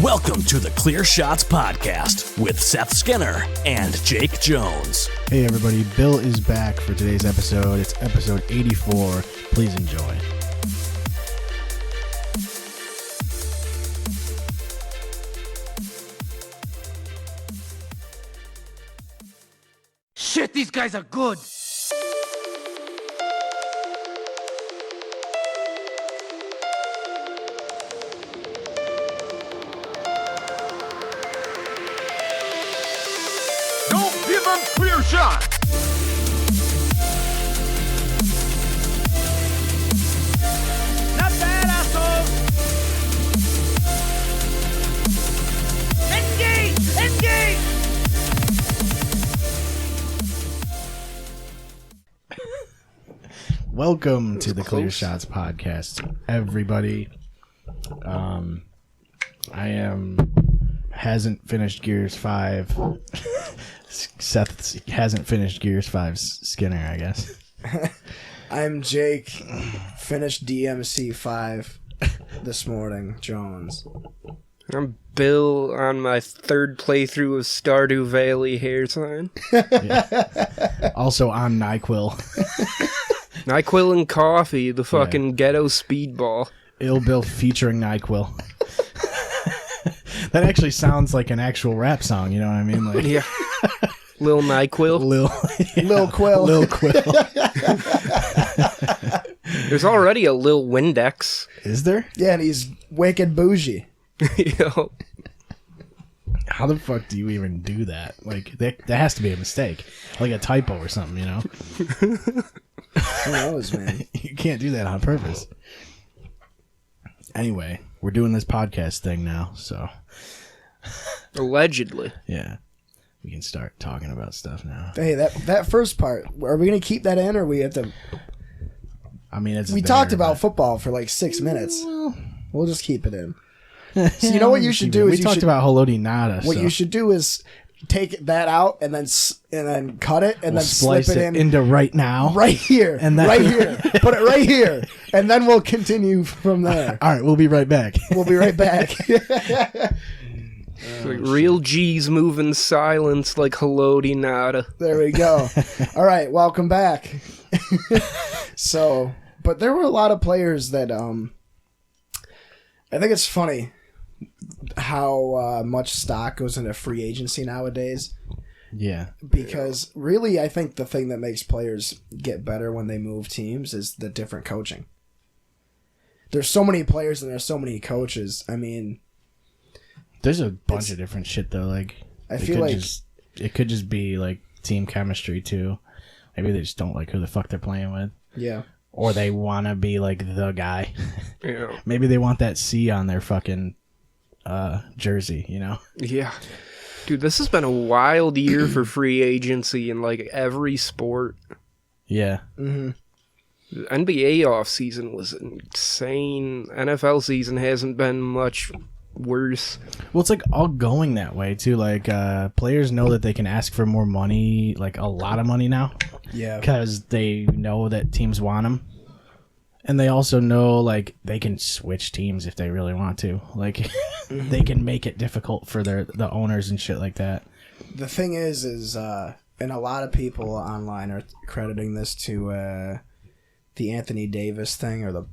Welcome to the Clear Shots Podcast with Seth Skinner and Jake Jones. Hey everybody, Bill is back for today's episode. It's episode 84. Please enjoy. Shit, these guys are good. Don't give them clear shots. Not bad, asshole. Engage! Engage! Welcome to the Clear Shots Podcast, everybody. Hasn't finished Gears 5. Seth hasn't finished Gears 5 Skinner, I guess. I'm Jake. Finished DMC 5 this morning, Jones. I'm Bill on my third playthrough of Stardew Valley Hair Sign. Also on NyQuil. NyQuil and coffee, the fucking ghetto speedball. Ill Bill featuring NyQuil. That actually sounds like an actual rap song, you know what I mean? Like, Yeah. Lil NyQuil. Lil Quill. Lil Quill. There's already a Lil Windex. Is there? Yeah, and he's wicked bougie. Yo. How the fuck do you even do that? Like, that has to be a mistake. Like a typo or something, you know? Who knows, man? You can't do that on purpose. Anyway, we're doing this podcast thing now, so Allegedly. yeah, we can start talking about stuff now. Hey, that first part, are we going to keep that in, or we have to... I mean, it's We there, talked about but- football for like 6 minutes. Well, We'll just keep it in. So you know what you should do we is talked about Haloti Nada. what you should do is take that out and then cut it and then splice slip it in into right now. right here, And then- right here. Put it right here, and then we'll continue from there. All right, we'll be right back. We'll be right back. Like real G's move in silence like Haloti Nada. There we go. All right, welcome back. So, but there were a lot of players that I think it's funny how much stock goes into free agency nowadays, Yeah. because really I think the thing that makes players get better when they move teams is the different coaching. There's so many players and there's so many coaches. I mean, There's a bunch of different shit though. Like, I feel like it could just be like team chemistry too. Maybe they just don't like who the fuck they're playing with, yeah. or they want to be like the guy. Yeah. Maybe they want that C on their fucking jersey, you know? Yeah. Dude, this has been a wild year for free agency in like every sport. Yeah. Mm-hmm. The NBA offseason was insane. NFL season hasn't been much worse. Well, it's like all going that way too. Like players know that they can ask for more money, like a lot of money now, Yeah. because they know that teams want them, and they also know like they can switch teams if they really want to. Like they can make it difficult for the owners and shit like that. The thing is and a lot of people online are crediting this to the Anthony Davis thing, or the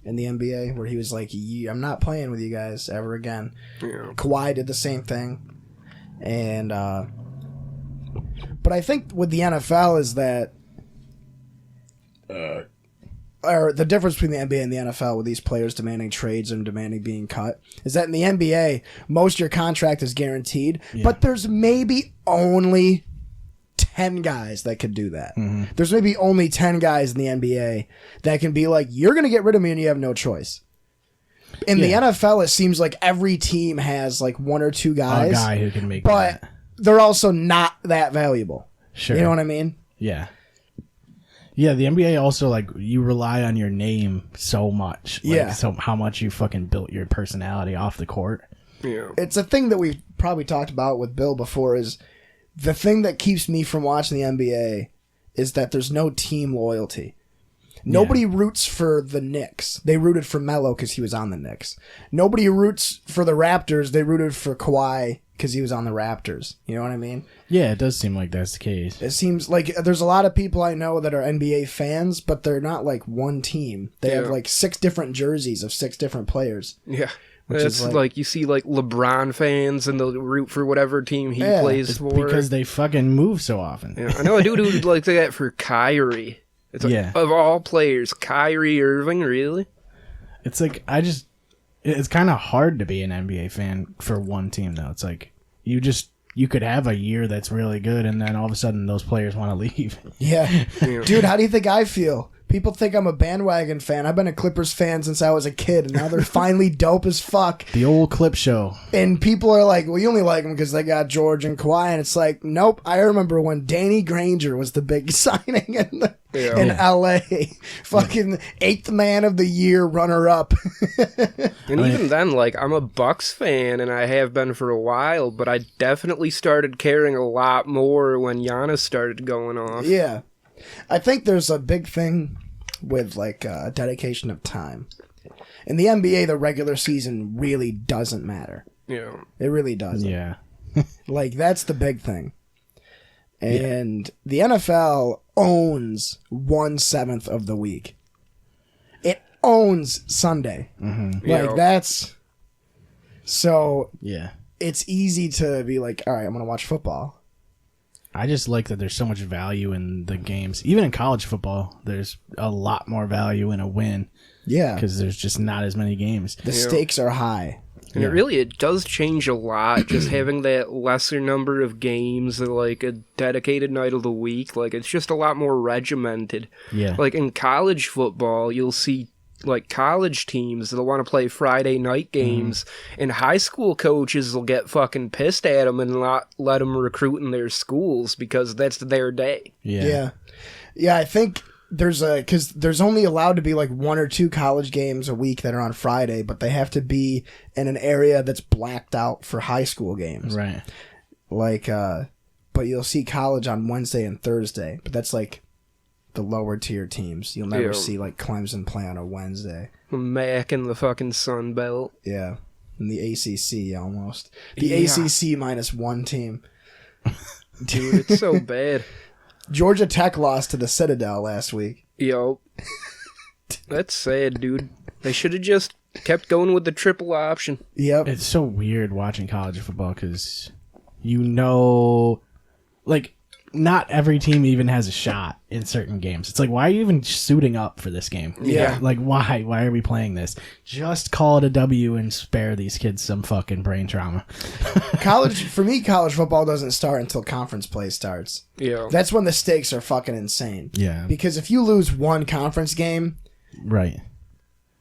in the NBA, where he was like, I'm not playing with you guys ever again. Yeah. Kawhi did the same thing. And but I think with the NFL is that or the difference between the NBA and the NFL with these players demanding trades and demanding being cut is that in the NBA, most of your contract is guaranteed, but there's maybe only 10 guys that could do that. Mm-hmm. There's maybe only 10 guys in the NBA that can be like, you're going to get rid of me and you have no choice. In the NFL, it seems like every team has like one or two guys. A guy who can make but that. they're also not that valuable. Sure. You know what I mean? Yeah. Yeah, the NBA also, like, you rely on your name so much. Like, Yeah. So how much you fucking built your personality off the court. Yeah. It's a thing that we've probably talked about with Bill before is the thing that keeps me from watching the NBA is that there's no team loyalty. Nobody roots for the Knicks. They rooted for Melo because he was on the Knicks. Nobody roots for the Raptors. They rooted for Kawhi because he was on the Raptors. You know what I mean? Yeah, it does seem like that's the case. It seems like there's a lot of people I know that are NBA fans, but they're not like one team. They have like 6 different jerseys of 6 different players. Yeah. Which It's is like you see like LeBron fans and they'll root for whatever team he plays It's for. because they fucking move so often. Yeah, I know a dude who'd like that for Kyrie. It's like, of all players, Kyrie Irving, really? It's like, it's kind of hard to be an NBA fan for one team, though. It's like, you could have a year that's really good, and then all of a sudden those players want to leave. Yeah. Dude, how do you think I feel? People think I'm a bandwagon fan. I've been a Clippers fan since I was a kid, and now they're finally dope as fuck. The old clip show. And people are like, well, you only like them because they got George and Kawhi. And it's like, nope. I remember when Danny Granger was the big signing in L.A. Fucking 8th man of the year runner-up. And even then, like, I'm a Bucks fan, and I have been for a while, but I definitely started caring a lot more when Giannis started going off. Yeah. I think there's a big thing with, like, dedication of time. In the NBA, the regular season really doesn't matter. Yeah. It really doesn't. Yeah. Like, that's the big thing. And the NFL owns 1/7 of the week. It owns Sunday. Mm-hmm. Like, that's... So, Yeah. it's easy to be like, all right, I'm going to watch football. I just like that there's so much value in the games. Even in college football, there's a lot more value in a win. Yeah. Because there's just not as many games. The stakes are high. And it does change a lot, just having that lesser number of games, like a dedicated night of the week. Like, it's just a lot more regimented. Yeah. Like, in college football, you'll see, like, college teams that'll want to play Friday night games, and high school coaches will get fucking pissed at them and not let them recruit in their schools because that's their day. Yeah. Yeah, I think because there's only allowed to be like 1 or 2 college games a week that are on Friday, but they have to be in an area that's blacked out for high school games. Right. Like, but you'll see college on Wednesday and Thursday, but that's like the lower tier teams. You'll never see like Clemson play on a Wednesday. Mac in the fucking Sun Belt. Yeah. In the ACC almost. The ACC minus 1 team. Dude, it's so bad. Georgia Tech lost to the Citadel last week. Yo. That's sad, dude. They should have just kept going with the triple option. Yep. It's so weird watching college football because like, not every team even has a shot in certain games. It's like, why are you even suiting up for this game? Yeah. Like, why? Why are we playing this? Just call it a W and spare these kids some fucking brain trauma. For me, college football doesn't start until conference play starts. Yeah. That's when the stakes are fucking insane. Yeah. Because if you lose one conference game, Right.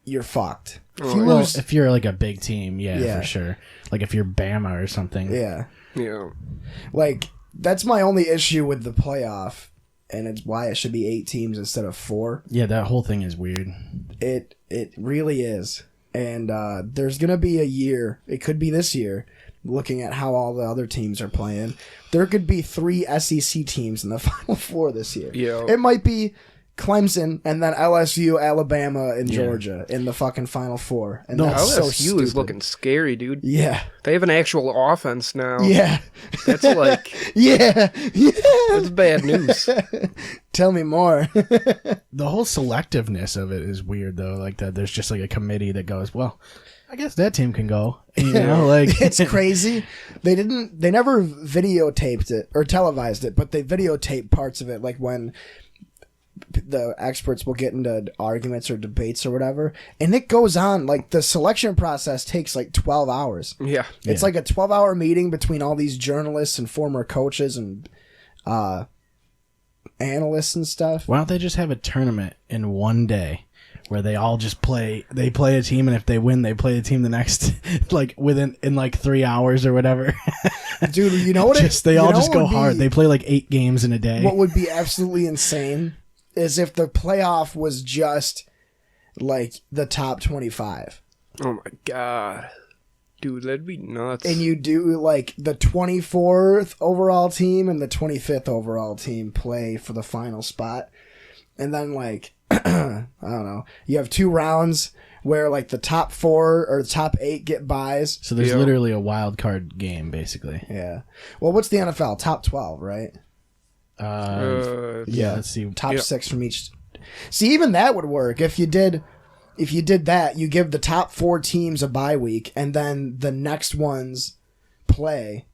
you're fucked. Well, if you're like a big team, Yeah. for sure. Like if you're Bama or something. Yeah. Yeah. Like, that's my only issue with the playoff, and it's why it should be 8 teams instead of 4. Yeah, that whole thing is weird. It really is. And there's going to be a year, it could be this year, looking at how all the other teams are playing. There could be 3 SEC teams in the Final Four this year. Yeah. It might be Clemson and then LSU, Alabama, and Georgia in the fucking Final Four. And that's so LSU stupid. is looking scary, dude. Yeah. They have an actual offense now. Yeah. That's like, Yeah. that's bad news. Tell me more. The whole selectiveness of it is weird, though. Like that, there's just like a committee that goes, well, I guess that team can go. You know, like It's crazy. They never videotaped it or televised it, but they videotaped parts of it, like when the experts will get into arguments or debates or whatever, and it goes on. Like, the selection process takes like 12 hours. Yeah. It's like a 12-hour meeting between all these journalists and former coaches and analysts and stuff. Why don't they just have a tournament in one day where they all just play? They play a team, and if they win, they play a team the next, like in like 3 hours or whatever. Dude, you know what? They all just go hard. They play like 8 games in a day. What would be absolutely insane is if the playoff was just like the top 25. Oh my god. Dude, that'd be nuts. And you do like the 24th overall team and the 25th overall team play for the final spot. And then like I don't know. You have 2 rounds where like the top 4 or the top 8 get buys. So there's literally a wild card game, basically. Yeah. Well, what's the NFL? Top 12, right? Yeah, let's see. Top 6 from each. See, even that would work if you did that. You give the top 4 teams a bye week, and then the next ones play.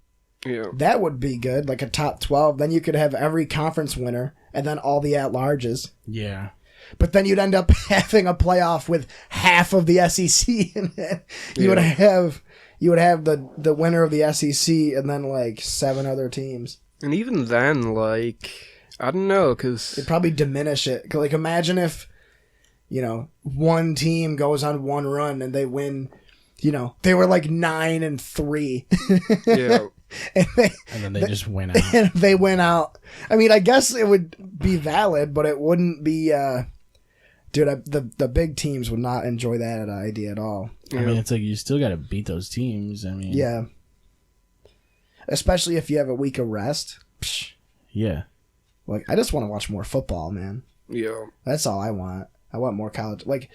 Yeah. That would be good, like a top 12. Then you could have every conference winner, and then all the at-larges. Yeah. But then you'd end up having a playoff with half of the SEC in it. You would have the winner of the SEC and then like 7 other teams. And even then, like, I don't know, because... It'd probably diminish it. Like, imagine if, one team goes on one run and they win, they were like 9-3. Yeah. and then they just win out. And they went out. I mean, I guess it would be valid, but it wouldn't be... Dude, the big teams would not enjoy that idea at all. I mean, it's like you still got to beat those teams. I mean... Yeah. Especially if you have a week of rest. Psh. Yeah. Like, I just want to watch more football, man. Yeah. That's all I want. I want more college. Like,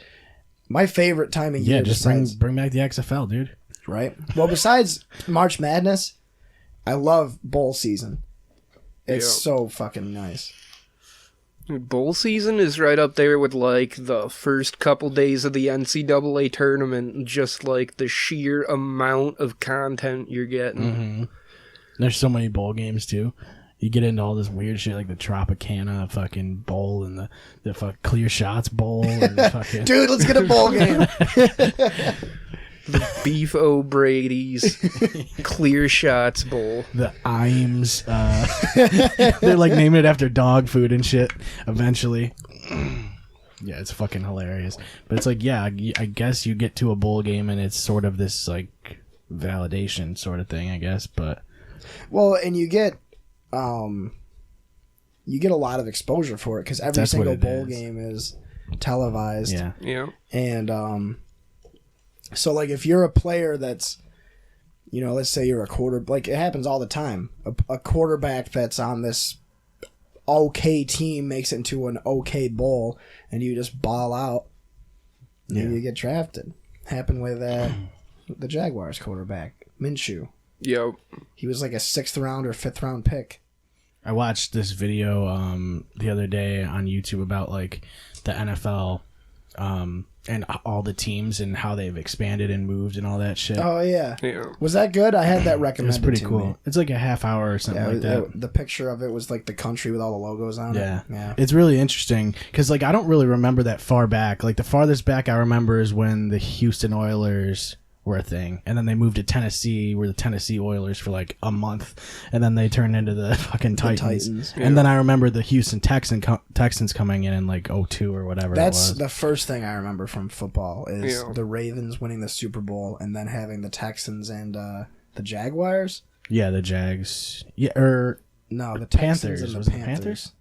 my favorite time of year. Yeah, just bring back the XFL, dude. Right? Well, besides March Madness, I love bowl season. It's so fucking nice. Bowl season is right up there with, like, the first couple days of the NCAA tournament, just, like, the sheer amount of content you're getting. Mm-hmm. There's so many bowl games, too. You get into all this weird shit, like the Tropicana fucking bowl and the Clear Shots bowl. And the fucking... Dude, let's get a bowl game. The Beef O'Brady's Clear Shots Bowl. The Imes. They're like naming it after dog food and shit eventually. Yeah, it's fucking hilarious. But it's like, yeah, I guess you get to a bowl game and it's sort of this like validation sort of thing, I guess. But well, and you get a lot of exposure for it because every single bowl game is televised. Yeah. Yeah. And so, like, if you're a player that's, let's say you're a like, it happens all the time. A quarterback that's on this okay team makes it into an okay bowl, and you just ball out, and you get drafted. Happened with the Jaguars quarterback, Minshew. Yep. He was like a 6th round or 5th round pick. I watched this video the other day on YouTube about, like, the NFL and all the teams and how they've expanded and moved and all that shit. Oh, yeah. Yeah. Was that good? I had that It recommended was pretty to cool. me. It's like a half hour or something like that. The picture of it was like the country with all the logos on it. Yeah. It's really interesting because, like, I don't really remember that far back. Like, the farthest back I remember is when the Houston Oilers were a thing, and then they moved to Tennessee. Were the Tennessee Oilers for like a month, and then they turned into the fucking Titans. Yeah. And then I remember the Houston Texans coming in like 2002 or whatever. That's it was. the first thing I remember from football is the Ravens winning the Super Bowl and then having the Texans and the Jaguars. Yeah, the Jags. Yeah, no, the Panthers. Texans and Was the it Panthers?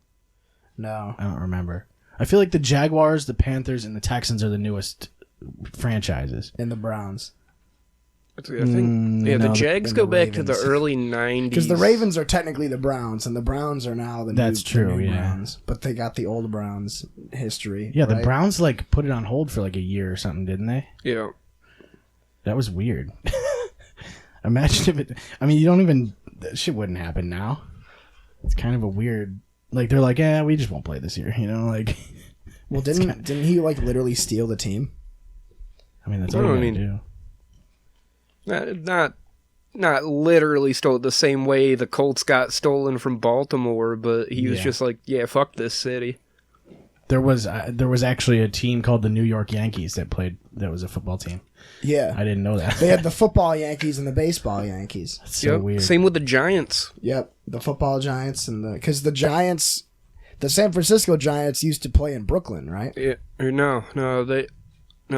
No, I don't remember. I feel like the Jaguars, the Panthers, and the Texans are the newest franchises. and the Browns. I think, the Jags and go the back to the Ravens. early 90s. Because the Ravens are technically the Browns, and the Browns are now the That's new, true, the new yeah. Browns. But they got the old Browns history. Yeah, the right? Browns like put it on hold for like a year or something, didn't they? Yeah. That was weird. Imagine if it... I mean, you don't even... That shit wouldn't happen now. It's kind of a weird... Like, they're like, we just won't play this year, like... Well, didn't he, like, literally steal the team? I mean, that's all you gotta do. Not literally stole it the same way the Colts got stolen from Baltimore, but he was just like, fuck this city. There was actually a team called the New York Yankees that was a football team. Yeah. I didn't know that. They had the football Yankees and the baseball Yankees. That's so weird. Same with the Giants. Yep. The football Giants because the Giants, the San Francisco Giants used to play in Brooklyn, right? Yeah, or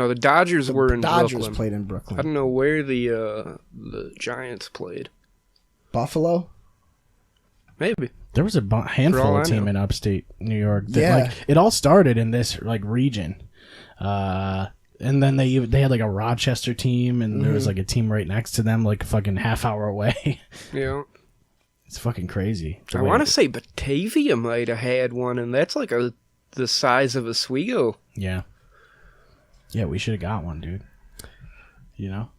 the Dodgers were in Dodgers Brooklyn. played in Brooklyn. I don't know where the Giants played. Buffalo? Maybe. There was a handful of team in upstate New York. That, like, it all started in this like region. And then they had like a Rochester team, and there was like a team right next to them, like a fucking half hour away. Yeah. It's fucking crazy. I want to say Batavia might have had one, and that's like a the size of Oswego. Yeah. Yeah, we should have got one, dude. You know?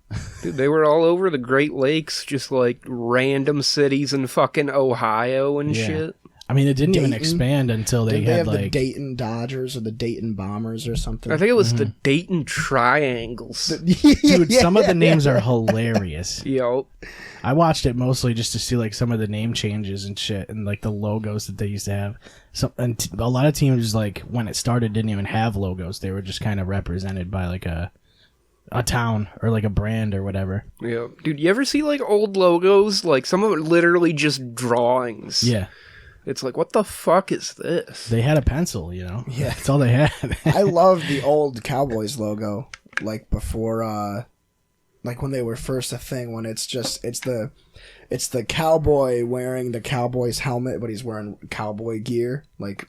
Dude, they were all over the Great Lakes, just like random cities in fucking Ohio and Yeah. shit. I mean, it didn't even Dayton? expand until they Did they had have the like... Dayton Dodgers or the Dayton Bombers or something? I think it was Mm-hmm. the Dayton Triangles. Dude, some of the names are hilarious. Yo, I watched it mostly just to see like some of the name changes and shit, and like the logos that they used to have. A lot of teams, like when it started, didn't even have logos. They were just kind of represented by like a town or like a brand or whatever. yeah, dude. You ever see like old logos? Like some of them are literally just drawings. Yeah, It's like, what the fuck is this? they had a pencil. You know, Yeah. that's all they had. I love the old Cowboys logo, like before, like when they were first a thing. When it's the cowboy wearing the Cowboys helmet, but he's wearing cowboy gear, like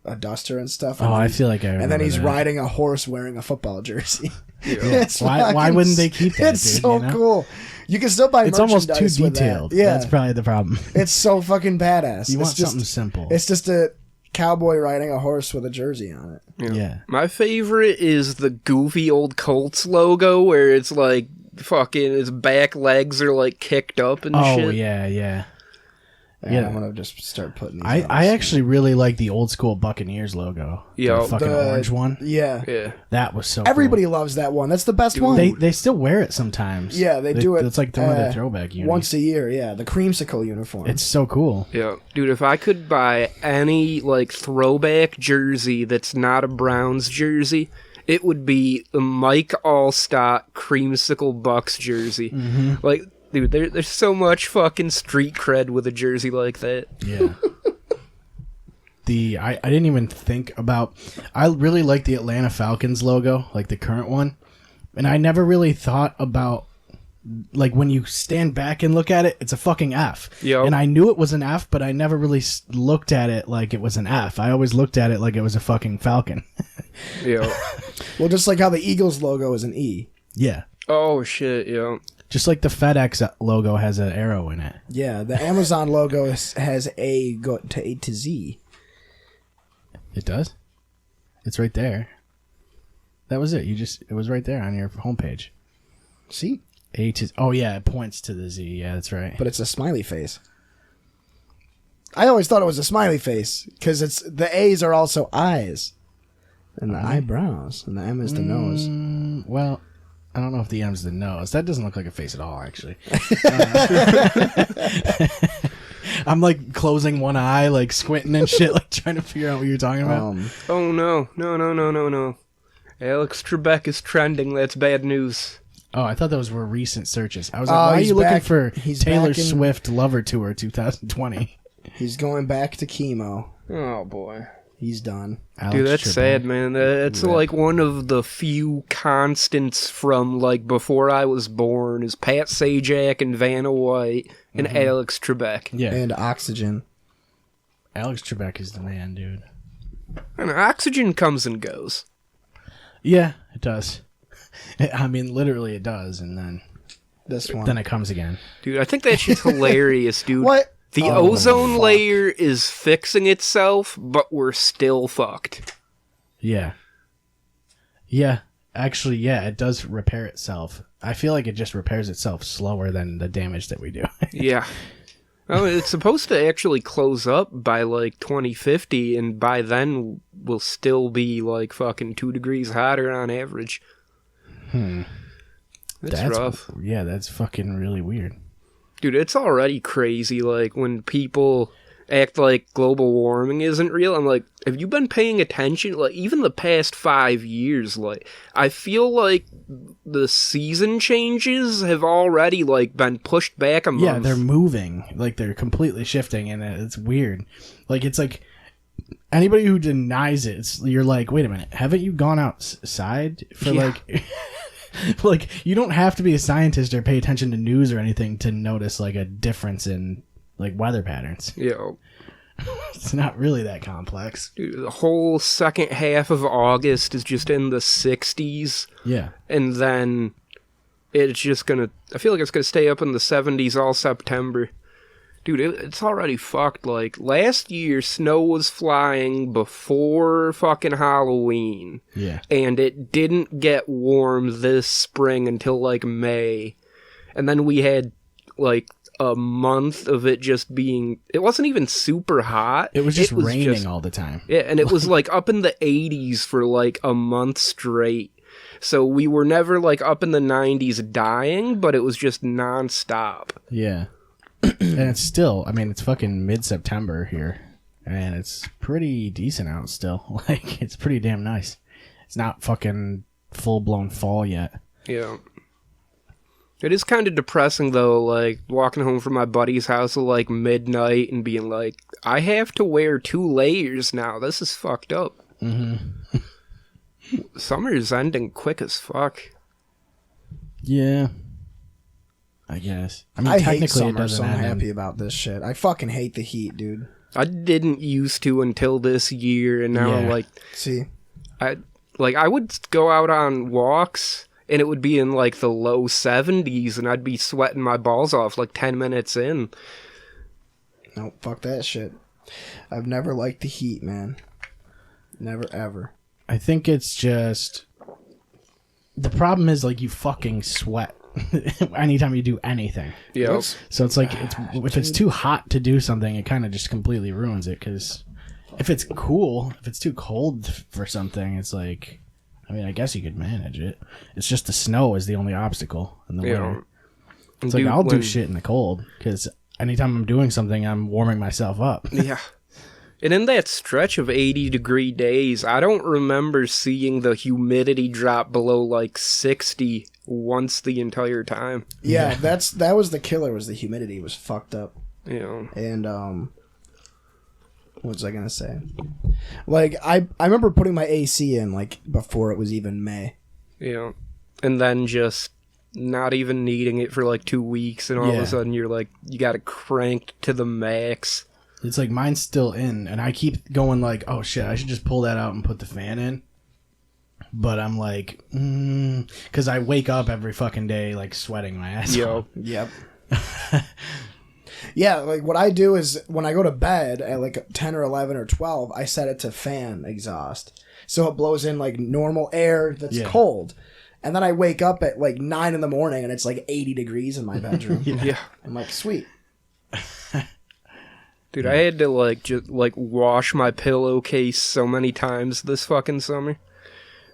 a duster and stuff. And Oh, I he's- feel like I And then remember he's that. riding a horse wearing a football jersey. Yeah. It's Why fucking wouldn't they keep that, It's dude, so you know? cool. You can still buy It's almost too merchandise with that. detailed. Yeah, That's probably the problem. it's so fucking badass. You It's want just- something simple. It's just a cowboy riding a horse with a jersey on it. Yeah. My favorite is the goofy old Colts logo where it's like fucking his back legs are like kicked up and Oh shit. yeah, yeah. And Yeah. I'm gonna just start putting these. I on. actually really like the old school Buccaneers logo. Yo, the fucking the- orange one. Yeah. Yeah. That was so. Everybody loves that one. That's the best cool. one. They still wear it sometimes. Yeah, they do it. It's like one of their throwback unis. once a year. Yeah, the creamsicle uniform. It's so cool. Yeah. Dude, if I could buy any like throwback jersey that's not a Browns jersey, it would be a Mike Allstott creamsicle Bucks jersey. Mm-hmm. Like, dude, there's so much fucking street cred with a jersey like that. Yeah. I didn't even think about. I really like the Atlanta Falcons logo, like the current one, and I never really thought about. Like when you stand back and look at it, it's a fucking F. Yo. And I knew it was an F, but I never really looked at it like it was an F. I always looked at it like it was a fucking falcon. Yeah. well, just like how the Eagles logo is an E. Yeah. Oh shit, yeah. Just like the FedEx logo has an arrow in it. Yeah, the Amazon logo has A go to A to Z. It does? It's right there. That was it. It was right there on your homepage. See, A to oh yeah, it points to the Z. Yeah, that's right. but it's a smiley face. I always thought it was a smiley face because it's the A's are also eyes, and the eyebrows, and the M is the nose. Well, I don't know if the M's the nose. That doesn't look like a face at all, actually. I'm like closing one eye, like squinting and shit, like trying to figure out what you're talking about. Oh no. No. Alex Trebek is trending. That's bad news. Oh, I thought those were recent searches. I was like, Oh, why are he's you looking back- for he's Taylor back in- Swift Lover Tour 2020? He's going back to chemo. Oh boy. He's done. Alex Dude, that's Trebek. sad, man. That's like one of the few constants from like before I was born is Pat Sajak and Vanna White and Alex Trebek. Yeah, And oxygen. Alex Trebek is the man, dude. And oxygen comes and goes. Yeah, it does. I mean, literally it does, and then This one. it comes again. Dude, I think that shit's hilarious, dude. What? The Oh, ozone fuck. layer is fixing itself, but we're still fucked. Yeah. Yeah. Actually, yeah, it does repair itself. I feel like it just repairs itself slower than the damage that we do. Yeah. Oh, it's supposed to actually close up by like 2050, and by then we'll still be like fucking 2 degrees hotter on average. That's rough. Yeah, that's fucking really weird. Dude, it's already crazy, like, when people act like global warming isn't real. I'm like, have you been paying attention? Like, even the past 5 years, like, I feel like the season changes have already, like, been pushed back a month. Yeah, they're moving. Like, they're completely shifting, and it's weird. Like, it's like, anybody who denies it, you're like, wait a minute, haven't you gone outside for, Yeah. like... Like, you don't have to be a scientist or pay attention to news or anything to notice, like, a difference in, like, weather patterns. Yo, It's not really that complex. dude, the whole second half of August is just in the 60s, Yeah. and then it's just gonna... I feel like it's gonna stay up in the 70s all September. Dude, it's already fucked. Like, last year, snow was flying before fucking Halloween. Yeah. And it didn't get warm this spring until, like, May. And then we had, like, a month of it just being... It wasn't even super hot. It was just raining all the time. Yeah, and it was, like, up in the 80s for, like, a month straight. So we were never, like, up in the 90s dying, but it was just nonstop. Yeah. And it's still, I mean, it's fucking mid-September here, and it's pretty decent out still. Like, it's pretty damn nice. It's not fucking full-blown fall yet. Yeah. It is kind of depressing, though, like, walking home from my buddy's house at, like, midnight and being like, I have to wear 2 layers now. This is fucked up. Mm-hmm. Summer's ending quick as fuck. Yeah. I guess. I mean, I hate technically it summer, doesn't so I'm end. happy about this shit. I fucking hate the heat, dude. I didn't used to until this year, and now I'm Yeah. like, See? I would go out on walks, and it would be in, like, the low 70s, and I'd be sweating my balls off, like, 10 minutes in. No, fuck that shit. I've never liked the heat, man. Never, ever. I think it's just... The problem is, like, you fucking sweat anytime you do anything. Yeah. So it's like, if it's too hot to do something, it kind of just completely ruins it. Because if it's cool, if it's too cold for something, it's like, I mean, I guess you could manage it. It's just the snow is the only obstacle in the winter. It's like, I'll do shit in the cold, because anytime I'm doing something, I'm warming myself up. Yeah. And in that stretch of 80-degree days, I don't remember seeing the humidity drop below, like, 60 once the entire time. Yeah, that was the killer, was the humidity was fucked up. Yeah. And, what was I gonna say? Like, I remember putting my AC in, like, before it was even May. Yeah. And then just not even needing it for, like, 2 weeks, and all of a sudden you're like, you got it cranked to the max. It's like, mine's still in, and I keep going like, oh shit, I should just pull that out and put the fan in. But I'm like, because I wake up every fucking day, like, sweating my ass off. Yep. Yeah, like, what I do is, when I go to bed at, like, 10 or 11 or 12, I set it to fan exhaust. So it blows in, like, normal air that's cold. And then I wake up at, like, 9 in the morning, and it's, like, 80 degrees in my bedroom. Yeah. I'm like, sweet. Dude, I had to, like, just, like, wash my pillowcase so many times this fucking summer.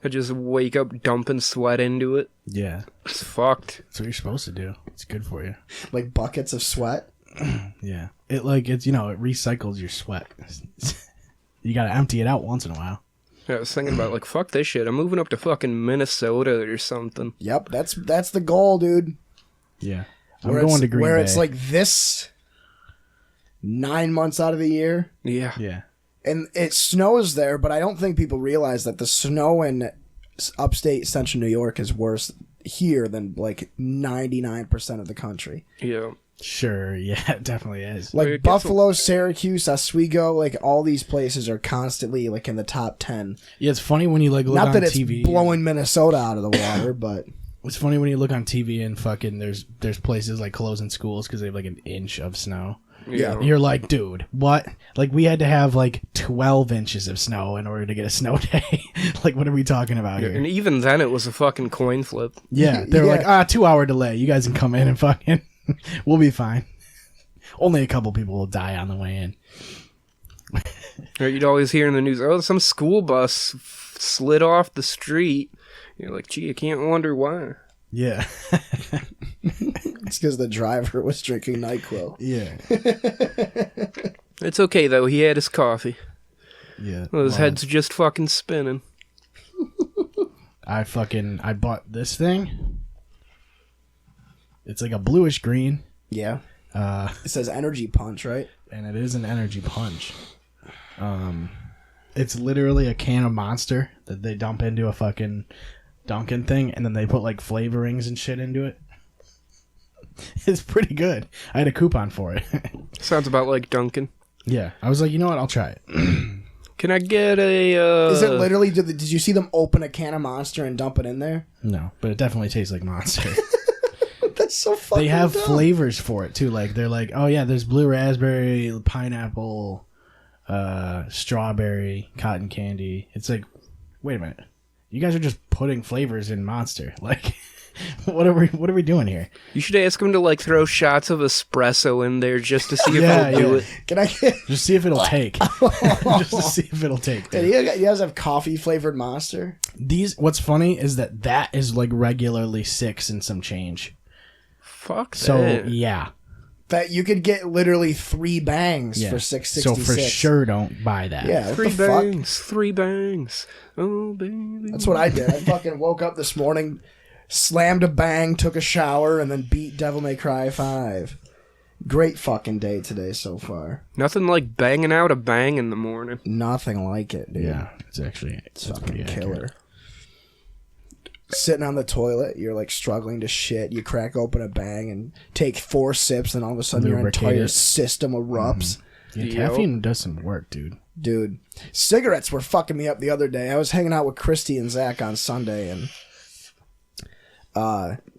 I just wake up dumping sweat into it. Yeah. It's fucked. That's what you're supposed to do. It's good for you. Like, buckets of sweat. Yeah. It, like, it's, you know, it recycles your sweat. You gotta empty it out once in a while. Yeah, I was thinking about, like, fuck this shit. I'm moving up to fucking Minnesota or something. Yep, that's the goal, dude. Yeah. I'm going to Green where Bay. it's like this 9 months out of the year. Yeah. Yeah. And it snows there, but I don't think people realize that the snow in upstate central New York is worse here than, like, 99% of the country. Yeah. Sure, yeah, it definitely is. Like, It gets Buffalo, Syracuse, Oswego, like, all these places are constantly, like, in the top 10. Yeah, it's funny when you, like, look Not on that it's TV. blowing Minnesota out of the water, but... It's funny when you look on TV and fucking there's places, like, closing schools because they have, like, an inch of snow. Yeah. You're like, dude, what? Like, we had to have, like, 12 inches of snow in order to get a snow day. Like, what are we talking about here? And even then, it was a fucking coin flip. Yeah, they were Yeah. like, 2 hour delay. You guys can come in and fucking, we'll be fine. Only a couple people will die on the way in. Or you'd always hear in the news, oh, some school bus slid off the street. You're like, gee, I can't wonder why. Yeah. It's because the driver was drinking NyQuil. Yeah. It's okay, though. He had his coffee. Yeah. Well, his head's just fucking spinning. I bought this thing. It's like a bluish green. Yeah. It says energy punch, right? And it is an energy punch. It's literally a can of Monster that they dump into a fucking Dunkin' thing, and then they put, like, flavorings and shit into it. It's pretty good. I had a coupon for it. Sounds about like Dunkin'. Yeah. I was like, you know what? I'll try it. Can I get a... Is it literally... Did you see them open a can of Monster and dump it in there? No, but it definitely tastes like Monster. It's so fucking They have dumb. flavors for it too. Like they're like, oh yeah, there's blue raspberry, pineapple, strawberry, cotton candy. It's like, wait a minute, you guys are just putting flavors in Monster. Like, what are we doing here? You should ask him to like throw shots of espresso in there just to see if Yeah, he'll do yeah. it. Can I get... Just see if it'll take. Just to see if it'll take. Yeah, you guys have coffee flavored Monster? What's funny is that is like regularly $6 and some change. Fuck So that. yeah. That you could get literally 3 bangs for $6.66. So for sure, don't buy that. Yeah, what Three the fuck? bangs, 3 bangs. Oh baby. That's what I did. I fucking woke up this morning, slammed a bang, took a shower, and then beat Devil May Cry 5. Great fucking day today so far. Nothing like banging out a bang in the morning. Nothing like it, dude. Yeah, it's actually It's fucking killer. Sitting on the toilet, you're like struggling to shit. You crack open a bang and take 4 sips, and all of a sudden your Lubricate entire it. system erupts. Yeah, Yep. caffeine does some work, dude. Dude, cigarettes were fucking me up the other day. I was hanging out with Christy and Zach on Sunday, and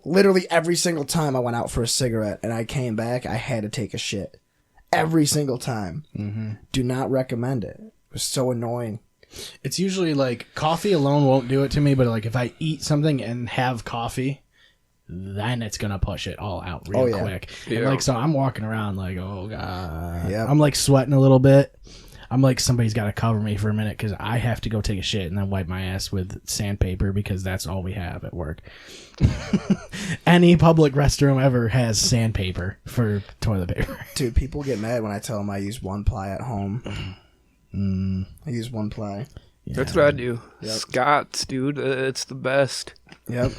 literally every single time I went out for a cigarette and I came back, I had to take a shit. Every single time. Mm-hmm. Do not recommend it. It was so annoying. It's usually like coffee alone won't do it to me, but like if I eat something and have coffee, then it's gonna push it all out real quick. And Yeah. like so, I'm walking around like, oh god, Yep. I'm like sweating a little bit. I'm like, somebody's got to cover me for a minute because I have to go take a shit and then wipe my ass with sandpaper because that's all we have at work. Any public restroom ever has sandpaper for toilet paper. Dude, people get mad when I tell them I use 1-ply at home. I use 1-ply. That's what I do. Scott's, dude. It's the best. Yep.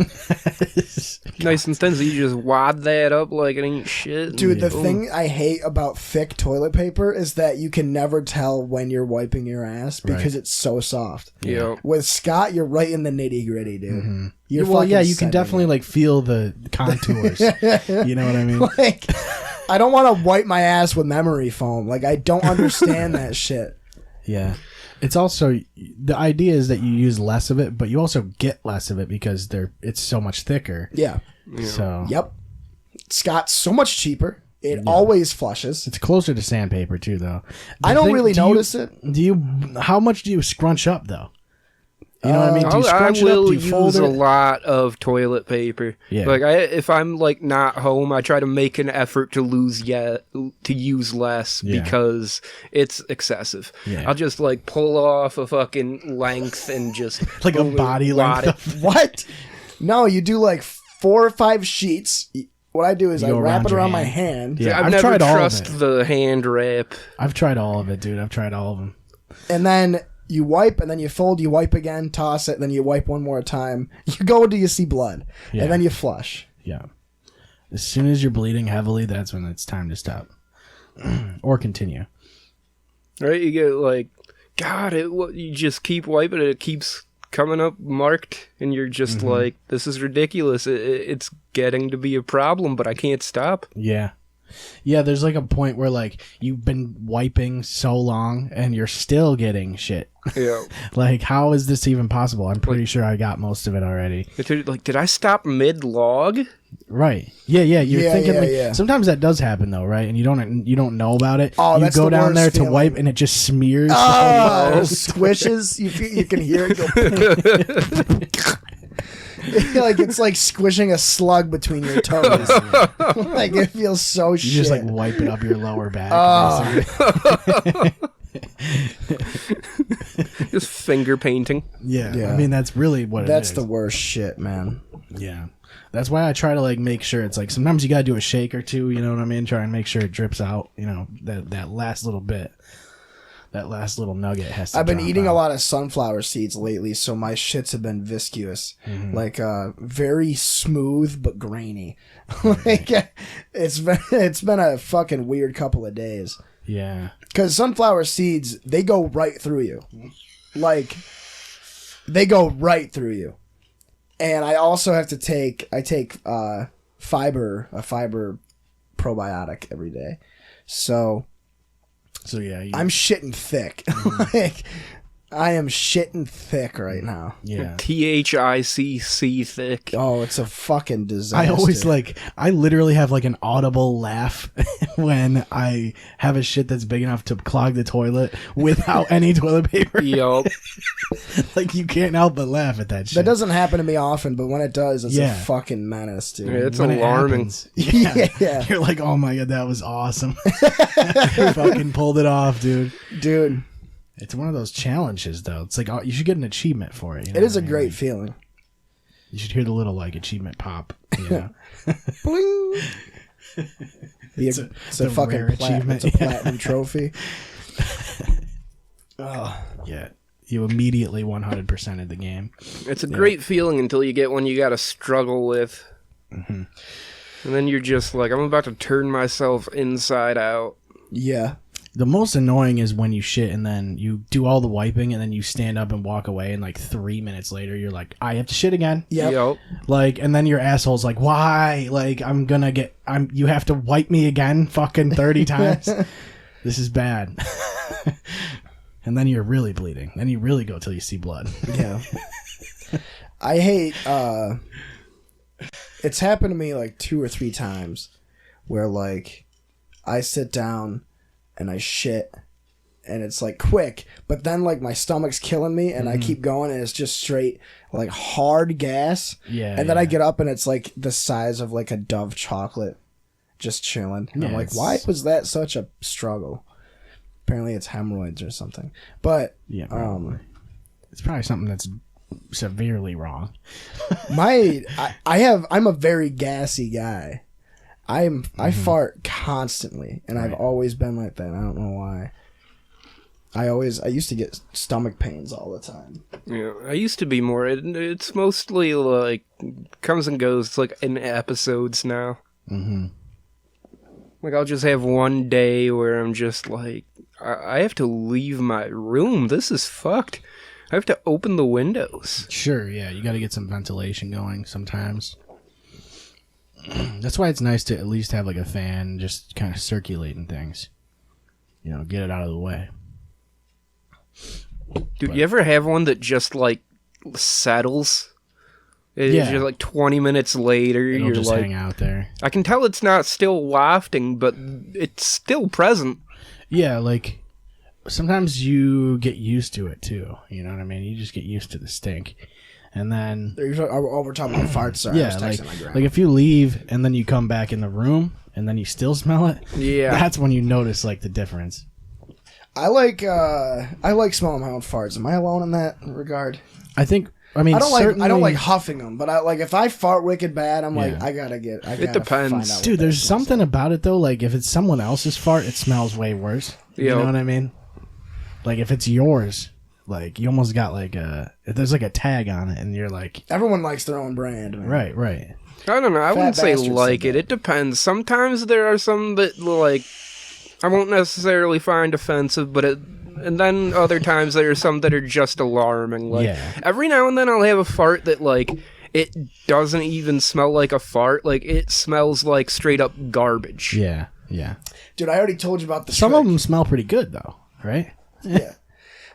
Nice and thin, so you just wad that up like it ain't shit. Dude, the Boom. thing I hate about thick toilet paper is that you can never tell when you're wiping your ass because it's so soft. Yeah. With Scott, you're right in the nitty gritty, dude. You're Well, yeah, fucking you can sending definitely it. like feel the contours. You know what I mean? Like, I don't want to wipe my ass with memory foam. Like, I don't understand that shit. Yeah. It's also, the idea is that you use less of it, but you also get less of it because it's so much thicker. Yeah. So Yep. Scott's so much cheaper. It always flushes. it's closer to sandpaper too, though. I don't really notice it. How much do you scrunch up though? You know what I mean? Do you I scrunch it up? will Do you fold use it? a lot of toilet paper. Yeah. Like if I'm like not home, I try to make an effort to use less because it's excessive. Yeah. I'll just like pull off a fucking length and just Like a boom, body wad length it. What? No, you do like 4 or 5 sheets. What I do is You I go wrap around it your around my hand. hand. Yeah, I've I've never tried all of trust it. the hand wrap. I've tried all of it, dude. I've tried all of them. And then you wipe, and then you fold, you wipe again, toss it, then you wipe one more time. You go until you see blood, Yeah. and then you flush. Yeah. As soon as you're bleeding heavily, that's when it's time to stop. Or continue. Right? You get like, God, you just keep wiping it. It keeps coming up marked, and you're just like, this is ridiculous. It's getting to be a problem, but I can't stop. Yeah. Yeah, there's like a point where like you've been wiping so long and you're still getting shit. Yeah. Like, how is this even possible? I'm pretty sure I got most of it already. Like, did I stop mid-log? Right. Yeah, you're Yeah, thinking yeah, like yeah. sometimes that does happen though, right? And you don't know about it. Oh, you that's go the down worst there to feeling. wipe and it just smears. Oh, squishes. You can hear it go. Like it's like squishing a slug between your toes. Like it feels so You shit. just like wipe it up your lower back. Just finger painting. Yeah. I mean, that's really what That's it is. the worst shit, man. Yeah. That's why I try to like make sure it's like sometimes you gotta do a shake or two, you know what I mean? Try and make sure it drips out, you know, that last little bit. That last little nugget has to I've been drop eating out. a lot of sunflower seeds lately, so my shits have been viscous. Like very smooth but grainy. Like it's been a fucking weird couple of days. Yeah. Cuz sunflower seeds, they go right through you. Like they go right through you. And I also have to take a fiber probiotic every day. So So yeah, I'm shitting thick. Like I am shitting thick right now. Yeah. THICC thick. Oh, it's a fucking disaster. I always I literally have like an audible laugh when I have a shit that's big enough to clog the toilet without any toilet paper. Yup. Like you can't help but laugh at that shit. That doesn't happen to me often, but when it does, it's Yeah. a fucking menace, dude. Yeah, it's When it alarming. happens, yeah. Yeah. You're like, oh my god, that was awesome. Fucking pulled it off, dude. Dude, It's one of those challenges, though. It's like you should get an achievement for it. You know it is what a I mean? great Like, feeling. you should hear the little like achievement pop. You know? Bling. It's a the fucking rare achievement, It's a yeah. platinum trophy. Oh, Yeah, you immediately 100%ed the game. It's a great feeling until you get one you gotta struggle with. Mm-hmm. And then you're just like, I'm about to turn myself inside out. yeah. The most annoying is when you shit and then you do all the wiping and then you stand up and walk away and like 3 minutes later you're like, I have to shit again. Yep. Yup. Like, and then your asshole's like, why? Like, you have to wipe me again fucking 30 times. This is bad. And then you're really bleeding. Then you really go till you see blood. Yeah. I hate, it's happened to me like 2 or 3 times where like I sit down and I shit and it's like quick, but then like my stomach's killing me and I keep going and it's just straight like hard gas. Yeah. And then I yeah. get up and it's like the size of like a Dove chocolate just chilling. And I'm Yeah, like, it's- why was that such a struggle? Apparently it's hemorrhoids or something. But Yeah, probably. It's probably something that's severely wrong. I'm a very gassy guy. I fart constantly, and I've Right. always been like that. I don't know why. I used to get stomach pains all the time. Yeah, I used to be more. It's mostly like comes and goes. It's like in episodes now. Mm-hmm. Like I'll just have one day where I'm just like, I have to leave my room. This is fucked. I have to open the windows. Sure, yeah, you got to get some ventilation going sometimes. That's why it's nice to at least have like a fan just kind of circulating things. You know, get it out of the way. Dude, you ever have one that just like settles? It's Yeah. just like 20 minutes later, It'll you're just like, hang out there. I can tell it's not still wafting, but it's still present. Yeah, like sometimes you get used to it too. You know what I mean? You just get used to the stink. And then We're talking about farts. Sorry, I yeah, was like texting my grandma. if you leave and then you come back in the room and then you still smell it, Yeah. that's when you notice like the difference. I like smelling my own farts. Am I alone in that regard? I mean, I don't certainly, like huffing them, but I like if I fart wicked bad, I'm like Yeah. I gotta depends. find out what dude, that there's smells something about it though. Like if it's someone else's fart, it smells way worse. You Yeah. know what I mean? Like if it's yours, like you almost got like there's like a tag on it, and you're like, Everyone likes their own brand, man. right. I don't know. I wouldn't say bastards like said it. that. It depends. Sometimes there are some that like I won't necessarily find offensive, but and then other times there are some that are just alarming. Like Yeah. every now and then I'll have a fart that like it doesn't even smell like a fart. Like it smells like straight up garbage. Yeah. Dude, I already told you about the Some trick. of them smell pretty good though, right? Yeah.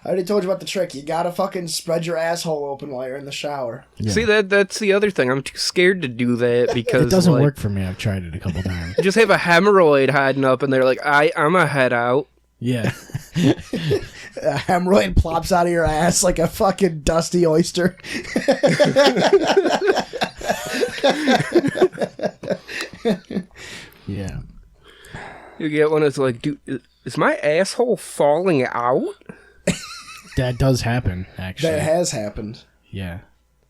I already told you about the trick. You gotta fucking spread your asshole open while you're in the shower. Yeah. See that's the other thing. I'm too scared to do that because It doesn't like, work for me. I've tried it a couple times. Just have a hemorrhoid hiding up, and they're like, I'm a head out. Yeah. A hemorrhoid plops out of your ass like a fucking dusty oyster. Yeah. You get one that's like, dude, is my asshole falling out? That does happen, actually. That has happened. Yeah.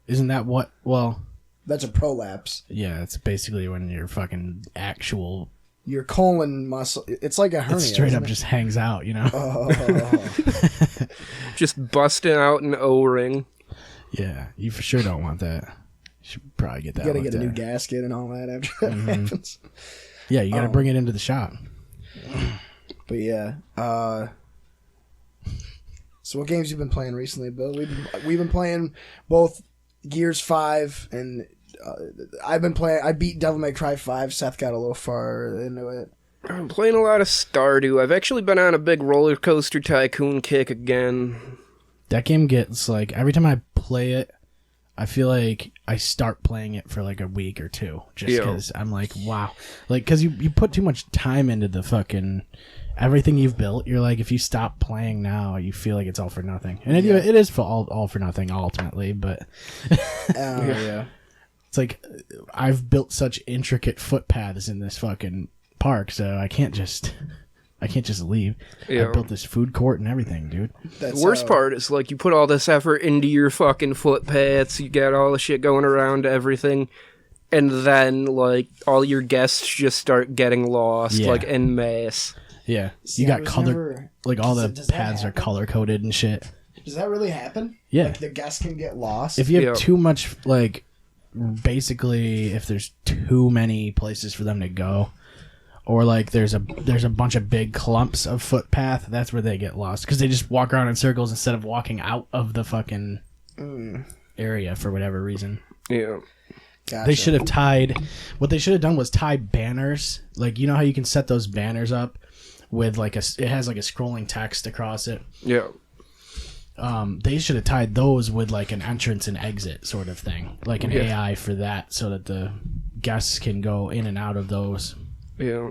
Isn't that what? Well, That's a prolapse. yeah, it's basically when your fucking actual Your colon muscle. It's like a hernia. it straight isn't up it? just hangs out, you know? Oh. Just busting out an O-ring. Yeah, you for sure don't want that. You should probably get that. You gotta get a new looked at. gasket and all that after that happens. Yeah, you gotta bring it into the shop. But yeah. So what games you been playing recently, Bill? We've been playing both Gears 5 and I've been playing. I beat Devil May Cry 5. Seth got a little far into it. I'm playing a lot of Stardew. I've actually been on a big roller coaster tycoon kick again. That game gets like every time I play it, I feel like I start playing it for like a week or two just because I'm like, wow, like because you put too much time into the fucking everything you've built. You're like, if you stop playing now, you feel like it's all for nothing, and it is for all for nothing ultimately. But it's like I've built such intricate footpaths in this fucking park, so I can't just leave. I built this food court and everything, dude. The worst part is, like, you put all this effort into your fucking footpaths, you got all the shit going around everything, and then, like, all your guests just start getting lost, like, en masse. Yeah. You got color, like, all the paths are color-coded and shit. Does that really happen? Yeah. Like, the guests can get lost? If you have too much, like, basically, if there's too many places for them to go, or like there's a bunch of big clumps of footpath, that's where they get lost because they just walk around in circles instead of walking out of the fucking area for whatever reason. Yeah. Gotcha. They should have tied. What they should have done was tie banners. Like, you know how you can set those banners up with like it has like a scrolling text across it. Yeah. They should have tied those with like an entrance and exit sort of thing, like an AI for that, so that the guests can go in and out of those. Yeah.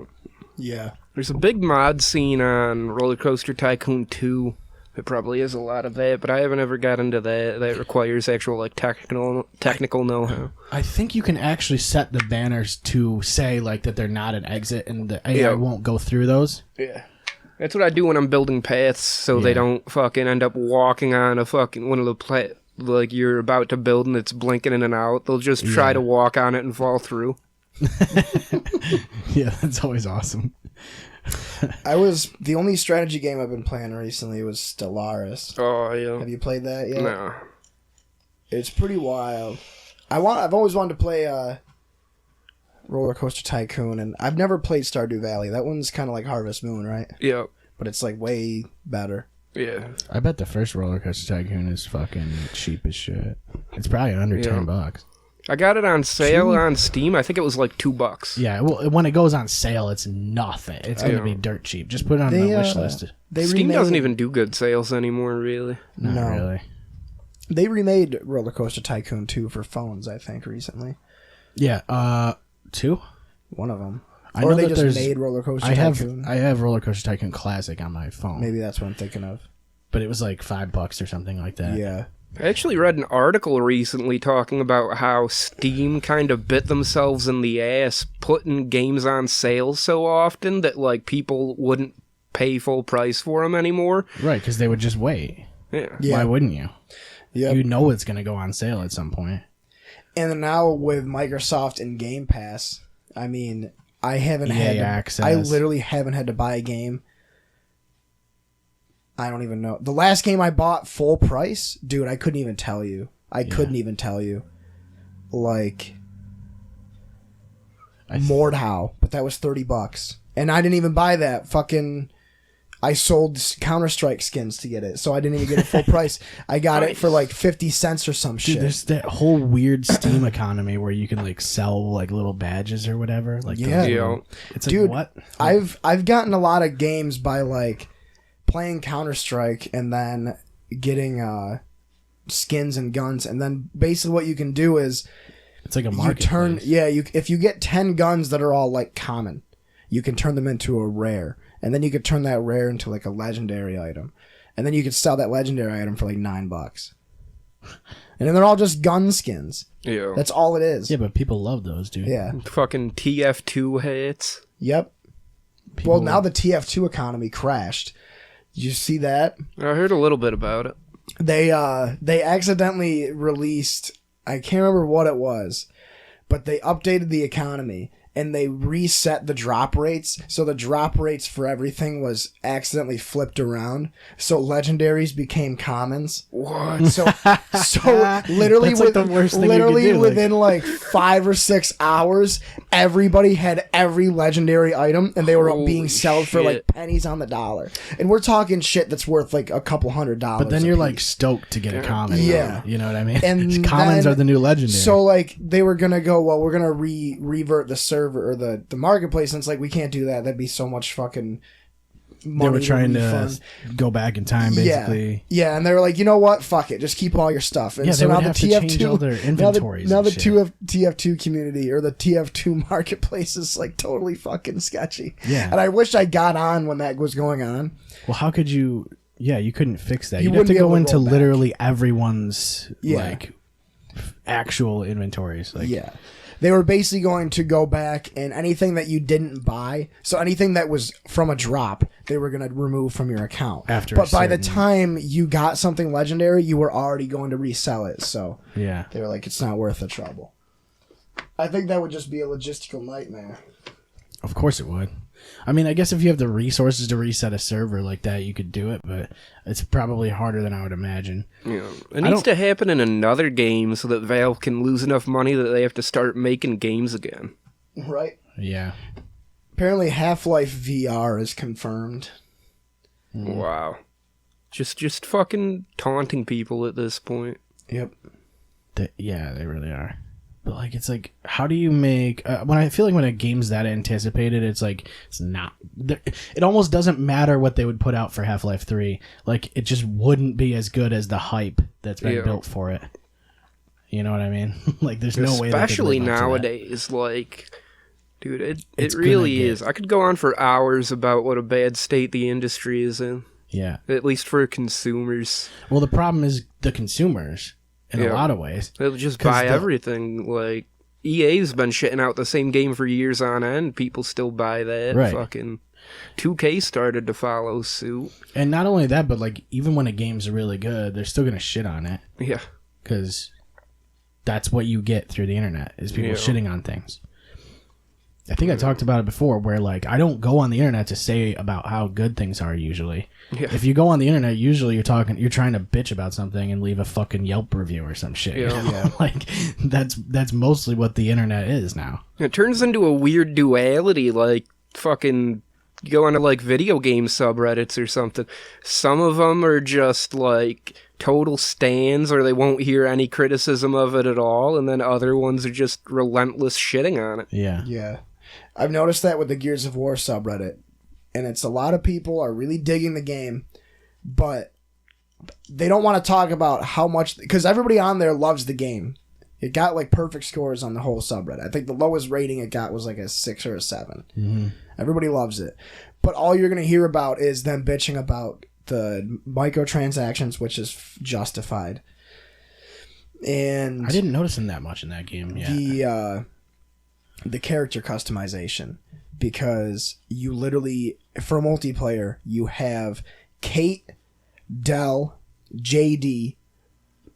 Yeah. There's a big mod scene on Roller Coaster Tycoon 2. It probably is a lot of that, but I haven't ever got into that. That requires actual like technical know-how. I think you can actually set the banners to say like that they're not an exit, and the AI won't go through those. Yeah. That's what I do when I'm building paths, so they don't fucking end up walking on a fucking one of the like you're about to build and it's blinking in and out. They'll just try to walk on it and fall through. Yeah, that's always awesome. The only strategy game I've been playing recently was Stellaris. Oh yeah. Have you played that yet? No. It's pretty wild. I've always wanted to play Roller Coaster Tycoon, and I've never played Stardew Valley. That one's kind of like Harvest Moon, right? Yeah. But it's like way better. Yeah. I bet the first Roller Coaster Tycoon is fucking cheap as shit. It's probably under $10. I got it on sale on Steam. I think it was like $2. Yeah, well, when it goes on sale, it's nothing. It's going to be dirt cheap. Just put it on the wish list. Steam doesn't even do good sales anymore, really. Not really. They remade Roller Coaster Tycoon 2 for phones, I think, recently. Yeah, 2? One of them. I or know they that just there's- made Roller Coaster Tycoon. I have Roller Coaster Tycoon Classic on my phone. Maybe that's what I'm thinking of. But it was like $5 or something like that. Yeah. I actually read an article recently talking about how Steam kind of bit themselves in the ass putting games on sale so often that like people wouldn't pay full price for them anymore. Right, because they would just wait. Yeah. Why wouldn't you? Yep. You know it's going to go on sale at some point. And then now with Microsoft and Game Pass, I mean, I haven't EA had access. I literally haven't had to buy a game. I don't even know. The last game I bought full price, dude, I couldn't even tell you. Couldn't even tell you. Like Mordhau, but that was $30. And I didn't even buy that. Fucking I sold Counter-Strike skins to get it, so I didn't even get it full price. I got it for like 50 cents or some shit. Dude, there's that whole weird Steam economy where you can like sell like little badges or whatever. Like it's like, dude, what? I've gotten a lot of games by like playing Counter-Strike and then getting skins and guns, and then basically what you can do is it's like a marketplace. if you get 10 guns that are all like common, you can turn them into a rare, and then you could turn that rare into like a legendary item, and then you could sell that legendary item for like $9, and then they're all just gun skins. Yeah. That's all it is. Yeah, but people love those, dude. Yeah. Fucking TF2 hits. Yep. Well, now the TF2 economy crashed. Did you see that? I heard a little bit about it. They accidentally released, I can't remember what it was, but they updated the economy and they reset the drop rates. So the drop rates for everything was accidentally flipped around. So legendaries became commons. What? So literally, That's like the worst thing you could do, within like 5 or 6 hours, everybody had every legendary item, and they were being sold for like pennies on the dollar. And we're talking shit that's worth like a couple $100. But then you're like stoked to get a common. Yeah. You know what I mean? And commons then- are the new legendary. So like they were gonna go, well, we're gonna revert the server or the marketplace, and it's like we can't do that. That'd be so much fucking money. They were trying to refund. go back in time, basically. Yeah, and they were like, you know what? Fuck it, just keep all your stuff. And Yeah, so they would now have the to TF2, change all their inventories. Now and the shit. TF2 community or the TF2 marketplace is like totally fucking sketchy. Yeah. And I wish I got on when that was going on. Well, how could you? Yeah, you couldn't fix that. You You'd have to wouldn't be go able to into roll back. literally everyone's Yeah. like actual inventories. Like, Yeah. They were basically going to go back and anything that you didn't buy, so anything that was from a drop, they were going to remove from your account. After but a by the certain- time you got something legendary, you were already going to resell it. So yeah. they were like, it's not worth the trouble. I think that would just be a logistical nightmare. Of course it would. I mean, I guess if you have the resources to reset a server like that, you could do it, but it's probably harder than I would imagine. Yeah. It needs to happen in another game so that Valve can lose enough money that they have to start making games again. Right? Yeah. Apparently Half-Life VR is confirmed. Wow. Just fucking taunting people at this point. Yep. Yeah, they really are. But like, it's like, how do you make? When I feel like when a game's that anticipated, it's like it's not. It almost doesn't matter what they would put out for Half-Life 3. Like, it just wouldn't be as good as the hype that's been built for it. You know what I mean? Like, there's no way. Especially they could live up to that. nowadays, like, dude, it It's really gonna is. I could go on for hours about what a bad state the industry is in. Yeah. At least for consumers. Well, the problem is the consumers in a lot of ways. They'll just 'Cause buy everything. Like, EA's been shitting out the same game for years on end. People still buy that. Right. Fucking 2K started to follow suit. And not only that, but like, even when a game's really good, they're still gonna shit on it Yeah. because that's what you get through the internet is people shitting on things. I think I talked about it before where like I don't go on the internet to say about how good things are usually. Yeah. If you go on the internet, usually you're trying to bitch about something and leave a fucking Yelp review or some shit. you Yeah. know? Like that's mostly what the internet is now. It turns into a weird duality, like fucking you go onto like video game subreddits or something. Some of them are just like total stans or they won't hear any criticism of it at all, and then other ones are just relentless shitting on it. Yeah. Yeah. I've noticed that with the Gears of War subreddit. And it's a lot of people are really digging the game, but they don't want to talk about how much, because everybody on there loves the game. It got like perfect scores on the whole subreddit. I think the lowest rating it got was like a 6 or a 7. Mm-hmm. Everybody loves it. But all you're going to hear about is them bitching about the microtransactions, which is justified. And I didn't notice him that much in that game. Yeah. the character customization, because you literally, for multiplayer, you have Kate, Dell, JD,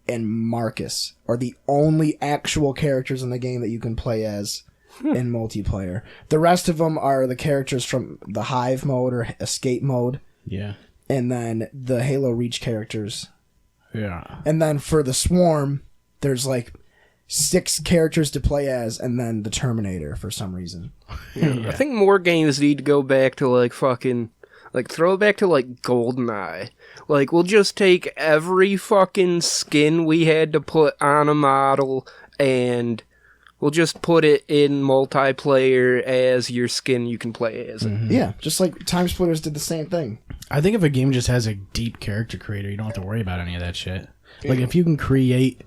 and Marcus are the only actual characters in the game that you can play as in multiplayer. The rest of them are the characters from the Hive mode or Escape mode, Yeah. and then the Halo Reach characters. Yeah. And then for the Swarm, there's like 6 characters to play as, and then the Terminator for some reason. I think more games need to go back to like fucking like throw it back to like GoldenEye. Like we'll just take every fucking skin we had to put on a model and we'll just put it in multiplayer as your skin you can play as it. Yeah, just like Time Splitters did the same thing. I think if a game just has a deep character creator, you don't have to worry about any of that shit. Like if you can create,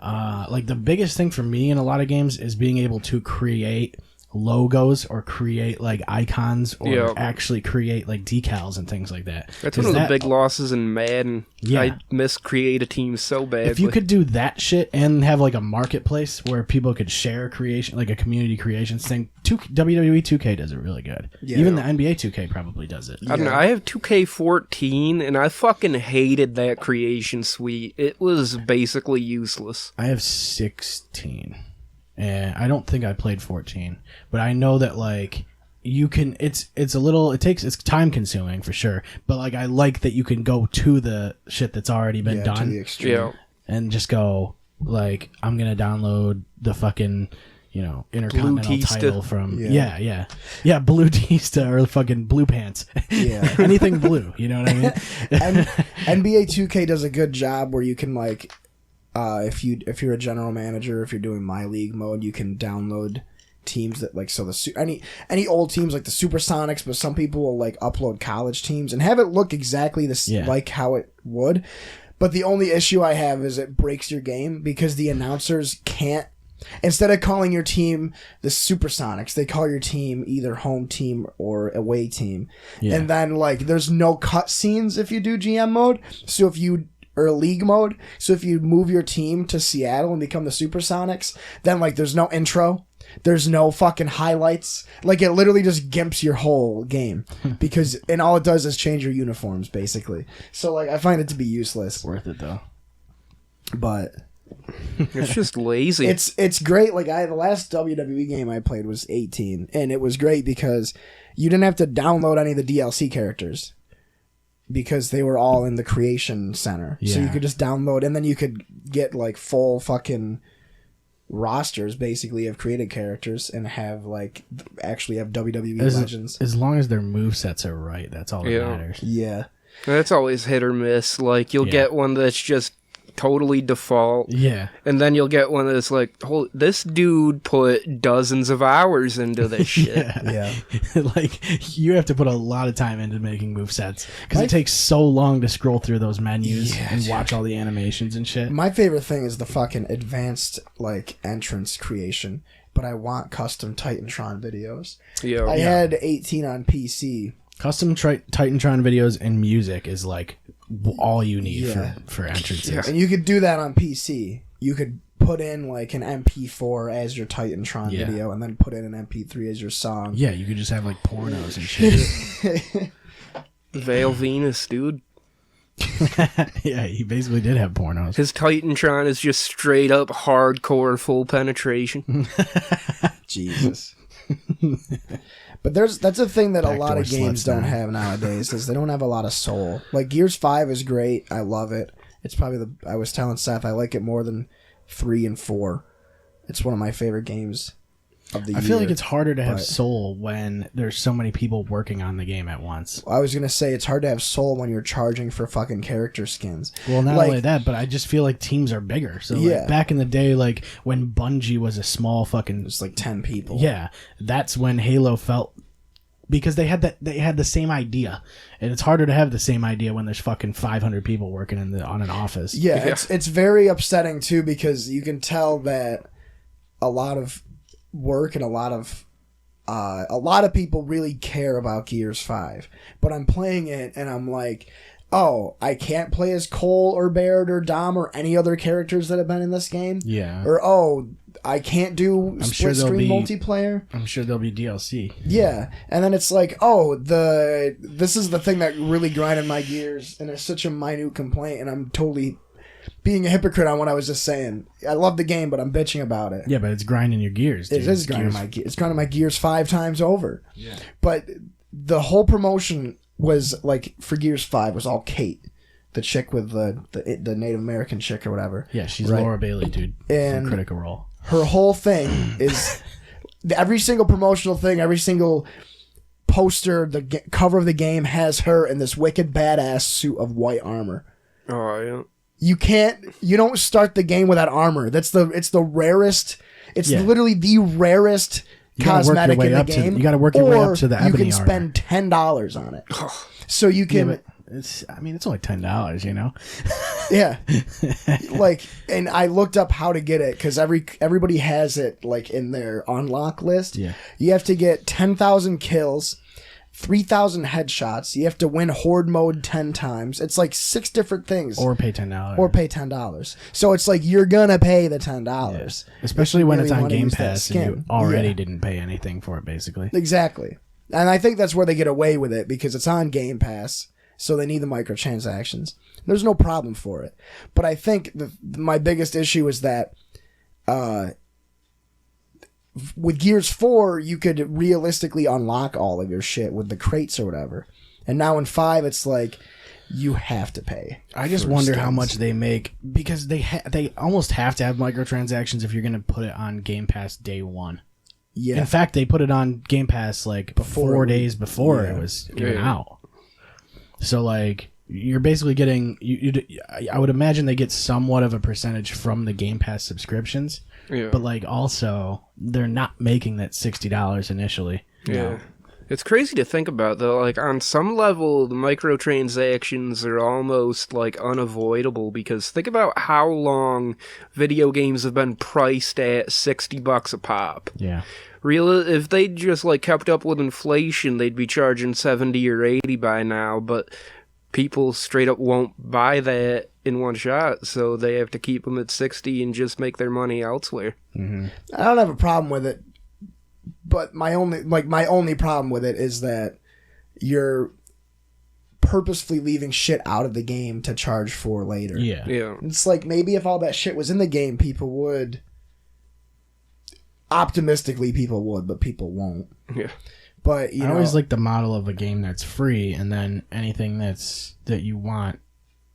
like the biggest thing for me in a lot of games is being able to create logos or create like icons or actually create like decals and things like that. That's 'Cause one of the that- big losses in Madden. Yeah. I miss create a team so badly. If you could do that shit and have like a marketplace where people could share creation, like a community creations thing, WWE 2K does it really good. Yeah. Even the NBA 2K probably does it. I don't know. I have 2K14 and I fucking hated that creation suite. It was basically useless. I have 16. And I don't think I played 14, but I know that like you can it's time consuming for sure, but like I like that you can go to the shit that's already been To the done extreme. Yeah. and just go like I'm going to download the fucking, intercontinental Tista. title from Yeah. Blue Tista or fucking Blue Pants. Yeah. Anything blue, you know what I mean? And NBA 2K does a good job where you can like, if you're a general manager, if you're doing My League mode, you can download teams that like any old teams like the Supersonics, but some people will like upload college teams and have it look exactly like how it would. But the only issue I have is it breaks your game because the announcers can't. Instead of calling your team the Supersonics, they call your team either home team or away team. Yeah. And then, like, there's no cutscenes if you do GM mode. Or league mode. So if you move your team to Seattle and become the Supersonics, then, like, there's no intro. There's no fucking highlights. Like, it literally just gimps your whole game. And all it does is change your uniforms, basically. So, like, I find it to be useless. It's worth it, though. But... It's just lazy. It's great. Like the last WWE game I played was 18, and it was great because you didn't have to download any of the DLC characters because they were all in the creation center. Yeah. So you could just download, and then you could get like full fucking rosters basically of created characters and have like actually have WWE legends. As long as their movesets are right, that's all that matters. Yeah. That's always hit or miss. Like you'll get one that's just totally default. Yeah. And then you'll get one that's like, this dude put dozens of hours into this shit. Yeah. Like, you have to put a lot of time into making movesets because it takes so long to scroll through those menus and watch all the animations and shit. My favorite thing is the fucking advanced, like, entrance creation, but I want custom Titantron videos. Yeah. I had 18 on PC. Custom Titantron videos and music is like all you need for entrances. Yeah. And you could do that on PC. You could put in like an MP4 as your Titantron video and then put in an MP3 as your song. Yeah, you could just have like pornos and shit. Veil Venus, dude. Yeah, he basically did have pornos. His Titantron is just straight up hardcore full penetration. Jesus. But that's a thing that a lot of games don't have nowadays, is they don't have a lot of soul. Like Gears 5 is great. I love it. It's probably I was telling Seth I like it more than 3 and 4. It's one of my favorite games of the year. I feel like it's harder to have soul when there's so many people working on the game at once. I was going to say it's hard to have soul when you're charging for fucking character skins. Well, not only that, but I just feel like teams are bigger. So like back in the day, like when Bungie was a small fucking... It's like 10 people. Yeah, that's when Halo felt... Because they had the same idea, and it's harder to have the same idea when there's fucking 500 people working on an office. Yeah, it's very upsetting too, because you can tell that a lot of work and a lot of people really care about Gears 5. But I'm playing it and I'm like, oh, I can't play as Cole or Barrett or Dom or any other characters that have been in this game. Yeah. Or I can't do split screen multiplayer. I'm sure there'll be DLC. Yeah, and then it's like, this is the thing that really grinded my gears, and it's such a minute complaint, and I'm totally being a hypocrite on what I was just saying. I love the game, but I'm bitching about it. Yeah, but it's grinding your gears, dude. It is grinding my gears. It's grinding my gears 5 times over. Yeah. But the whole promotion was, like, for Gears 5 was all Kate. The chick with the Native American chick or whatever. Yeah, she's Laura Bailey, dude. And from Critical Role. Her whole thing is every single promotional thing, every single poster, the cover of the game has her in this wicked badass suit of white armor. Oh yeah. You don't start the game with that armor. It's the rarest. It's literally the rarest cosmetic in the game. You got to work your way up to the ebony armor. You can spend $10 on it. So you can. Yeah, it's only $10, you know. Yeah, like, and I looked up how to get it because everybody has it like in their unlock list. Yeah, you have to get 10,000 kills, 3,000 headshots. You have to win horde mode 10 times. It's like 6 different things. Or pay $10. Or pay $10. So it's like you're gonna pay the $10, especially when it's on Game Pass and you already didn't pay anything for it, basically. Exactly, and I think that's where they get away with it because it's on Game Pass. So they need the microtransactions. There's no problem for it. But I think my biggest issue is that with Gears 4, you could realistically unlock all of your shit with the crates or whatever. And now in 5, it's like, you have to pay. I just wonder how much they make, because they almost have to have microtransactions if you're going to put it on Game Pass day one. Yeah. In fact, they put it on Game Pass like 4 days before it was given out. So, like, you're basically getting... I would imagine they get somewhat of a percentage from the Game Pass subscriptions. Yeah. But like also they're not making that $60 initially. Yeah. It's crazy to think about, though. Like, on some level, the microtransactions are almost, like, unavoidable, because think about how long video games have been priced at $60 a pop. Yeah. If they just, like, kept up with inflation, they'd be charging 70 or 80 by now, but people straight up won't buy that in one shot, so they have to keep them at 60 and just make their money elsewhere. Mm-hmm. I don't have a problem with it, but my only problem with it is that you're purposefully leaving shit out of the game to charge for later. Yeah. Yeah. It's like, maybe if all that shit was in the game, people would. Optimistically, people would, but people won't. Yeah. But I always like the model of a game that's free, and then anything that you want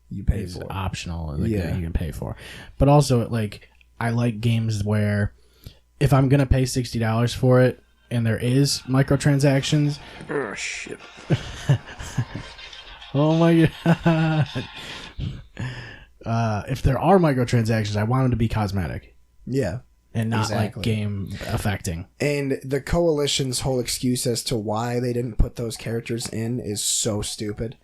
you pay is for optional, like, Yeah. that you can pay for. But also, like, I like games where if I'm gonna pay $60 for it, and there is microtransactions. Oh, shit. Oh my god! If there are microtransactions, I want them to be cosmetic Yeah. and not Exactly. like game affecting. And the Coalition's whole excuse as to why they didn't put those characters in is so stupid.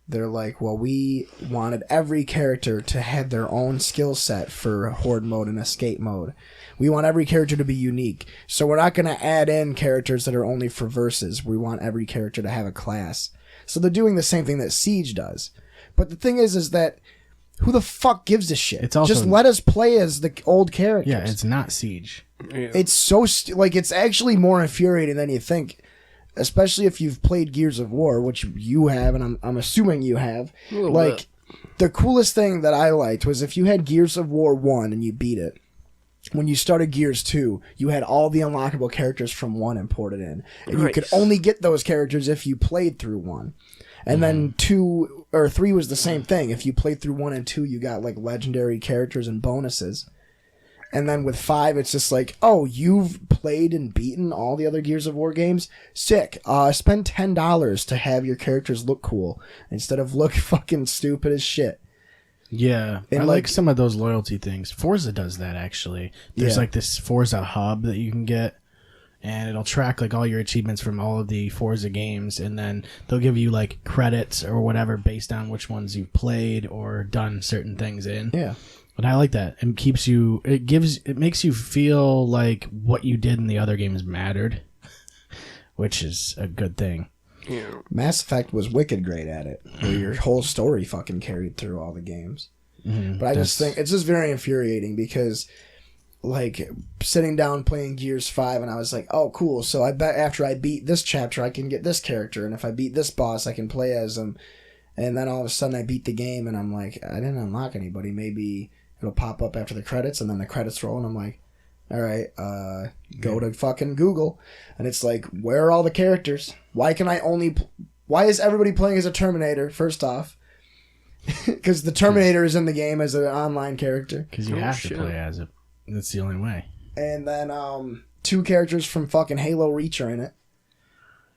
They're like, well, we wanted every character to have their own skill set for Horde mode and Escape mode. We want every character to be unique. So we're not going to add in characters that are only for verses. We want every character to have a class. So they're doing the same thing that Siege does. But the thing is that who the fuck gives a shit? It's also- just let us play as the old characters. Yeah, it's not Siege. Yeah. It's so it's actually more infuriating than you think, especially if you've played Gears of War, which you have, and I'm assuming you have. A little Like, bit. the coolest thing that I liked was if you had Gears of War 1 and you beat it. When you started Gears 2, you had all the unlockable characters from 1 imported in. And you could Nice. only get those characters if you played through 1. And then 2 or 3 was the same thing. If you played through 1 and 2, you got like legendary characters and bonuses. And then with 5, it's just like, oh, you've played and beaten all the other Gears of War games? Sick. Spend $10 to have your characters look cool instead of look fucking stupid as shit. Yeah, And I like- like some of those loyalty things. Forza does that, actually. There's Yeah. like this Forza hub that you can get, and it'll track like all your achievements from all of the Forza games, and then they'll give you like credits or whatever based on which ones you've played or done certain things in. Yeah. But I like that. It makes you feel like what you did in the other games mattered, which is a good thing. Yeah. Mass Effect was wicked great at it, where your whole story fucking carried through all the games. But I just think it's just very infuriating because, like, sitting down playing Gears 5, and I was like, oh, cool, so I bet after I beat this chapter, I can get this character, and if I beat this boss, I can play as him. And then all of a sudden I beat the game, and I'm like, I didn't unlock anybody. Maybe it'll pop up after the credits, and then the credits roll, and I'm like, all right, go to fucking Google. And it's like, where are all the characters? Why can I only... Why is everybody playing as a Terminator, first off? Because the Terminator is in the game as an online character. Because you Oh, have shit. to play as it. That's the only way. And then 2 characters from fucking Halo Reach are in it.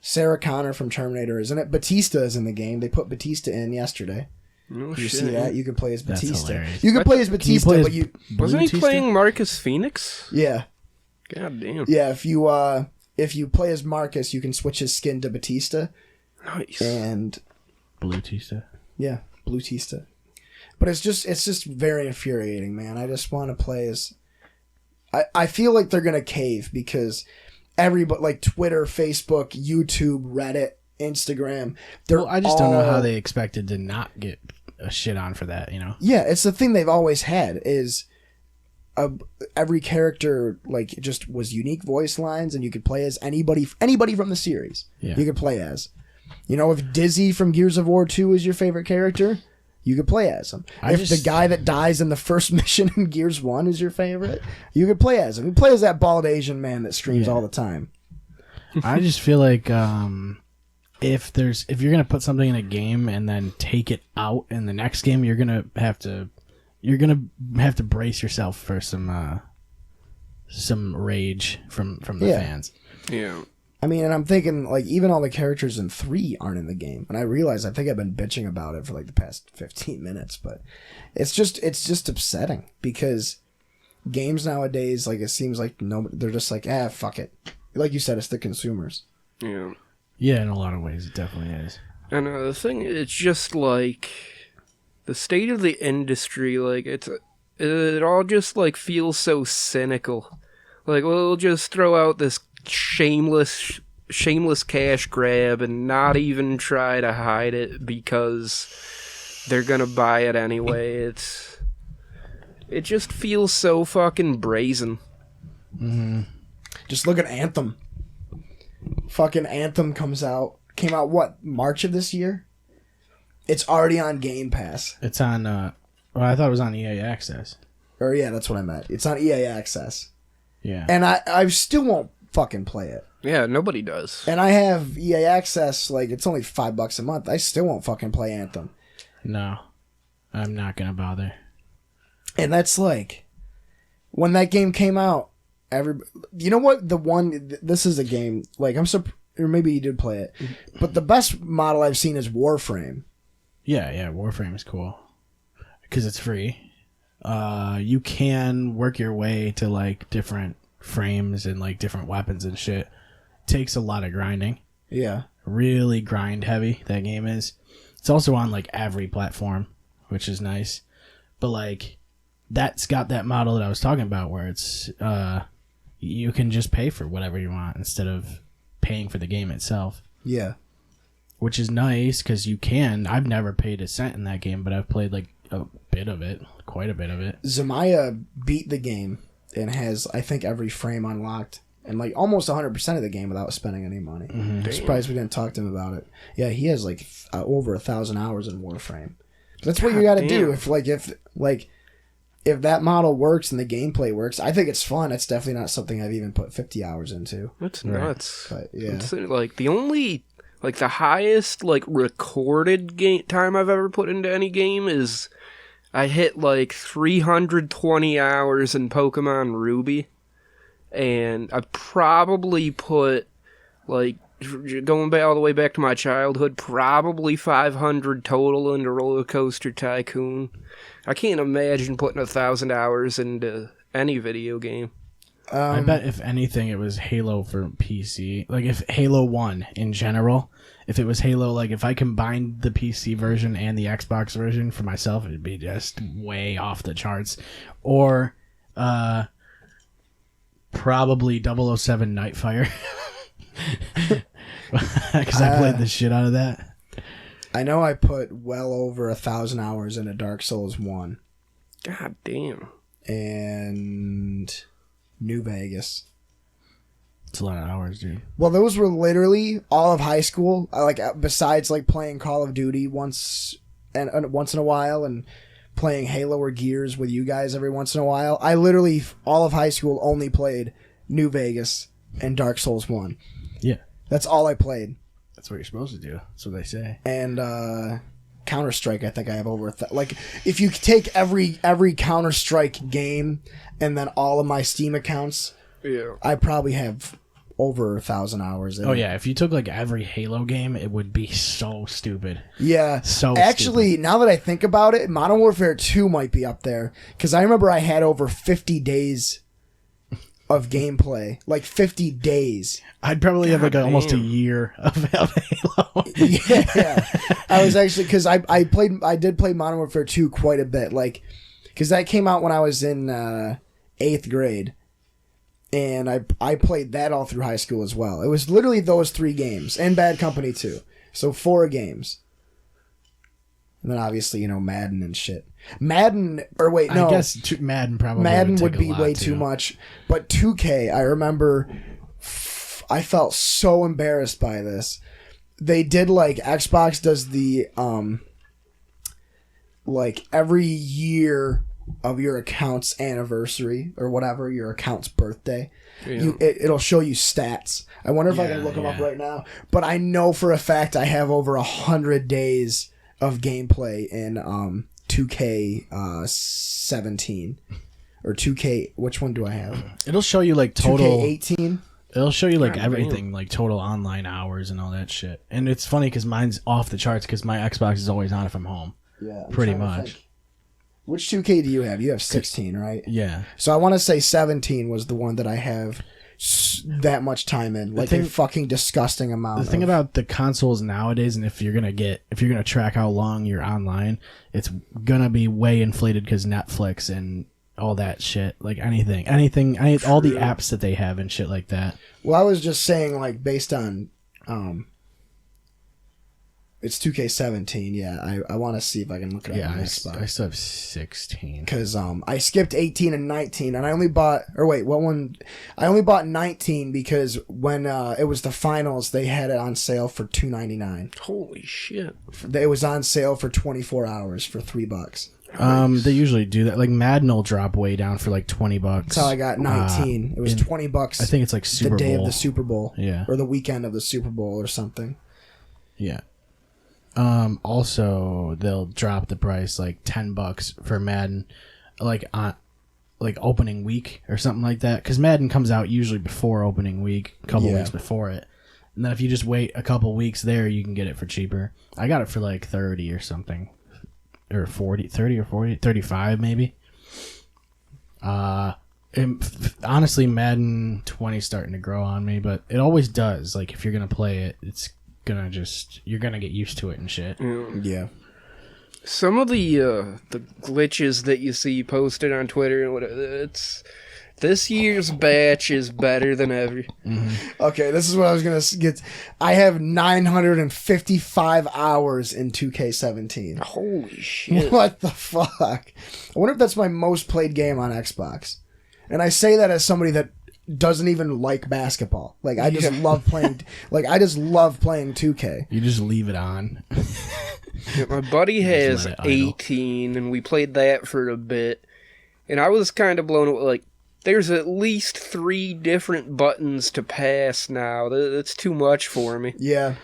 Sarah Connor from Terminator is in it. Batista is in the game. They put Batista in yesterday. No You shit. see that? You can play as That's Batista. hilarious. You can play as Can you Batista, play as but you... Wasn't he Blue playing Marcus Phoenix? Yeah. God damn. Yeah, if you play as Marcus, you can switch his skin to Batista. Nice. And... Blue Tista? Yeah, Blue Tista. But it's just very infuriating, man. I just want to play as... I feel like they're going to cave because everybody, like Twitter, Facebook, YouTube, Reddit, Instagram, they're Well, I just don't know how all- they expected to not get a shit on for that, you know? Yeah, it's the thing they've always had is... every character like just was unique voice lines, and you could play as anybody from the series. Yeah. You could play as. You know, if Dizzy from Gears of War 2 is your favorite character, you could play as him. If the guy that dies in the first mission in Gears 1 is your favorite, you could play as him. You play as that bald Asian man that streams all the time. I just feel like if you're gonna put something in a game and then take it out in the next game, you're gonna have to brace yourself for some rage from the Yeah. fans. Yeah. I mean, and I'm thinking, like, even all the characters in 3 aren't in the game. And I realize, I think I've been bitching about it for, like, the past 15 minutes. But it's just upsetting. Because games nowadays, like it seems like they're just like, fuck it. Like you said, it's the consumers. Yeah. Yeah, in a lot of ways, it definitely is. And the thing, it's just like the state of the industry. Like it all just like feels so cynical. Like we'll just throw out this shameless cash grab and not even try to hide it because they're gonna buy it anyway. It just feels so fucking brazen. Mm-hmm. Just look at Anthem. Fucking Anthem came out what, March of this year? It's already on Game Pass. It's on, well, I thought it was on EA Access. Or yeah, that's what I meant. It's on EA Access. Yeah. And I still won't fucking play it. Yeah, nobody does. And I have EA Access, like, it's only $5 a month. I still won't fucking play Anthem. No. I'm not gonna bother. And that's like, when that game came out, you know what? This is a game, like, or maybe you did play it, but the best model I've seen is Warframe. Yeah, Warframe is cool. Because it's free. You can work your way to, like, different frames and, like, different weapons and shit. Takes a lot of grinding. Yeah. Really grind heavy, that game is. It's also on, like, every platform, which is nice. But, like, that's got that model that I was talking about where it's, you can just pay for whatever you want instead of paying for the game itself. Yeah. Which is nice because you can. I've never paid a cent in that game, but I've played, like, a bit of it. Quite a bit of it. Zemaya beat the game and has, I think, every frame unlocked. And, like, almost 100% of the game without spending any money. Mm-hmm. I'm surprised we didn't talk to him about it. Yeah, he has, like, over 1,000 hours in Warframe. That's what you gotta do. If that model works and the gameplay works, I think it's fun. It's definitely not something I've even put 50 hours into. That's nuts. But, yeah. It's, like, the only, like, the highest, like, recorded time I've ever put into any game is I hit, like, 320 hours in Pokemon Ruby. And I probably put, like, going all the way back to my childhood, probably 500 total into Roller Coaster Tycoon. I can't imagine putting 1,000 hours into any video game. I bet if anything, it was Halo for PC. Like, if Halo 1 in general, if it was Halo, like, if I combined the PC version and the Xbox version for myself, it'd be just way off the charts. Or, probably 007 Nightfire. Because I played the shit out of that. I know I put well over 1,000 hours into Dark Souls 1. God damn. And New Vegas. It's a lot of hours, dude. Well, those were literally all of high school. Like, besides, like, playing Call of Duty once in a while and playing Halo or Gears with you guys every once in a while, I literally, all of high school, only played New Vegas and Dark Souls 1. Yeah. That's all I played. That's what you're supposed to do. That's what they say. And Counter-Strike, I think I have over... like, if you take every Counter-Strike game and then all of my Steam accounts, Yeah. I probably have over 1,000 hours in Oh, it. yeah. If you took, like, every Halo game, it would be so stupid. Yeah. So actually, stupid. now that I think about it, Modern Warfare 2 might be up there. Because I remember I had over 50 days of gameplay. Like, 50 days. I'd probably have, like, almost a damn. year of Halo. Yeah. I was actually... Because I did play Modern Warfare 2 quite a bit. Like, because that came out when I was in 8th grade. And I played that all through high school as well. It was literally those 3 games. And Bad Company 2. So 4 games. And then obviously, you know, Madden and shit. Madden, or wait, no. I guess Madden probably Madden would take be a lot, way too much. But 2K, I remember, I felt so embarrassed by this. They did, like, Xbox does the, like, every year of your account's anniversary, or whatever, your account's birthday, Yeah. it'll show you stats. I wonder if I can look them up right now. But I know for a fact I have over 100 days of gameplay in 2K17 or 2K. Which one do I have? It'll show you, like, total... 2K18. It'll show you, like, God everything, like, total online hours and all that shit. And it's funny because mine's off the charts because my Xbox is always on if I'm home. Yeah, I'm Pretty trying to much. think. Which 2K do you have? You have 16, right? Yeah. So I want to say 17 was the one that I have that much time in, like a fucking disgusting amount. The thing about the consoles nowadays, and if you're gonna track how long you're online, it's gonna be way inflated because Netflix and all that shit, like anything, all the apps that they have and shit like that. Well, I was just saying, like, based on, it's 2K17. Yeah, I want to see if I can look it up on Xbox. I still have 16 because I skipped 18 and 19, and I only bought. Or wait, what one? I only bought 19 because when it was the finals, they had it on sale for $2.99. Holy shit! It was on sale for 24 hours for $3. They usually do that. Like Madden will drop way down for like $20. That's how I got 19. It was $20. I think it's like Super Bowl. The day of the Super Bowl. Yeah. Or the weekend of the Super Bowl or something. Yeah. Also, they'll drop the price like $10 for Madden, like on like opening week or something like that. Because Madden comes out usually before opening week, a couple weeks before it. And then if you just wait a couple weeks there, you can get it for cheaper. I got it for like 30 or something. Or 40, 30 or 40, 35 maybe. Honestly, Madden 20 is starting to grow on me, but it always does. Like, if you're going to play it, it's going to you're going to get used to it and shit. Yeah. Some of the glitches that you see posted on Twitter and whatever, it's... This year's batch is better than ever. Mm-hmm. Okay, this is what I was going to get. I have 955 hours in 2K17. Holy shit. What the fuck? I wonder if that's my most played game on Xbox. And I say that as somebody that doesn't even like basketball. Like, I just love playing... Like, I just love playing 2K. You just leave it on. Yeah, my buddy has 18, and we played that for a bit. And I was kind of blown away, like... There's at least 3 different buttons to pass now. That's too much for me. Yeah.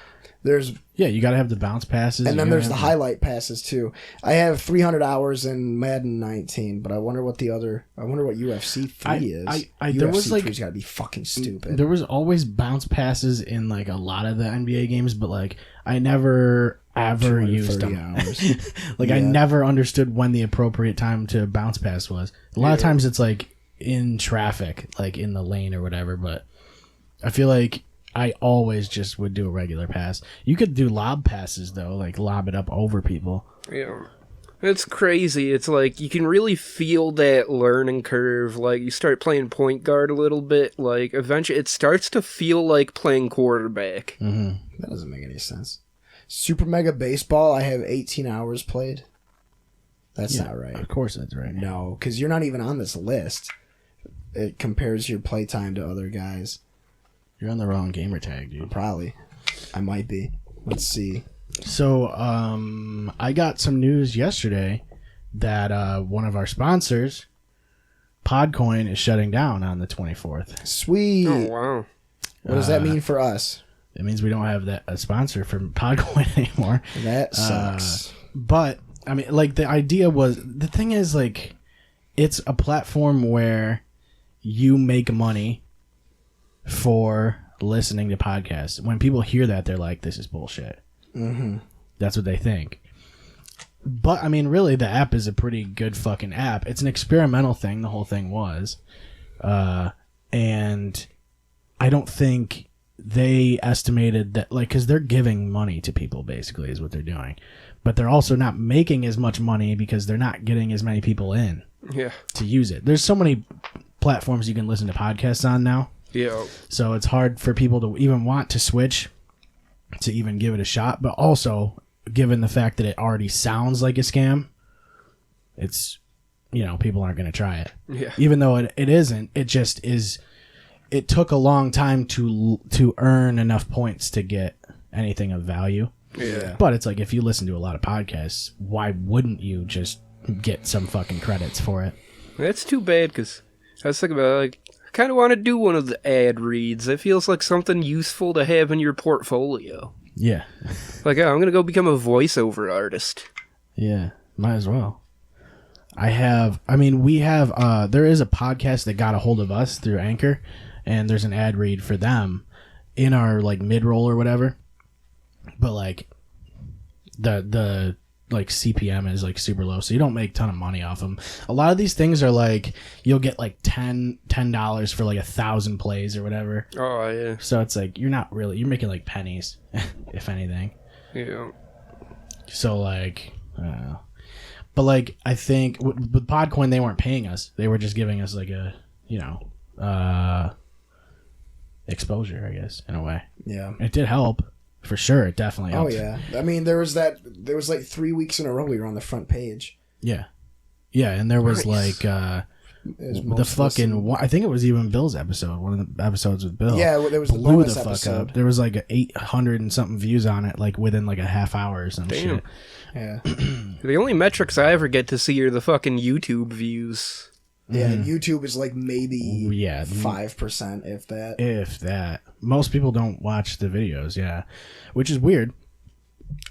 Yeah, you gotta have the bounce passes. And then there's the highlight passes, too. I have 300 hours in Madden 19, but I wonder what UFC 3 is. UFC there was 3's gotta be fucking stupid. There was always bounce passes in, like, a lot of the NBA games, but, like, I never ever used them. Hours. Like, I never understood when the appropriate time to bounce pass was. A lot of times it's, like, in traffic, like in the lane or whatever, but I feel like I always just would do a regular pass. You could do lob passes though, like lob it up over people. Yeah. It's crazy. It's like you can really feel that learning curve. Like you start playing point guard a little bit, like eventually it starts to feel like playing quarterback. Mm-hmm. That doesn't make any sense. Super Mega Baseball, I have 18 hours played. That's not right. Of course that's right. No, because you're not even on this list. It compares your playtime to other guys. You're on the wrong gamer tag, dude. Probably. I might be. Let's see. So, I got some news yesterday that one of our sponsors, Podcoin, is shutting down on the 24th. Sweet. Oh, wow. What does that mean for us? It means we don't have a sponsor for Podcoin anymore. That sucks. But, I mean, like, the thing is, like, it's a platform where you make money for listening to podcasts. When people hear that, they're like, this is bullshit. Mm-hmm. That's what they think. But, I mean, really, the app is a pretty good fucking app. It's an experimental thing. The whole thing was. And I don't think they estimated that, like, because they're giving money to people, basically, is what they're doing. But they're also not making as much money because they're not getting as many people in to use it. There's so many platforms you can listen to podcasts on now. Yeah. So it's hard for people to even want to switch to even give it a shot. But also, given the fact that it already sounds like a scam, it's, people aren't going to try it. Yeah. Even though it isn't, it just is. It took a long time to earn enough points to get anything of value. Yeah. But it's like, if you listen to a lot of podcasts, why wouldn't you just get some fucking credits for it? That's too bad, because I was thinking about, like, I kind of want to do one of the ad reads. It feels like something useful to have in your portfolio. Yeah. Like, I'm going to go become a voiceover artist. Yeah, might as well. We have, there is a podcast that got a hold of us through Anchor, and there's an ad read for them in our, like, mid-roll or whatever. But, like, the like CPM is like super low, so you don't make a ton of money off them. A lot of these things are like you'll get like $10 for like 1,000 plays or whatever. Oh yeah. So it's like you're making like pennies, if anything. Yeah. So like, I don't know. But like I think with Podcoin they weren't paying us; they were just giving us like a exposure, I guess, in a way. Yeah. It did help. For sure, it definitely helped. Oh yeah. I mean, there was like 3 weeks in a row we were on the front page. Yeah. Yeah, and there was Nice. like It was the most fucking I think it was even Bill's episode, one of the episodes with Bill. Yeah, there was the blew bonus the fuck episode. up. There was like 800 and something views on it, like within like a half hour or some Damn. shit. Yeah. The only metrics I ever get to see are the fucking YouTube views. Yeah, YouTube is like maybe Yeah. 5%, if that. If that. Most people don't watch the videos, yeah, which is weird.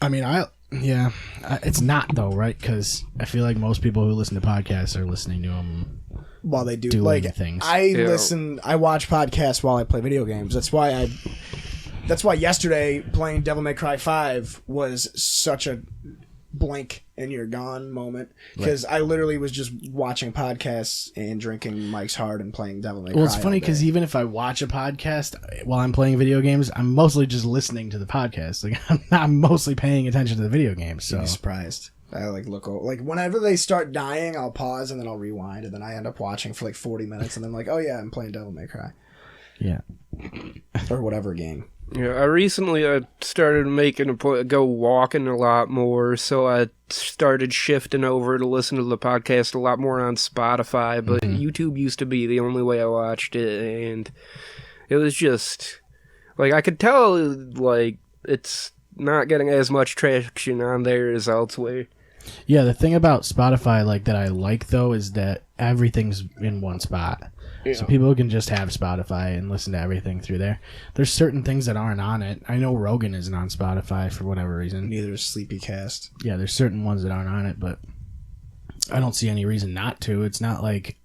I mean, it's not though, right? Because I feel like most people who listen to podcasts are listening to them. While they do doing like things. I watch podcasts while I play video games. That's why yesterday playing Devil May Cry 5 was such a blink and you're gone moment, because I literally was just watching podcasts and drinking Mike's Hard and playing Devil May Cry. Well, it's funny all because day. even if I watch a podcast while I'm playing video games, I'm mostly just listening to the podcast. Like I'm mostly paying attention to the video games. You'd So be surprised. I look over, like whenever they start dying, I'll pause and then I'll rewind, and then I end up watching for like 40 minutes, and then like, oh yeah, I'm playing Devil May Cry yeah, or whatever game. Yeah, I started making a point go walking a lot more, so I started shifting over to listen to the podcast a lot more on Spotify, but YouTube used to be the only way I watched it, and it was just, like, I could tell, like, it's not getting as much traction on there as elsewhere. yeah. The thing about Spotify, like that I like though, is that everything's in one spot. So people can just have Spotify and listen to everything through there. There's certain things that aren't on it. I know Rogan isn't on Spotify for whatever reason. Neither is Sleepycast. Yeah, there's certain ones that aren't on it, but I don't see any reason not to. It's not like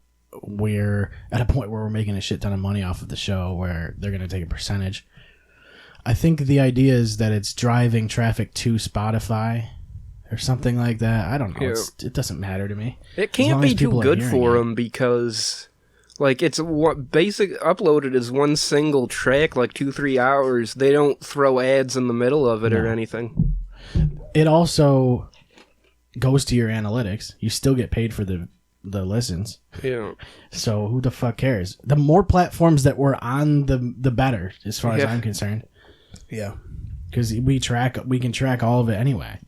we're at a point where we're making a shit ton of money off of the show where they're going to take a percentage. I think the idea is that it's driving traffic to Spotify or something like that. I don't know. Yeah. It doesn't matter to me. It As long can't as be too people are good hearing for it. them because, like, it's what basic uploaded as one single track, like 2-3 hours. They don't throw ads in the middle of it or anything. It also goes to your analytics. You still get paid for the listens. Yeah. So who the fuck cares? The more platforms that we're on, the better, as far as Yeah. I'm concerned. Yeah. Because we can track all of it anyway.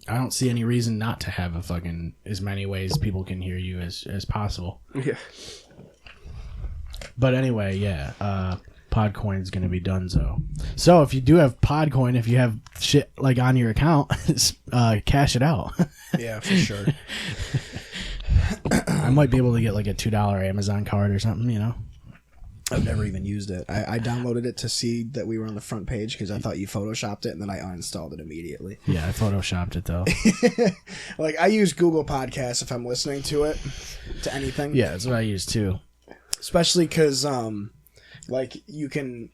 I don't see any reason not to have a fucking as many ways people can hear you as possible. Yeah. But anyway, yeah, Podcoin's gonna be donezo. So if you do have Podcoin, if you have shit like on your account, cash it out. Yeah, for sure. I might be able to get like a $2 Amazon card or something, you know. I've never even used it. I downloaded it to see that we were on the front page because I thought you photoshopped it, and then I uninstalled it immediately. Yeah, I photoshopped it though. Like, I use Google Podcasts if I'm listening to it, to anything. Yeah, that's what I use too. Especially because, like, you can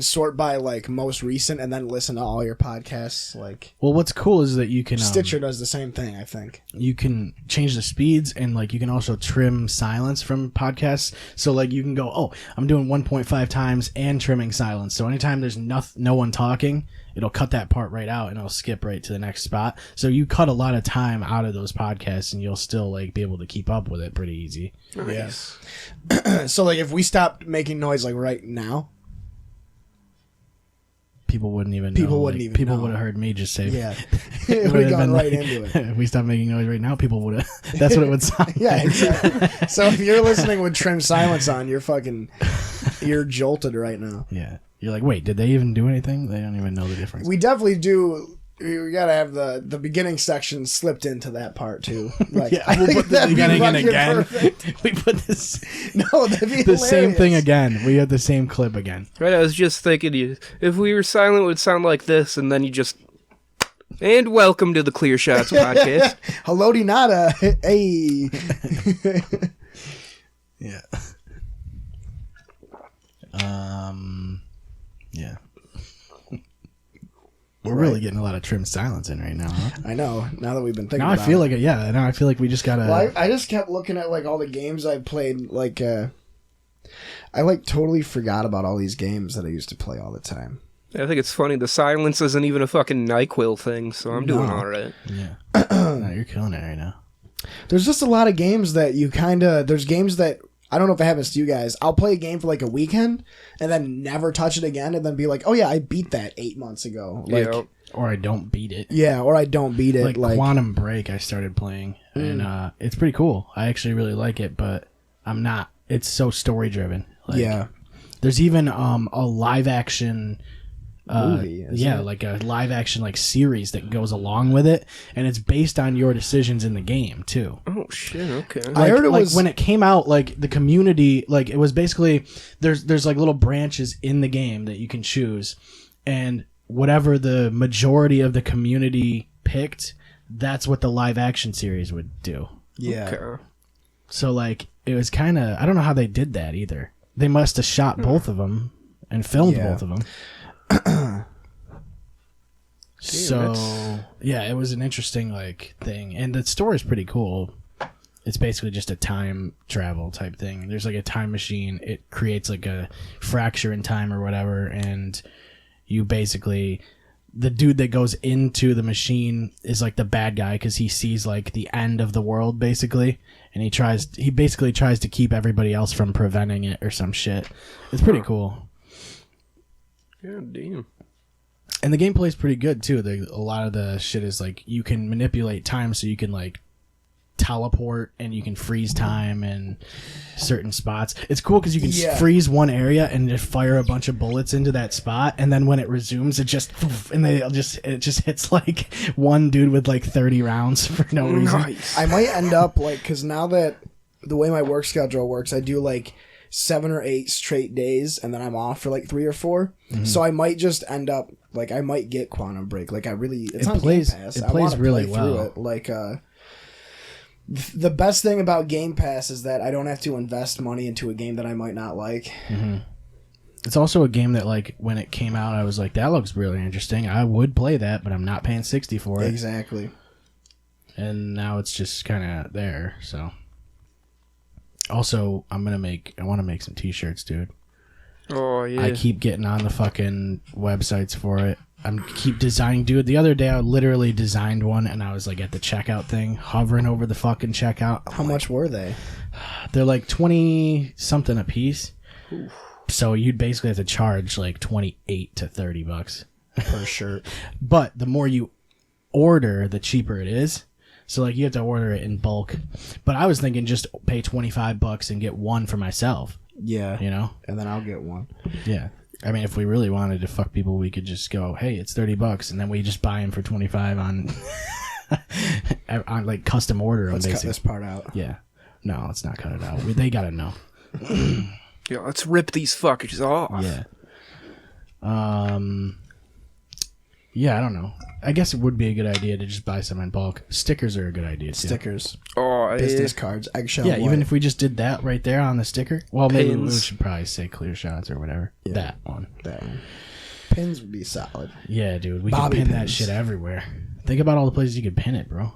sort by, like, most recent and then listen to all your podcasts. Like, Well, what's cool is that you can Stitcher does the same thing, I think. you can change the speeds, and like you can also trim silence from podcasts. So like you can go, oh, I'm doing 1.5 times and trimming silence. So anytime there's no one talking, it'll cut that part right out and it'll skip right to the next spot. So you cut a lot of time out of those podcasts, and you'll still like be able to keep up with it pretty easy. Nice. So, like, if we stopped making noise, like, right now, People wouldn't even People know. wouldn't like, even people know. would have heard me just say, yeah, It it would would've have gone been right like- into it. if we stopped making noise right now, people would have. That's what it would sound. Yeah, exactly. So if you're listening with trim silence on, you're jolted right now. Yeah. You're like, wait, did they even do anything? They don't even know the difference. We definitely do. We gotta have the beginning section slipped into that part too. Like, Yeah, I we'll think put the that'd be beginning in fucking again. perfect. We put this No, that'd be the same thing hilarious. again. We had the same clip again. Right, I was just thinking, if we were silent, it would sound like this, and then you just... And welcome to the Clear Shots podcast. Hello, Dinata. Hey. Yeah. Yeah. We're really getting a lot of trim silence in right now, huh? I know. Now that we've been thinking Now I about feel it. like now I feel like we just gotta. Well, I just kept looking at like all the games I played. Like, I like totally forgot about all these games that I used to play all the time. I think it's funny. The silence isn't even a fucking NyQuil thing, so I'm doing all right. Yeah, no, you're killing it right now. There's just a lot of games that you there's games that, I don't know if it happens to you guys. I'll play a game for like a weekend and then never touch it again and then be like, oh yeah, I beat that 8 months ago. Like, Yeah. Or I don't beat it. yeah, or I don't beat it. Like Quantum Break, I started playing, and it's pretty cool. I actually really like it, but I'm not. It's so story driven. Like, yeah. There's even a live action Movie, isn't it? like a live action like series that goes along with it, and it's based on your decisions in the game too. Oh shit! Okay. I heard it was when it came out, like the community, like it was basically there's like little branches in the game that you can choose, and whatever the majority of the community picked, that's what the live action series would do. yeah. Okay. So like it was kind of, I don't know how they did that either. They must have shot both of them and filmed Yeah. both of them. So yeah, it was an interesting like thing, and the story's pretty cool. It's basically just a time travel type thing. There's like a time machine. It creates like a fracture in time or whatever, and you basically, the dude that goes into the machine is like the bad guy because he sees like the end of the world basically, and he basically tries to keep everybody else from preventing it or some shit. It's pretty cool. Yeah, damn. And the gameplay's pretty good too. A lot of the shit is like you can manipulate time, so you can like teleport and you can freeze time in certain spots. It's cool because you can freeze one area and just fire a bunch of bullets into that spot, and then when it resumes, it just hits like one dude with like 30 rounds for no reason. Nice. I might end up like, because now that the way my work schedule works, I do like 7 or 8 straight days and then I'm off for like 3 or 4. So I might just end up like, I might get Quantum Break. Like it's on Game Pass. It I plays wanna really play through well. it. Like the best thing about Game Pass is that I don't have to invest money into a game that I might not like. It's also a game that like when it came out, I was like, that looks really interesting. I would play that, but I'm not paying $60 for it. Exactly. And now it's just kind of there. So also, I want to make some t-shirts, dude. Oh yeah. I keep getting on the fucking websites for it. Keep designing, dude. The other day I literally designed one, and I was like at the checkout thing, hovering over the fucking checkout. How much were they? They're like 20 something a piece. Oof. So you'd basically have to charge like $28 to $30 Per shirt. But the more you order, the cheaper it is. So like you have to order it in bulk. But I was thinking just pay $25 and get one for myself. Yeah. You know? And then I'll get one. Yeah. I mean, if we really wanted to fuck people, we could just go, hey, it's $30, and then we just buy them for $25 on like custom order. Let's cut this part out. Yeah. No, let's not cut it out. They gotta know. Yeah, let's rip these fuckers off. Yeah. Yeah, I don't know. I guess it would be a good idea to just buy some in bulk. Stickers are a good idea too. Stickers. Oh, Business cards. Eggshell. Yeah, even white. if we just did that right there on the sticker. Well, maybe we Pins. should probably say clear shots or whatever. Yeah. That one. That one. Pins would be solid. Yeah, dude. We Bobby could pin that pins. shit everywhere. Think about all the places you could pin it, bro.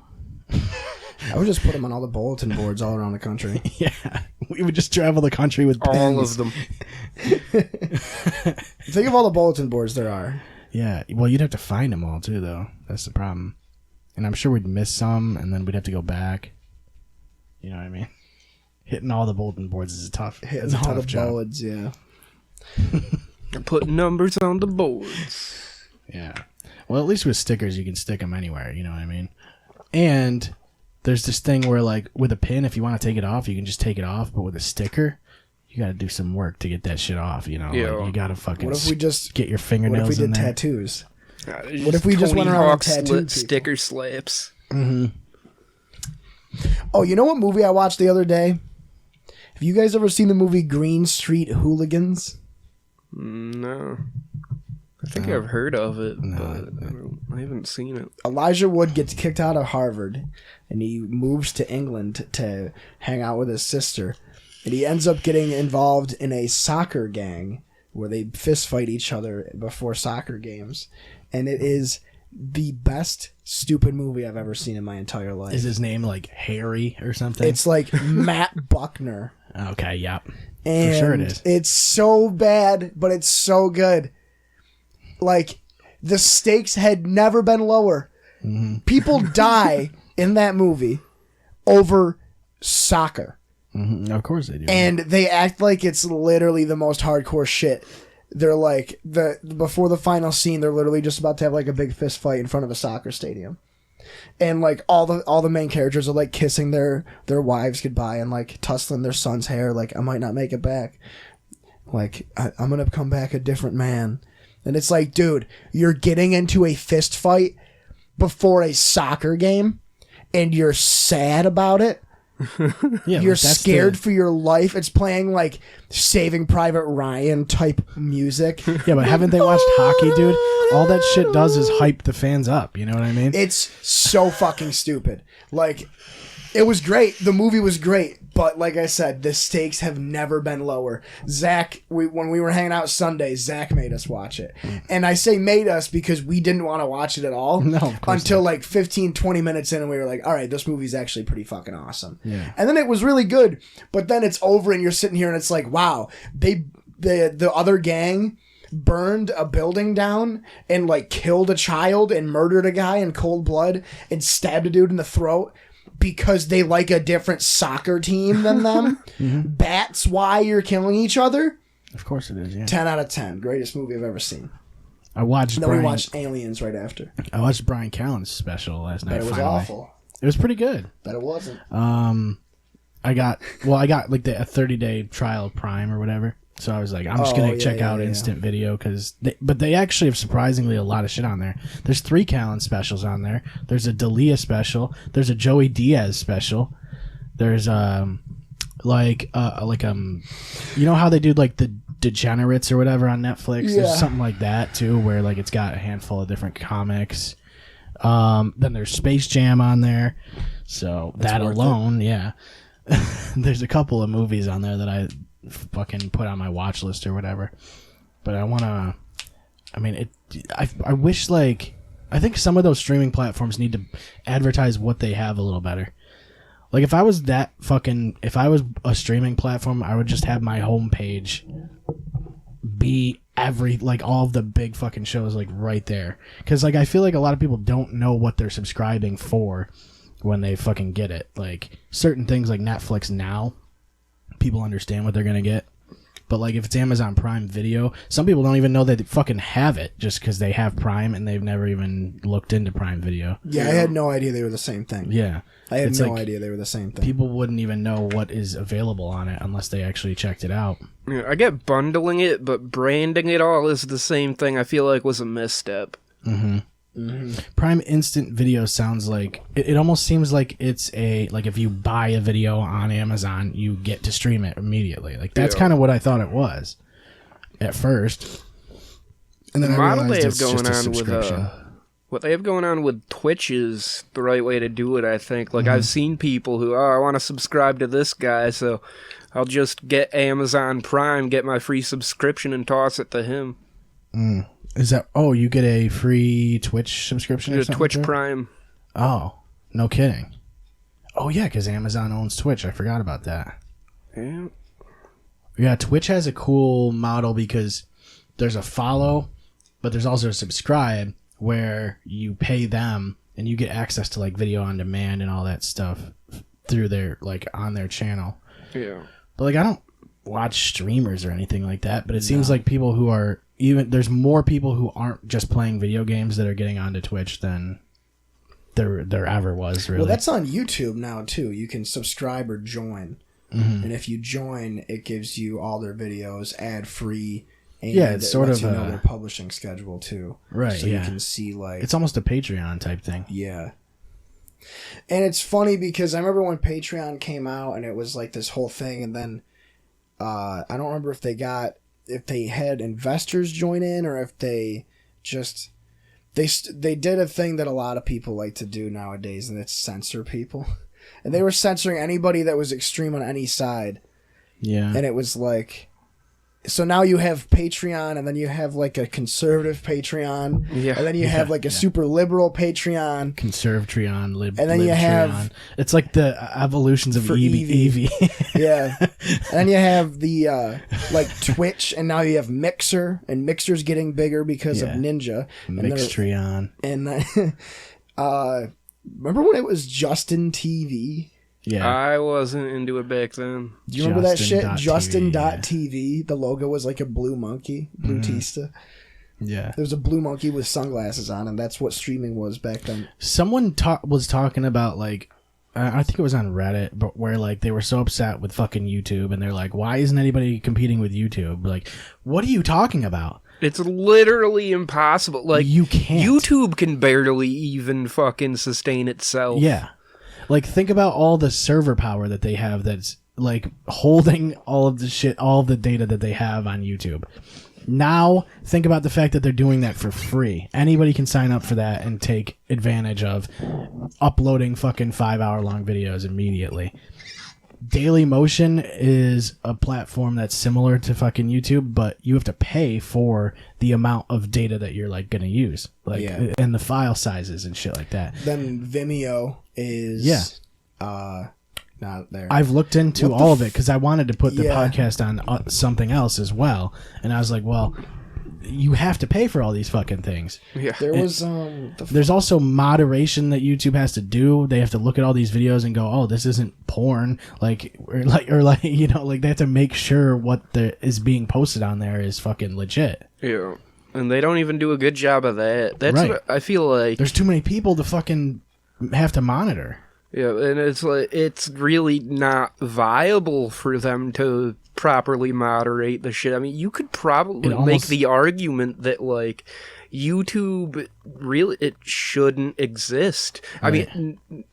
I would just put them on all the bulletin boards all around the country. Yeah. We would just travel the country with pins. all of them. Think of all the bulletin boards there are. Yeah. Well, you'd have to find them all too, though. That's the problem. And I'm sure we'd miss some, and then we'd have to go back. You know what I mean? Hitting all the bulletin boards is tough. It's Hitting a all tough the job. boards, yeah. Put numbers on the boards. Yeah. Well, at least with stickers, you can stick them anywhere. You know what I mean? And there's this thing where, like, with a pin, if you want to take it off, you can just take it off. But with a sticker, you got to do some work to get that shit off. You know, Yeah. like, you got to fucking. What if we just get your What fingernails if we in did there? tattoos? What if we just went around and tattooed people? sticker slaps? Oh, you know what movie I watched the other day? Have you guys ever seen the movie Green Street Hooligans? No. I think I've heard of it, but I haven't seen it. Elijah Wood gets kicked out of Harvard, and he moves to England to hang out with his sister. And he ends up getting involved in a soccer gang where they fist fight each other before soccer games, and it is the best stupid movie I've ever seen in my entire life. Is his name like Harry or something? It's like Matt Buckner. Okay, yep. And for sure it is. It's so bad, but it's so good. Like, the stakes had never been lower. Mm-hmm. People die in that movie over soccer. Mm-hmm. Of course they do. And they act like it's literally the most hardcore shit. They're like, before the final scene, they're literally just about to have like a big fist fight in front of a soccer stadium. And like all the main characters are like kissing their wives goodbye and like tussling their son's hair, like, I might not make it back. Like, I'm gonna come back a different man. And it's like, dude, you're getting into a fist fight before a soccer game and you're sad about it. Yeah, you're like, that's scared for your life. It's playing like Saving Private Ryan type music. Yeah, but haven't they watched hockey, dude? All that shit does is hype the fans up. You know what I mean? It's so fucking stupid. Like, it was great. The movie was great. But like I said, the stakes have never been lower. Zach, when we were hanging out Sunday, Zach made us watch it. And I say made us because we didn't want to watch it at all. No, of course until not. like 15, 20 minutes in, and we were like, all right, this movie's actually pretty fucking awesome. Yeah. And then it was really good. But then it's over and you're sitting here and it's like, wow, the other gang burned a building down and like killed a child and murdered a guy in cold blood and stabbed a dude in the throat because they like a different soccer team than them. That's why you're killing each other. Of course it is. Yeah. 10 out of 10. Greatest movie I've ever seen. I watched. And then Brian, we watched Aliens right after. I watched Brian Callen's special last night. But it was finally. awful. It was pretty good. But it wasn't. I got like a 30-day trial of Prime or whatever. So I was like, I'm just gonna check out Instant Video but they actually have surprisingly a lot of shit on there. There's 3 Callen specials on there. There's a Dalia special. There's a Joey Diaz special. There's you know how they do like the Degenerates or whatever on Netflix. Yeah. There's something like that too, where like it's got a handful of different comics. Then there's Space Jam on there. So that alone, yeah. There's a couple of movies on there that I fucking put on my watch list or whatever. But I wish, like, I think some of those streaming platforms need to advertise what they have a little better. Like, if I was a streaming platform, I would just have my homepage be all of the big fucking shows, like, right there. Because, like, I feel like a lot of people don't know what they're subscribing for when they fucking get it. Like, certain things like Netflix Now, people understand what they're gonna get. But like if it's Amazon Prime Video, some people don't even know they fucking have it just because they have Prime and they've never even looked into Prime Video. Yeah, I had no idea they were the same thing. Yeah. I had It's no like, idea they were the same thing. people wouldn't even know what is available on it unless they actually checked it out. Yeah, I get bundling it, but branding it all is the same thing. I feel like was a misstep. Prime Instant Video sounds like it almost seems like it's if you buy a video on Amazon, you get to stream it immediately. Like that's kind of what I thought it was at first. And then The I model realized they have it's just going a on subscription. what they have going on with Twitch is the right way to do it, I think. Like I've seen people who, I want to subscribe to this guy, so I'll just get Amazon Prime, get my free subscription, and toss it to him. Is that you get a free Twitch subscription or something? Twitch too? Prime. Oh, no kidding. Oh yeah, because Amazon owns Twitch. I forgot about that. Yeah. Yeah, Twitch has a cool model because there's a follow, but there's also a subscribe where you pay them and you get access to like video on demand and all that stuff through their on their channel. Yeah. But like I don't watch streamers or anything like that, but it seems like people who are there's more people who aren't just playing video games that are getting onto Twitch than there ever was, really. Well, that's on YouTube now too. You can subscribe or join. And if you join, it gives you all their videos ad free. And Yeah, it's sort lets of you know a- their publishing schedule too. Right, So yeah. you can see like It's almost a Patreon type thing. yeah. And it's funny because I remember when Patreon came out and it was like this whole thing, and then I don't remember if they had investors join in or if they just they did a thing that a lot of people like to do nowadays, and it's censor people. And they were censoring anybody that was extreme on any side. Yeah. And it was like so now you have Patreon, and then you have like a conservative Patreon, and then you have like a super liberal Patreon, Conservatreon, and then you have it's like the evolutions of Eevee. yeah, and then you have the like Twitch, and now you have Mixer, and Mixer's getting bigger because of Ninja, Mixtreon, and then remember when it was Justin TV? Yeah, I wasn't into it back then. Do you remember that shit? Justin.tv, Justin.tv. The logo was like a blue monkey, blue Tista. Yeah. There was a blue monkey with sunglasses on, and that's what streaming was back then. Someone was talking about, like, I think it was on Reddit, but where, like, they were so upset with fucking YouTube, and they're like, why isn't anybody competing with YouTube? Like, what are you talking about? It's literally impossible. Like, you can't. YouTube can barely even fucking sustain itself. Yeah. Like, think about all the server power that they have that's, like, holding all of the shit, all of the data that they have on YouTube. Now, think about the fact that they're doing that for free. Anybody can sign up for that and take advantage of uploading fucking 5-hour-long videos immediately. Dailymotion is a platform that's similar to fucking YouTube, but you have to pay for the amount of data that you're, like, gonna use. Like, and the file sizes and shit like that. Then Vimeo is not there. I've looked into all of it because I wanted to put the podcast on something else as well, and I was like, well, you have to pay for all these fucking things. Yeah. There was There's also moderation that YouTube has to do. They have to look at all these videos and go, oh, this isn't porn, or you know, like, they have to make sure what is being posted on there is fucking legit. Yeah. And they don't even do a good job of that. That's Right. what I feel like. There's too many people to fucking have to monitor. Yeah, and it's like, it's really not viable for them to properly moderate the shit. I mean, you could probably make the argument that, like, YouTube really, it shouldn't exist. Right. I mean,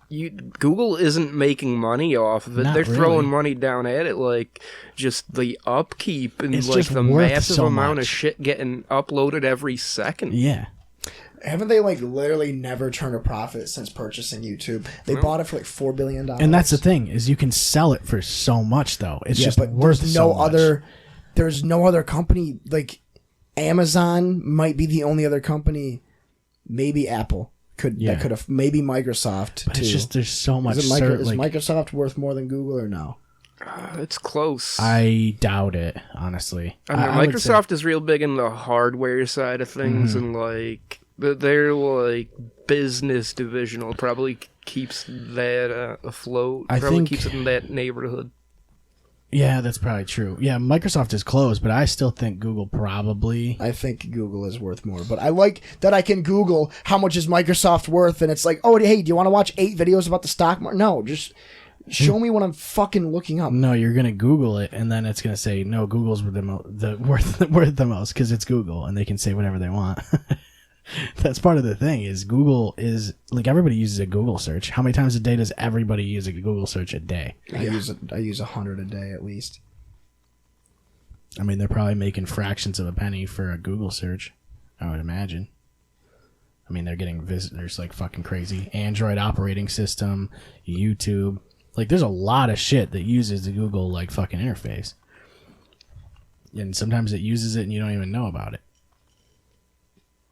Google isn't making money off of it. Not They're throwing really. money down at it, like, just the upkeep and It's like just the worth massive so amount of much. shit getting uploaded every second. Yeah. haven't they like literally never turned a profit since purchasing YouTube? They bought it for like $4 billion. And that's the thing, is you can sell it for so much, though. It's just worth there's so no much. there's no other company. Like Amazon might be the only other company. Maybe Apple that could have. Maybe Microsoft But too. it's just, there's so much. Is Microsoft worth more than Google or no? It's close. I doubt it, honestly. I mean, I would Microsoft is real big in the hardware side of things, and like their like business divisional probably keeps that afloat. I Probably think- keeps it in that neighborhood. Yeah, that's probably true. Yeah, Microsoft is close, but I still think Google probably. I think Google is worth more, but I like that I can Google how much is Microsoft worth, and it's like, oh, hey, do you want to watch 8 videos about the stock market? No, just show me what I'm fucking looking up. No, you're gonna Google it, and then it's gonna say no. Google's worth the most because it's Google, and they can say whatever they want. That's part of the thing. Is Google is like everybody uses a Google search. How many times a day does everybody use a Google search a day? I use 100 a day at least. I mean, they're probably making fractions of a penny for a Google search, I would imagine. I mean, they're getting visitors like fucking crazy. Android operating system, YouTube. Like, there's a lot of shit that uses the Google, like, fucking interface. And sometimes it uses it and you don't even know about it.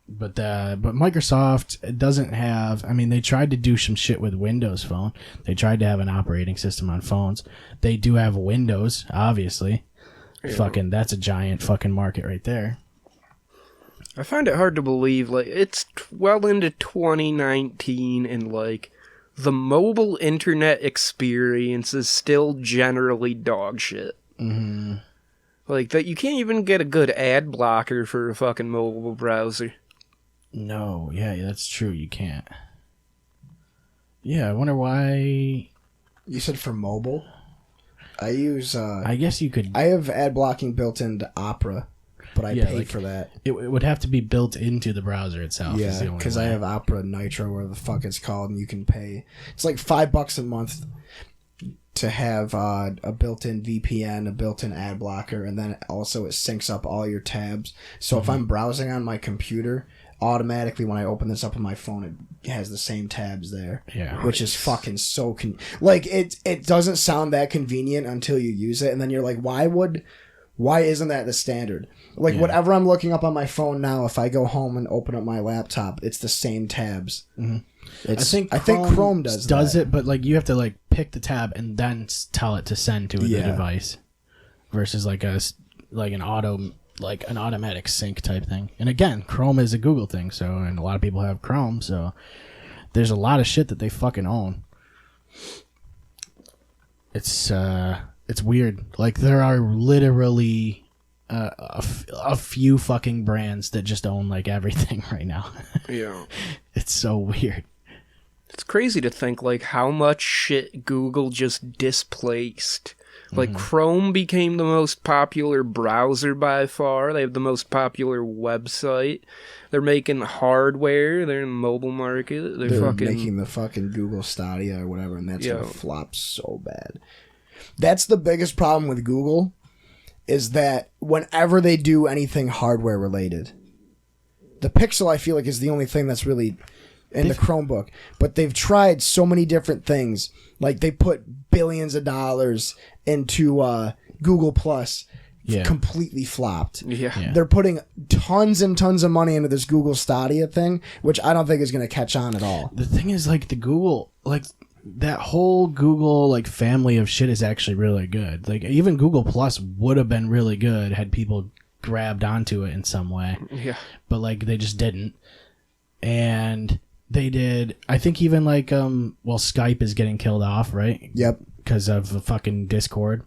But Microsoft doesn't have... I mean, they tried to do some shit with Windows Phone. They tried to have an operating system on phones. They do have Windows, obviously. Yeah. Fucking, that's a giant fucking market right there. I find it hard to believe, like, it's well into 2019 and, like, the mobile internet experience is still generally dog shit. Mm-hmm. Like, that you can't even get a good ad blocker for a fucking mobile browser. No, yeah, that's true, you can't. Yeah, I wonder why... You said for mobile? I use... I guess you could... I have ad blocking built into Opera, but I pay for that. It would have to be built into the browser itself. Yeah, because I have Opera Nitro, where the fuck it's called, and you can pay... It's like $5 a month to have a built-in VPN, a built-in ad blocker, and then also it syncs up all your tabs. So if I'm browsing on my computer... Automatically, when I open this up on my phone, it has the same tabs there. Yeah, which is fucking so like it doesn't sound that convenient until you use it, and then you're like, why would Why isn't that the standard? Like, whatever I'm looking up on my phone now, if I go home and open up my laptop, it's the same tabs. I think Chrome does that. it, but like you have to like pick the tab and then tell it to send to the device, versus like an automatic sync type thing. And again, Chrome is a Google thing, so, and a lot of people have Chrome, so there's a lot of shit that they fucking own. It's weird. Like, there are literally a few fucking brands that just own like everything right now. Yeah. It's so weird. It's crazy to think like how much shit Google just displaced. Like Chrome became the most popular browser by far. They have the most popular website. They're making hardware. They're in the mobile market. They're making the fucking Google Stadia or whatever, and that's gonna flop so bad. That's the biggest problem with Google, is that whenever they do anything hardware related, the Pixel, I feel like, is the only thing that's really in the Chromebook. But they've tried so many different things. Like, they put billions of dollars into Google Plus. Completely flopped. Yeah. They're putting tons and tons of money into this Google Stadia thing, which I don't think is going to catch on at all. The thing is, like, the Google, like, that whole Google, like, family of shit is actually really good. Like, even Google Plus would have been really good had people grabbed onto it in some way. Yeah. But, like, they just didn't. And they did, I think even, like, Skype is getting killed off, right? Yep. Because of the fucking Discord.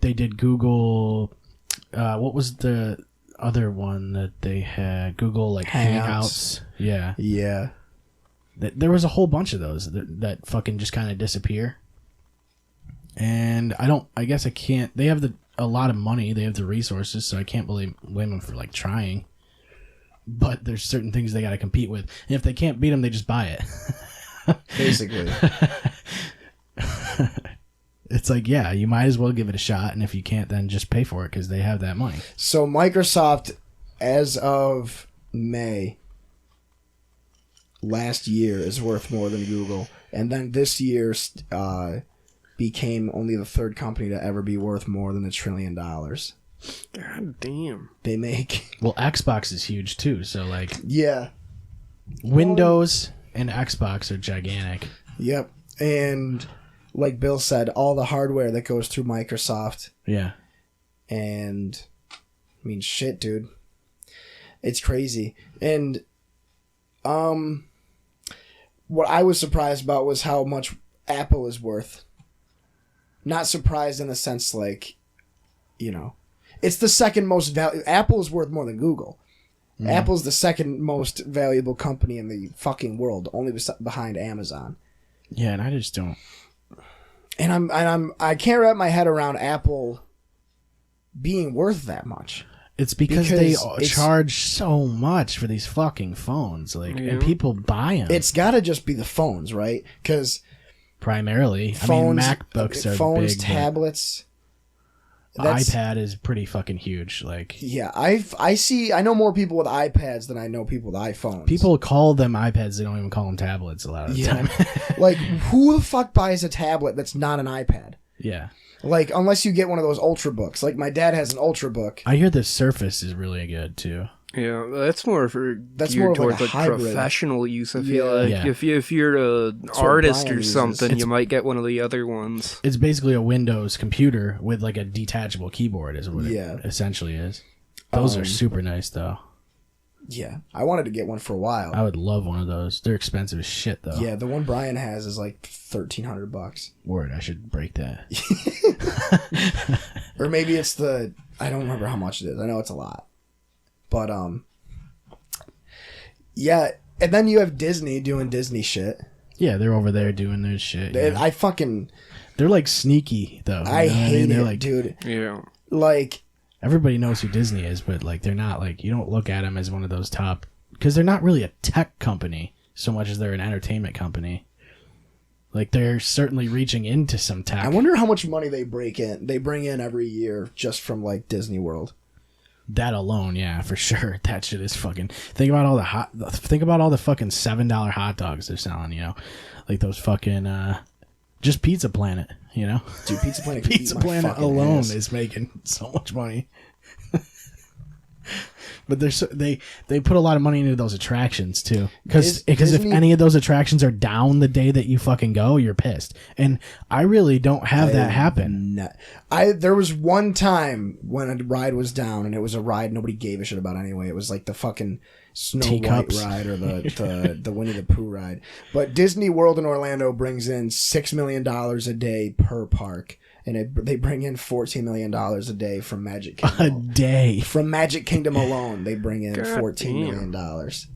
They did Google, what was the other one that they had? Google, like, Hangouts. Yeah. Yeah. There was a whole bunch of those that fucking just kind of disappear. And I guess I can't, they have a lot of money, they have the resources, so I can't blame them for, like, trying. But there's certain things they got to compete with. And if they can't beat them, they just buy it. Basically. It's like, yeah, you might as well give it a shot. And if you can't, then just pay for it because they have that money. So Microsoft, as of May last year, is worth more than Google. And then this year became only the third company to ever be worth more than $1 trillion. God damn. They make... Well, Xbox is huge too. So, like... Yeah. Windows and Xbox are gigantic. Yep. And... like Bill said, all the hardware that goes through Microsoft. Yeah. And, I mean, shit, dude. It's crazy. And, what I was surprised about was how much Apple is worth. Not surprised in the sense, like, you know, it's the second most valuable. Apple is worth more than Google. Apple's the second most valuable company in the fucking world, only behind Amazon. Yeah, and I just don't. And I can't wrap my head around Apple being worth that much. It's because they charge so much for these fucking phones, like, and people buy them. It's got to just be the phones, right? Because primarily, phones, I mean, MacBooks are phones, big, tablets. iPad is pretty fucking huge. Like, yeah, I know more people with iPads than I know people with iPhones. People call them iPads; they don't even call them tablets a lot of the time. Like, who the fuck buys a tablet that's not an iPad? Yeah. Like, unless you get one of those Ultrabooks. Like, my dad has an Ultrabook. I hear the Surface is really good too. Yeah, that's more That's geared more towards like like hybrid. Professional use. I feel like Yeah. if you're an what artist Brian or uses. something, you might get one of the other ones. It's basically a Windows computer with like a detachable keyboard, is what Yeah. it essentially is. Those are super nice though. Yeah, I wanted to get one for a while. I would love one of those. They're expensive as shit though. Yeah, the one Brian has is like $1,300. Word, I should break that. Or maybe it's I don't remember how much it is. I know it's a lot. But, yeah, and then you have Disney doing Disney shit. Yeah, they're over there doing their shit. And They're like sneaky though. I hate They're it, like, dude. Yeah. Like, everybody knows who Disney is, but like they're not like, you don't look at them as one of those top, because they're not really a tech company so much as they're an entertainment company. Like, they're certainly reaching into some tech. I wonder how much money they bring in every year just from like Disney World. That alone, yeah, for sure. That shit is fucking. Think about all the fucking $7 hot dogs they're selling. You know, like those fucking just Pizza Planet. you know? Dude, Pizza Planet could Pizza eat my Planet fucking alone ass. is making so much money. But they put a lot of money into those attractions too, because if Disney- any of those attractions are down the day that you fucking go, you're pissed. And I really don't have that happen. There was one time when a ride was down, and it was a ride nobody gave a shit about anyway. It was like the fucking Snow Teacups. White ride or the Winnie the Pooh ride. But Disney World in Orlando brings in $6 million a day per park. And they bring in $14 million a day from Magic Kingdom. A day. From Magic Kingdom alone, they bring in God $14 million. The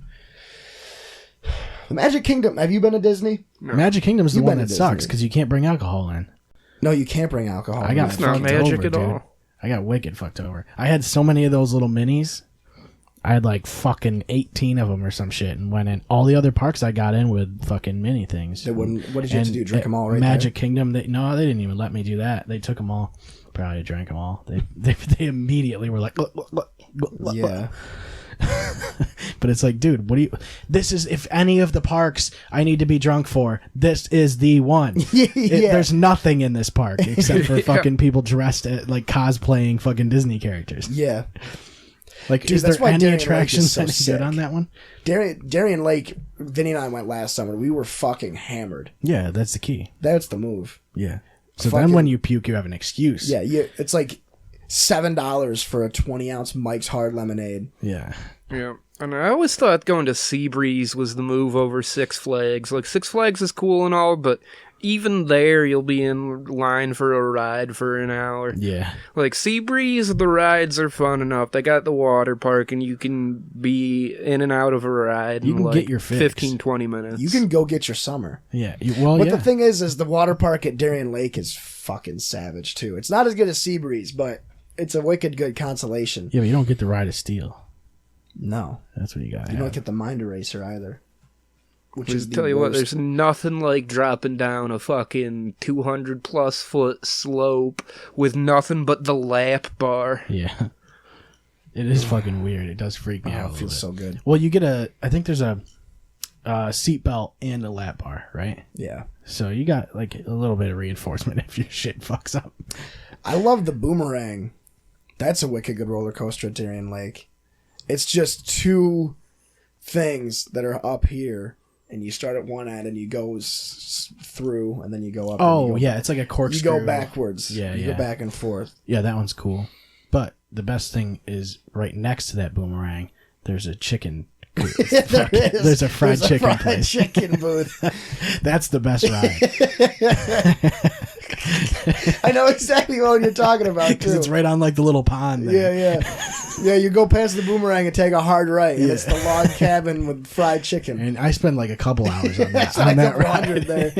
Magic Kingdom. Have you been to Disney? Magic Kingdom's the You've one been that to sucks Disney. because you can't bring alcohol in. No, you can't bring alcohol. I got It's not fucked magic over, at dude. all. I got wicked fucked over. I had so many of those little minis. I had like fucking 18 of them or some shit, and went in. All the other parks I got in with fucking mini things. What did you have to do? Drink them all right Magic Kingdom, they didn't even let me do that. They took them all. Probably drank them all. They immediately were like, look. there? Yeah. But it's like, dude, this is, if any of the parks I need to be drunk for, this is the one. Yeah. There's nothing in this park except for fucking people dressed at, like, cosplaying fucking Disney characters. Yeah. Like, Dude, is that's there why any Darien Lake attractions is so any sick. good on that one? Darien Lake, Vinny and I went last summer. We were fucking hammered. Yeah, that's the key. That's the move. Yeah. So Fucking- then when you puke, you have an excuse. Yeah, it's like $7 for a 20-ounce Mike's Hard Lemonade. Yeah. Yeah. And I always thought going to Seabreeze was the move over Six Flags. Like, Six Flags is cool and all, but even there, you'll be in line for a ride for an hour. Yeah. Like, Seabreeze, the rides are fun enough. They got the water park, and you can be in and out of a ride You in, can like, get your fix. 15, 20 minutes. You can go get your summer. Yeah. But Yeah. the thing is the water park at Darien Lake is fucking savage, too. It's not as good as Seabreeze, but it's a wicked good consolation. Yeah, but you don't get the ride of steel. No. That's what you got. You don't get the Mind Eraser either. Which is the Tell you what, worst. there's nothing like dropping down a fucking 200+ foot slope with nothing but the lap bar. Yeah. It is fucking weird. It does freak me out. Oh, it feels so good. Well, you get I think there's a seatbelt and a lap bar, right? Yeah. So you got like a little bit of reinforcement if your shit fucks up. I love the Boomerang. That's a wicked good roller coaster at Darien Lake. It's just two things that are up here, and you start at one end and you go through, and then you go up. Oh, and you go, yeah. It's like a corkscrew. you go backwards. Yeah, you yeah. go back and forth. Yeah, that one's cool. But the best thing is right next to that Boomerang, there's a chicken. There is. There's a fried chicken fried place. chicken booth. That's the best ride. I know exactly what you're talking about Because too. it's right on like the little pond there. Yeah. You go past the Boomerang and take a hard right, and it's the log cabin with fried chicken. And I spend like a couple hours on that, It's like on that a ride. 100 there.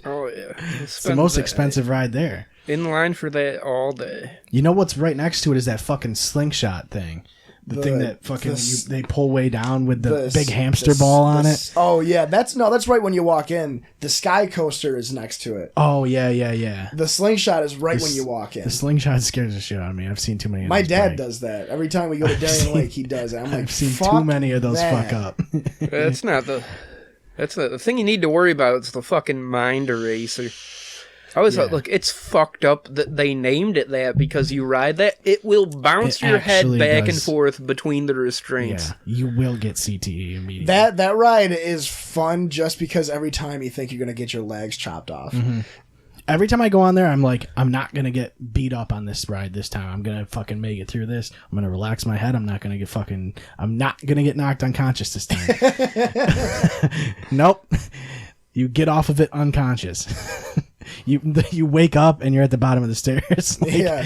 Oh, yeah. It's the most expensive ride there. In line for that all day. You know what's right next to it is that fucking slingshot thing. The thing that fucking they pull way down with the big hamster ball on it. Oh yeah, that's right when you walk in. The Sky Coaster is next to it. Oh yeah. The slingshot is right when you walk in. The slingshot scares the shit out of me. I've seen too many. Of My those dad break. does that every time we go to Darien Lake. He does it. I'm like, I've seen fuck too many of those that. fuck up. That's not the thing you need to worry about. It's the fucking Mind Eraser. I always thought, look, it's fucked up that they named it that, because you ride that, it will bounce It your head actually back and does. forth between the restraints. Yeah, you will get CTE immediately. That ride is fun just because every time you think you're gonna get your legs chopped off. Mm-hmm. Every time I go on there, I'm like, I'm not gonna get beat up on this ride this time. I'm gonna fucking make it through this. I'm gonna relax my head. I'm not gonna get knocked unconscious this time. Nope. You get off of it unconscious. You wake up and you're at the bottom of the stairs. Like, Yeah.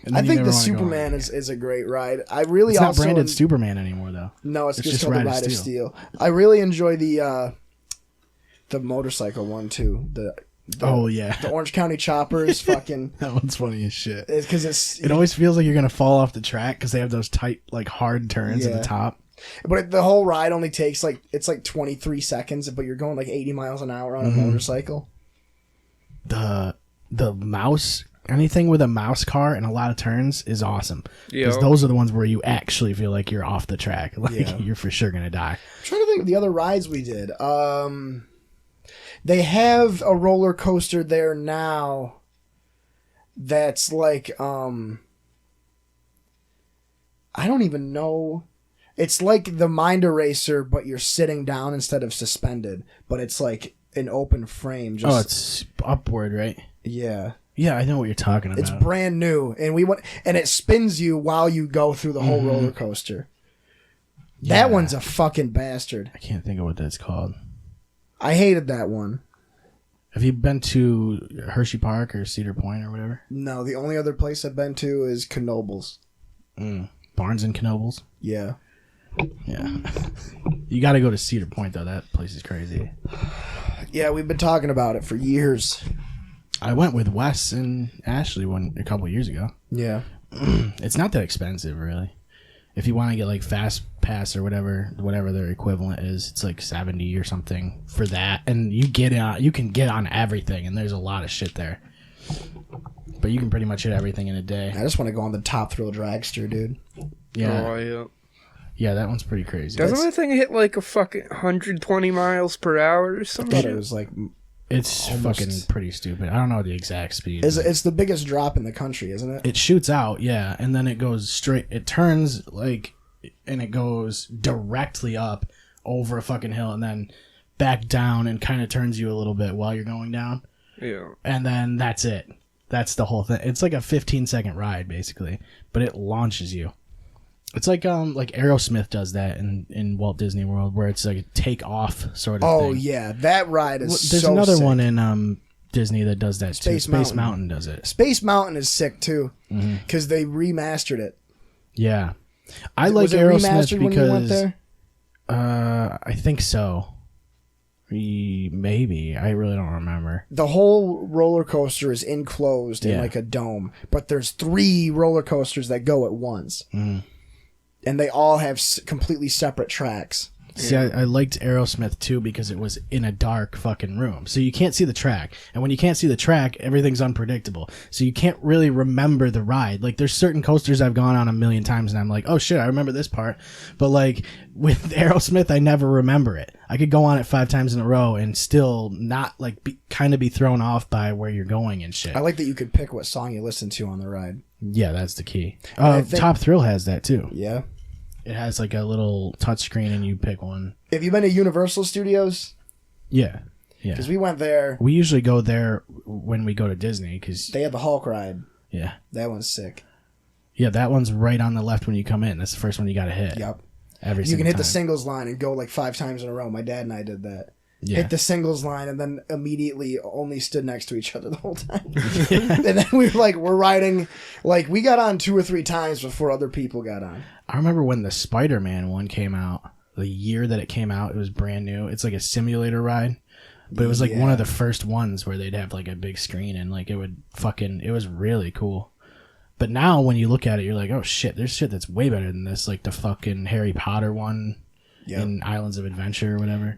and I then you think never the wanna go Superman on. is a great ride. I really It's not also branded Superman anymore though. No, it's just just called the Ride of Ride of Steel. Steel. I really enjoy the motorcycle one too. Oh yeah, The Orange County Choppers, fucking, that one's funny as shit. because It always feels like you're gonna fall off the track because they have those tight, like hard turns at Yeah. the top. but the whole ride only takes it's like 23 seconds, but you're going like 80 miles an hour on a motorcycle. The mouse, anything with a mouse car and a lot of turns is awesome. Because Yo. those are the ones where you actually feel like you're off the track. Like Yeah. you're for sure gonna die. I'm trying to think of the other rides we did. They have a roller coaster there now that's like, I don't even know. It's like the Mind Eraser, but you're sitting down instead of suspended. But it's like an open frame. Just, it's upward, right? Yeah. Yeah, I know what you're talking about. It's brand new, and it spins you while you go through the whole roller coaster. Yeah. That one's a fucking bastard. I can't think of what that's called. I hated that one. Have you been to Hershey Park or Cedar Point or whatever? No, the only other place I've been to is Knoebels. Barnes and Knoebels? Yeah. Yeah. You got to go to Cedar Point, though. That place is crazy. Yeah, we've been talking about it for years. I went with Wes and Ashley a couple years ago. Yeah. It's not that expensive, really. If you want to get like Fast Pass or whatever their equivalent is, it's like $70 or something for that, and you can get on everything, and there's a lot of shit there. But you can pretty much hit everything in a day. I just want to go on the Top Thrill Dragster, dude. Yeah, Oh, yeah. yeah, that one's pretty crazy. Doesn't that thing hit like a fucking 120 miles per hour or I something? thought it was like... It's fucking pretty stupid. I don't know the exact speed. It's the biggest drop in the country, isn't it? It shoots out, yeah, and then it goes straight. It turns like, and it goes directly up over a fucking hill, and then back down, and kind of turns you a little bit while you're going down. Yeah. And then that's it. That's the whole thing. It's like a 15-second ride, basically, but it launches you. It's like Aerosmith does that in Walt Disney World, where it's like a take off sort of thing. Oh yeah, that ride is There's so another sick. one in Disney that does that too. Space Mountain does it. Space Mountain is sick too, because they remastered it. Yeah, I like Was it Aerosmith remastered when you went because there? I think so. Maybe I really don't remember. The whole roller coaster is enclosed in Yeah. like a dome, but there's 3 roller coasters that go at once, and they all have completely separate tracks. See, I liked Aerosmith too because it was in a dark fucking room. So you can't see the track. And when you can't see the track, everything's unpredictable. So you can't really remember the ride. Like, there's certain coasters I've gone on a million times and I'm like, oh shit, I remember this part. But like, with Aerosmith, I never remember it. I could go on it 5 times in a row and still not, like, kind of be thrown off by where you're going and shit. I like that you could pick what song you listen to on the ride. Yeah, that's the key. I think- Top Thrill has that too. Yeah. It has like a little touch screen and you pick one. Have you been to Universal Studios? Yeah. Yeah. Because we went there. We usually go there when we go to Disney because, They had the Hulk ride. yeah. That one's sick. Yeah, that one's right on the left when you come in. That's the first one you got to hit. Yep. Every You single can hit the time. singles line and go like 5 times in a row. My dad and I did that. Yeah. Hit the singles line and then immediately only stood next to each other the whole time. And then we're riding, like we got on 2 or 3 times before other people got on. I remember when the Spider-Man one came out, the year that it came out, it was brand new. It's like a simulator ride, but it was like one of the first ones where they'd have like a big screen and like it was really cool. But now when you look at it, you're like, oh shit, there's shit that's way better than this. Like the fucking Harry Potter one in Islands of Adventure or whatever.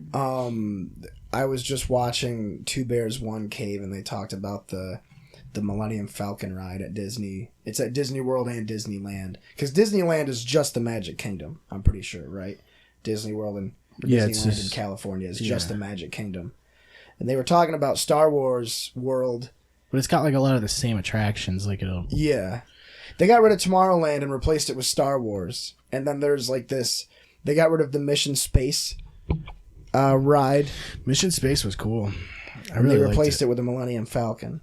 I was just watching Two Bears, One Cave, and they talked about the Millennium Falcon ride at Disney. It's at Disney World and Disneyland. Because Disneyland is just the Magic Kingdom, I'm pretty sure, right? Disney World and Disneyland in California is just the Magic Kingdom. And they were talking about Star Wars World. But it's got like a lot of the same attractions. Like it'll. Yeah. They got rid of Tomorrowland and replaced it with Star Wars. And then there's like this. They got rid of the Mission Space ride. Mission Space was cool. I And really they liked replaced it with the Millennium Falcon.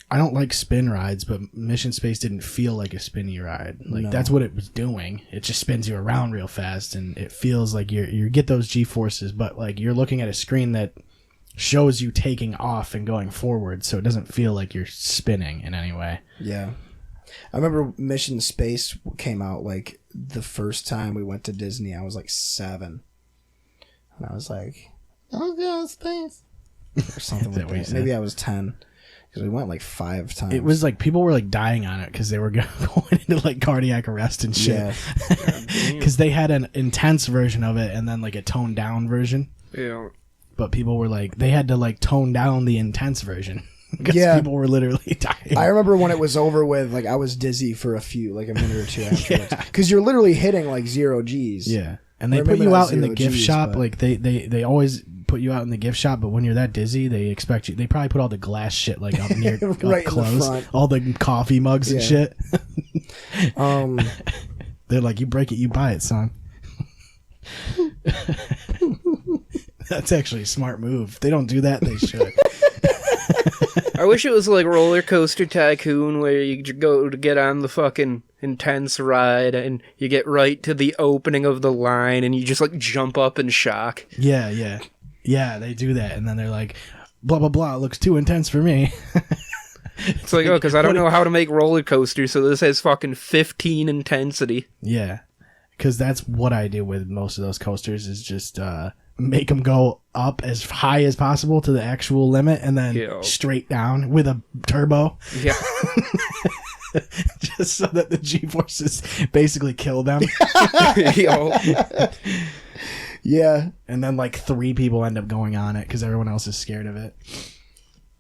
I don't like spin rides, but Mission Space didn't feel like a spinny ride. Like that's what it was doing. It just spins you around real fast, and it feels like you get those G-forces, but like you're looking at a screen that shows you taking off and going forward, so it doesn't feel like you're spinning in any way. Yeah. I remember Mission Space came out like the first time we went to Disney. I was like 7. And I was like, I'll go to space. Or something Is that like what you that. said? Maybe I was 10. Because we went like 5 times. It was like people were like dying on it because they were going into like cardiac arrest and shit. Yeah. Because they had an intense version of it and then like a toned down version. Yeah. But people were like, they had to like tone down the intense version. Because Yeah. people were literally dying. I remember when it was over with, like I was dizzy for a minute or 2 afterwards. Because you're literally hitting like 0 Gs. Yeah. And they Or put maybe you not out in the 0 gift Gs, shop. but- Like they always put you out in the gift shop, but when you're that dizzy, they expect you. They probably put all the glass shit like up near Right up in the close, front. all the coffee mugs and Yeah. shit. They're like, you break it, you buy it, son. That's actually a smart move. If they don't do that, they should. I wish it was like Roller Coaster Tycoon, where you go to get on the fucking intense ride and you get right to the opening of the line and you just like jump up in shock. Yeah, they do that, and then they're like, blah blah blah. It looks too intense for me. It's like, oh, because I don't know how to make roller coasters, so this has fucking 15 intensity. Yeah, because that's what I do with most of those coasters is just make them go up as high as possible to the actual limit and then straight down with a turbo. Yeah. Just so that the G-forces basically kill them. Yo. Yeah. And then like 3 people end up going on it because everyone else is scared of it.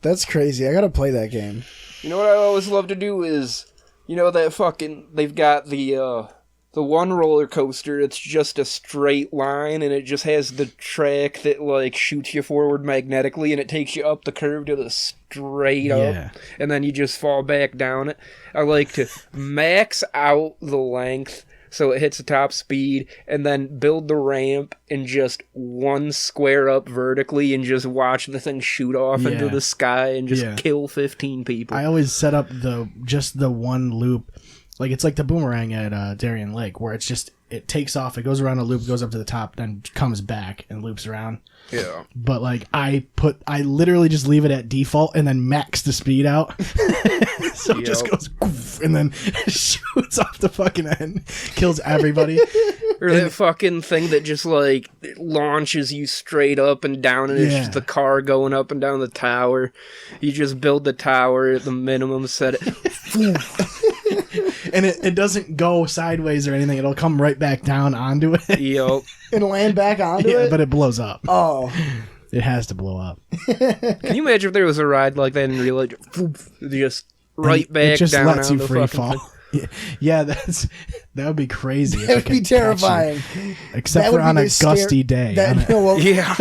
That's crazy. I gotta play that game. You know what I always love to do is, you know that fucking, they've got the one roller coaster, it's just a straight line, and it just has the track that, like, shoots you forward magnetically, and it takes you up the curve to the straight up, and then you just fall back down it. I like to max out the length so it hits the top speed, and then build the ramp and just one square up vertically and just watch the thing shoot off into the sky and just kill 15 people. I always set up the one loop. Like, it's like the boomerang at Darien Lake, where it's just, it takes off, it goes around a loop, goes up to the top, then comes back and loops around. Yeah. But, like, I literally just leave it at default and then max the speed out. So it just goes, goof, and then shoots off the fucking end, kills everybody. Or that fucking thing that just, like, launches you straight up and down, and it's just the car going up and down the tower. You just build the tower at the minimum, set it... And it doesn't go sideways or anything. It'll come right back down onto it. Yup. And land back onto it? But it blows up. Oh. It has to blow up. Can you imagine if there was a ride like that in real life? Just right back down. It just lets you the free fucking fall. thing. Yeah, that would be crazy. That would be terrifying. Except for on a gusty day. Yeah.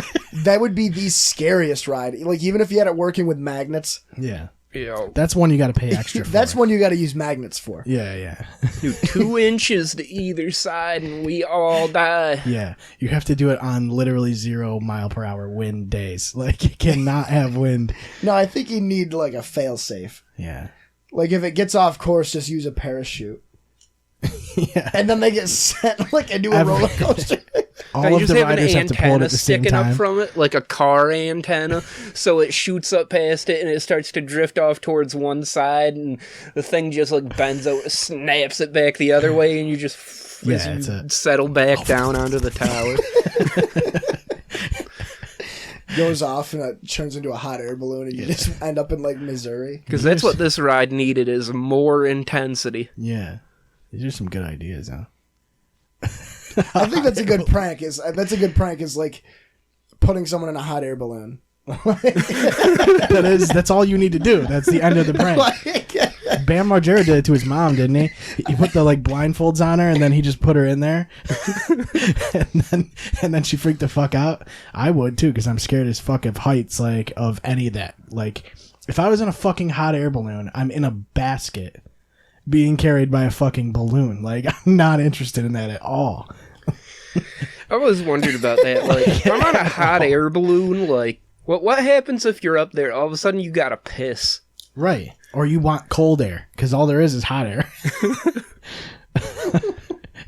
That would be the scariest ride. Like, even if you had it working with magnets. Yeah. Yeah. That's one you got to pay extra for. That's one you got to use magnets for. Yeah. Do 2 inches to either side and we all die. Yeah. You have to do it on literally 0 mile per hour wind days. Like, you cannot have wind. No, I think you need, like, a fail-safe. Yeah. Like, if it gets off course, just use a parachute. Yeah. And then they get sent, like, into a roller coaster. All you of just the have an riders have to pull it antenna at the same sticking up time. from it, like a car antenna, so it shoots up past it and it starts to drift off towards one side, and the thing just like bends out, snaps it back the other way, and you just settle back down onto the tower. Goes off and it turns into a hot air balloon, and you just end up in, like, Missouri. Because that's what this ride needed, is more intensity. Yeah. These are some good ideas, huh? I think that's a good prank. Is like putting someone in a hot air balloon. That's all you need to do. That's the end of the prank. Bam Margera did it to his mom, didn't he? He put the like blindfolds on her, and then he just put her in there, and then she freaked the fuck out. I would too, because I'm scared as fuck of heights, like of any of that. Like, if I was in a fucking hot air balloon, I'm in a basket being carried by a fucking balloon. Like, I'm not interested in that at all. I always wondered about that. Like, if I'm on a hot air balloon, like, what happens if you're up there, all of a sudden you gotta piss? Right. Or you want cold air, because all there is hot air.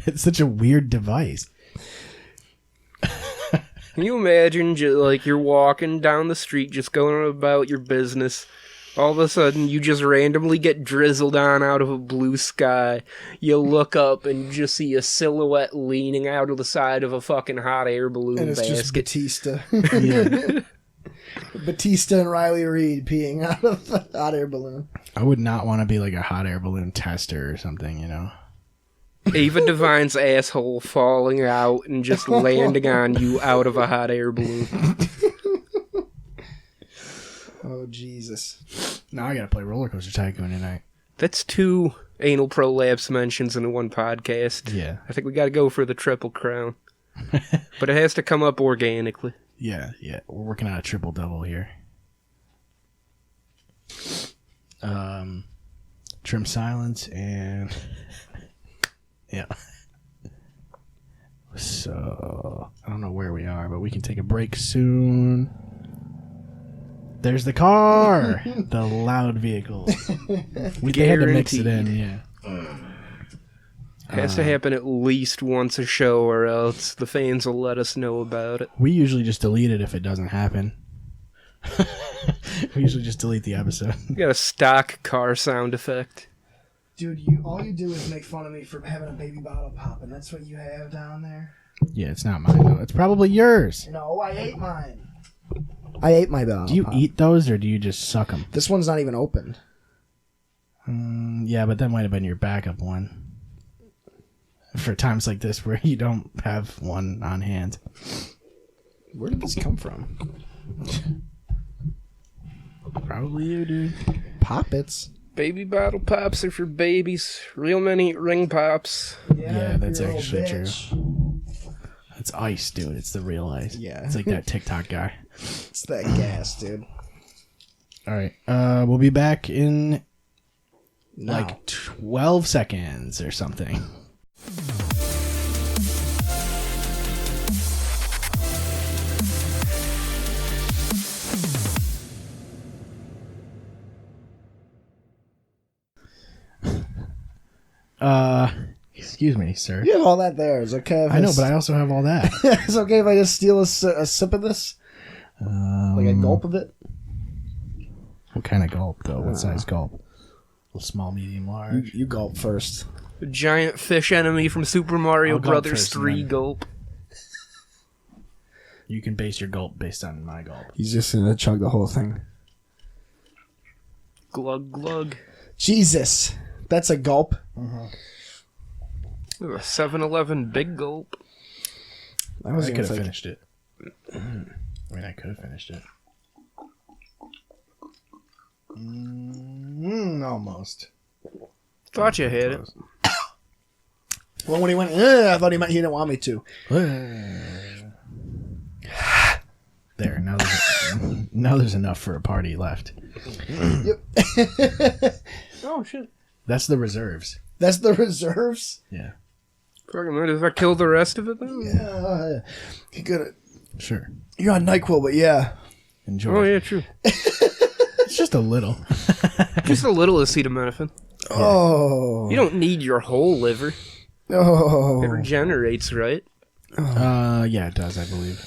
It's such a weird device. Can you imagine, like, you're walking down the street, just going about your business. All of a sudden, you just randomly get drizzled on out of a blue sky. You look up and you just see a silhouette leaning out of the side of a fucking hot air balloon And it's basket. just Batista. Yeah. Batista and Riley Reid peeing out of the hot air balloon. I would not want to be like a hot air balloon tester or something, you know? Ava Devine's asshole falling out and just landing on you out of a hot air balloon. Oh, Jesus. Now I gotta play Roller Coaster Tycoon tonight. That's 2 anal prolapse mentions in one podcast. Yeah. I think we gotta go for the triple crown. But it has to come up organically. Yeah. We're working on a triple double here. Trim silence and yeah. So I don't know where we are, but we can take a break soon. There's the car, the loud vehicle. They had to mix it in, yeah. Has to happen at least once a show, or else the fans will let us know about it. We usually just delete it if it doesn't happen. We usually just delete the episode. We got a stock car sound effect. Dude, all you do is make fun of me for having a baby bottle pop, and that's what you have down there? Yeah, it's not mine though. It's probably yours. No, I ate mine. I ate my bottle Do you pop. eat those or do you just suck them? This one's not even opened. Yeah, but that might have been your backup one. For times like this where you don't have one on hand. Where did this come from? Probably you, dude. Poppets. Baby bottle pops are for babies. Real men eat ring pops. Yeah, that's you're a actually true. bitch. It's ice, dude. It's the real ice. Yeah. It's like that TikTok guy. It's that gas, dude. All right. We'll be back in No. like 12 seconds or something. Excuse me, sir. You have all that there. It's okay. If I know, but I also have all that. it's okay if I just steal a sip of this? Like a gulp of it? What kind of gulp, though? What size gulp? A small, medium, large? You gulp first. A giant fish enemy from Super Mario I'll gulp Brothers first and 3 then- gulp. You can base your gulp based on my gulp. He's just gonna chug the whole thing. Glug glug. Jesus. That's a gulp. Ooh, a 7-Eleven big gulp. I was I gonna could have think. finished it. I mean, I could have finished it. Almost. Thought you had it. Well, when he went, I thought he didn't want me to. There, now there's enough for a party left. Oh, shit. That's the reserves. That's the reserves? Yeah. Fucking mind if I kill the rest of it, then? Yeah. You good. Sure. You're on NyQuil, but yeah. Enjoy. Oh, yeah, true. It's just a little. Just a little acetaminophen. Oh. You don't need your whole liver. Oh. It regenerates, right? Yeah, it does, I believe.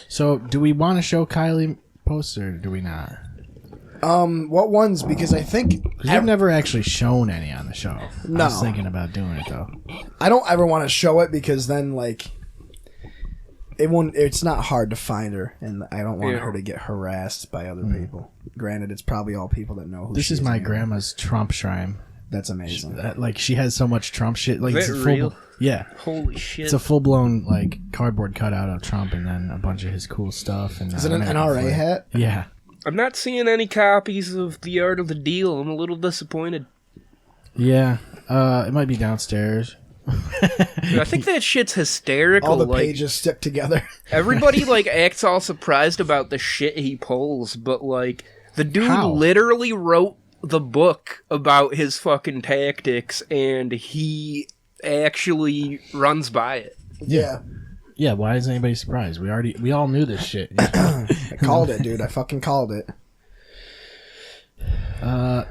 So, do we want to show Kylie posts or do we not? What ones? Because I think 'Cause you've never actually shown any on the show. No. I was thinking about doing it though. I don't ever want to show it because then like it won't. It's not hard to find her, and I don't want Yeah. her to get harassed by other people. Granted, it's probably all people that know who This she is my anyway. grandma's Trump shrine. That's amazing. Like she has so much Trump shit. Like Is it's that a full, real? Yeah, Holy shit. it's a full blown like cardboard cutout of Trump, and then a bunch of his cool stuff. And Is it an American NRA flag. hat? Yeah. I'm not seeing any copies of The Art of the Deal. I'm a little disappointed. Yeah. It might be downstairs. I think that shit's hysterical. All the like, pages stick together. everybody like acts all surprised about the shit he pulls, but like the dude How? literally wrote the book about his fucking tactics, and he actually runs by it. Yeah. Yeah. Why is anybody surprised? We all knew this shit. I called it, dude. I fucking called it.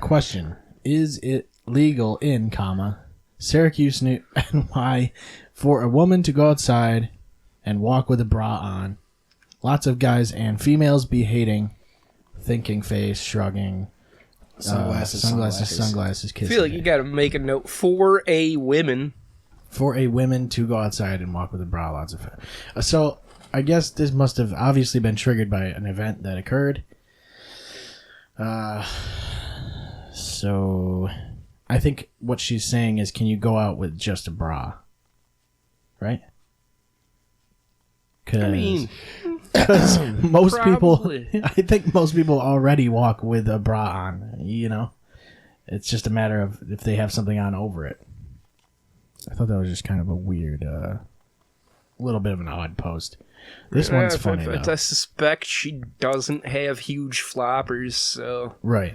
Question: is it legal in Syracuse, NY, for a woman to go outside and walk with a bra on? Lots of guys and females be hating, thinking face, shrugging, Sunglasses. sunglasses, I kissing. feel like you gotta make a note for a women. For a woman to go outside and walk with a bra, lots of. So I guess this must have obviously been triggered by an event that occurred. So I think what she's saying is, can you go out with just a bra? Right? Cause, I mean, 'cause most probably. people, I think most people already walk with a bra on, you know? It's just a matter of if they have something on over it. I thought that was just kind of a weird little bit of an odd post. This one's funny, though. I suspect she doesn't have huge floppers, so... Right.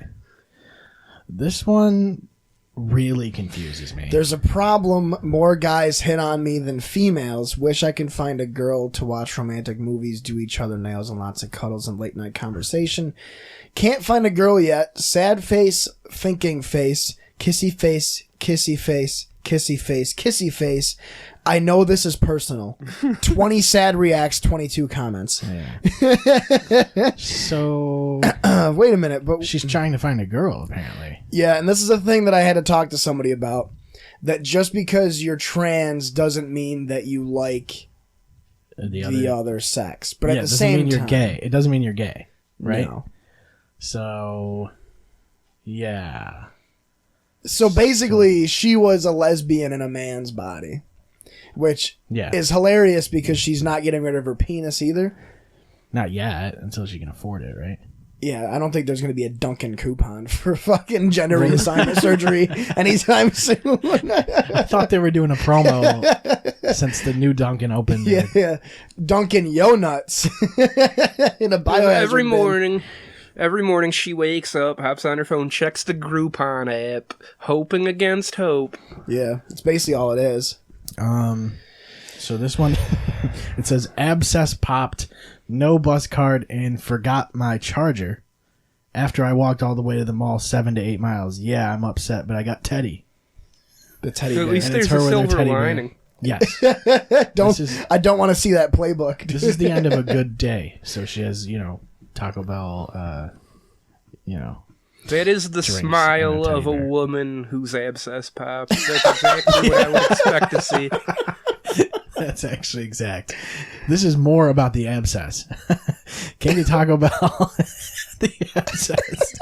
This one really confuses me. There's a problem. More guys hit on me than females. Wish I could find a girl to watch romantic movies, do each other nails, and lots of cuddles and late night conversation. Can't find a girl yet. Sad face, thinking face, kissy face, kissy face, kissy face, kissy face. I know this is personal. 20 sad reacts, 22 comments. Yeah. So... wait a minute. But she's trying to find a girl, apparently. Yeah, and this is a thing that I had to talk to somebody about. That just because you're trans doesn't mean that you like the other sex. But at the same time... It doesn't mean you're gay. It doesn't mean you're gay, right? No. So... Yeah. So basically, she was a lesbian in a man's body. Which is hilarious because she's not getting rid of her penis either. Not yet, until she can afford it, right? Yeah, I don't think there's going to be a Dunkin' coupon for fucking gender reassignment surgery anytime soon. I thought they were doing a promo since the new Dunkin' opened. Yeah. Dunkin' Yo Nuts in a biohazard bin. Every morning she wakes up, hops on her phone, checks the Groupon app, hoping against hope. Yeah, it's basically all it is. So this one, it says, abscess popped, no bus card, and forgot my charger. After I walked all the way to the mall 7 to 8 miles. Yeah, I'm upset, but I got Teddy. The teddy bear. At least And there's it's her a with her silver teddy bear. lining. Yes. I don't want to see that playbook. This is the end of a good day. So she has, Taco Bell, That is the drinks smile and a of a teddy bear. woman whose abscess pops. That's exactly what I would expect to see. That's actually exact. This is more about the abscess. Came to Taco Bell. The abscess.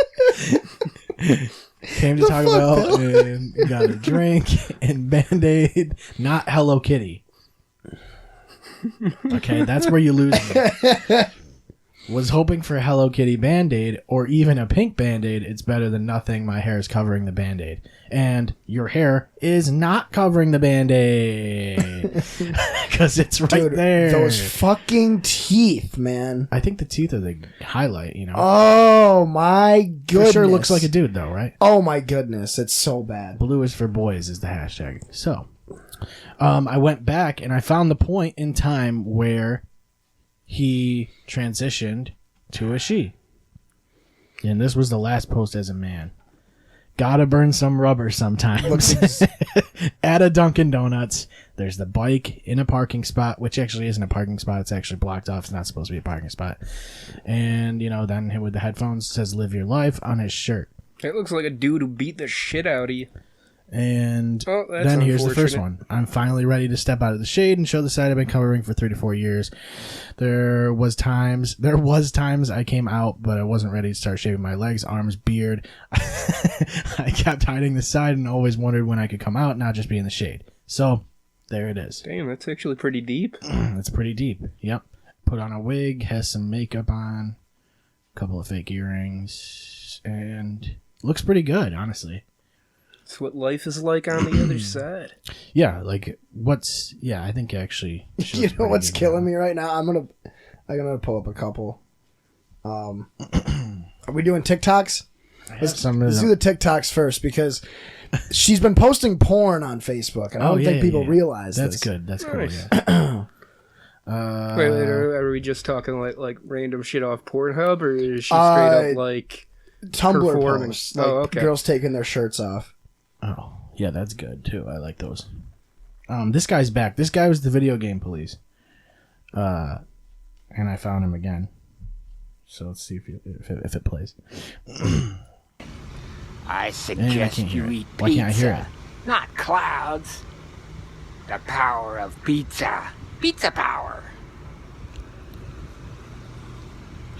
Came to Taco Bell and got a drink and Band-Aid, not Hello Kitty. Okay, that's where you lose me. Was hoping for a Hello Kitty Band-Aid or even a pink Band-Aid. It's better than nothing. My hair is covering the Band-Aid. And your hair is not covering the Band-Aid. Because it's right Dude, there. those fucking teeth, man. I think the teeth are the highlight, Oh, my goodness. For sure looks like a dude, though, right? Oh, my goodness. It's so bad. Blue is for boys is the hashtag. So, I went back and I found the point in time where he transitioned to a she. And this was the last post as a man. Gotta burn some rubber sometimes. At a Dunkin' Donuts, there's the bike in a parking spot, which actually isn't a parking spot. It's actually blocked off. It's not supposed to be a parking spot. And, then with the headphones, it says live your life on his shirt. It looks like a dude who beat the shit out of you. And that's then here's the unfortunate. first one. I'm finally ready to step out of the shade and show the side I've been covering for 3 to 4 years. There was times I came out, but I wasn't ready to start shaving my legs, arms, beard. I kept hiding the side and always wondered when I could come out, not just be in the shade. So there it is. Damn, that's actually pretty deep. That's pretty deep. Yep. Put on a wig, has some makeup on, a couple of fake earrings, and looks pretty good, honestly. It's what life is like on the other side. Yeah, I think actually. You know what's killing me right now? I'm gonna pull up a couple. Are we doing TikToks? Let's do the TikToks first because she's been posting porn on Facebook, and I don't think people realize that's this. good. That's cool. Nice. Yeah. Wait, are we just talking like random shit off Pornhub, or is she straight up like Tumblr performing? posts, like okay. girls taking their shirts off. Oh, yeah, that's good too. I like those. This guy's back. This guy was the video game police. And I found him again. So let's see if it plays. I suggest you eat pizza. Why can't I hear it? Not clouds. The power of pizza. Pizza power.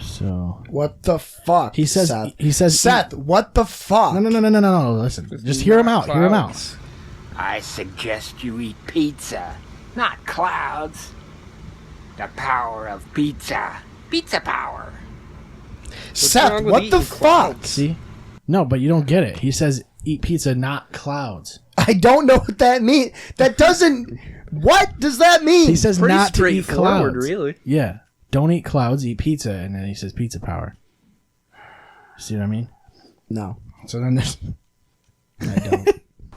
So What the fuck? he says. Seth. He says. Seth, what the fuck? No. Listen, just hear him out. Hear him out. I suggest you eat pizza. Not clouds. The power of pizza. Pizza power. Seth, wrong with what the eating fuck? clouds? See? No, but you don't get it. He says eat pizza, not clouds. I don't know what that means. That doesn't What does that mean? He says Pretty not to eat straightforward, clouds. really. Yeah. Don't eat clouds, eat pizza. And then he says pizza power. See what I mean? No, So then there's... I don't.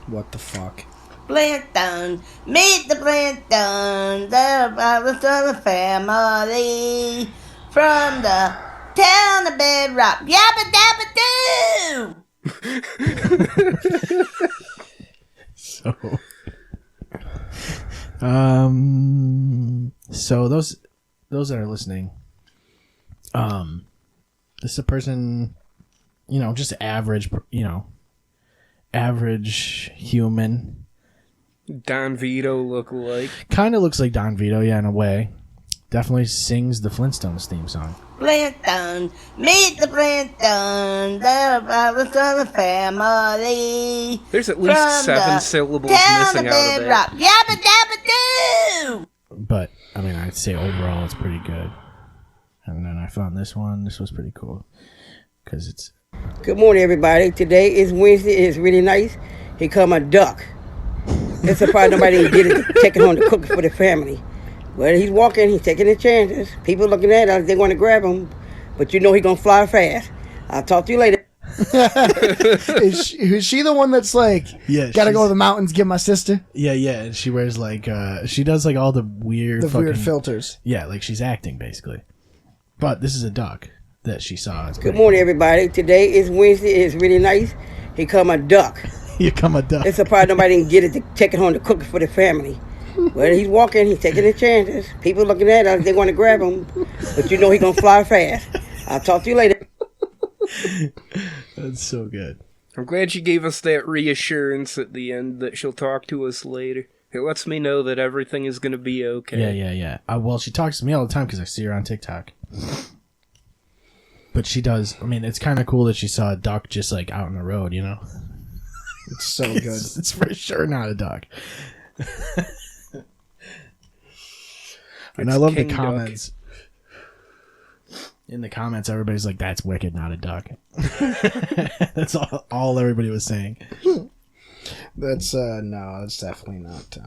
What the fuck? Flintstones, meet the Flintstones, they're about the family from the town of Bedrock. Yabba dabba doo! So those that are listening, this is a person, just average, average human. Don Vito look alike. Kind of looks like Don Vito, yeah, in a way. Definitely sings the Flintstones theme song. Flintstones, meet the Flintstones, they're about the family. There's at least from 7 the syllables town missing of out of Bedrock. that. Yabba dabba doo! But, I mean, I'd say overall it's pretty good. And then I found this one. This was pretty cool. Because it's... Good morning, everybody. Today is Wednesday. It's really nice. Here come a duck. It's surprised nobody didn't get it, taking home the cookies for the family. Well, he's walking. He's taking his chances. People looking at us. They want to grab him. But you know he's going to fly fast. I'll talk to you later. Is she the one that's like, Yeah, gotta go she's- to the mountains, get my sister? Yeah, and she wears, like, she does, like, all the weird The fucking... weird filters. Yeah, like she's acting, basically. But this is a duck that she saw. It's Good pretty morning, everybody. Today is Wednesday. It's really nice. Here come a duck. cool. You come a duck. It's surprised nobody didn't get it, taking home the cookies for the family. Well, he's walking. He's taking his chances. People looking at us. They want to grab him. But you know he's going to fly fast. I'll talk to you later. That's so good. I'm glad she gave us that reassurance at the end that she'll talk to us later. It lets me know that everything is going to be okay. Yeah. Well, she talks to me all the time because I see her on TikTok. But she does. I mean, it's kind of cool that she saw a duck just like out in the road. It's so good. It's for sure not a duck. And I love the King Duck. comments. In the comments, everybody's like, "That's wicked, not a duck." That's all everybody was saying. That's no, that's definitely not.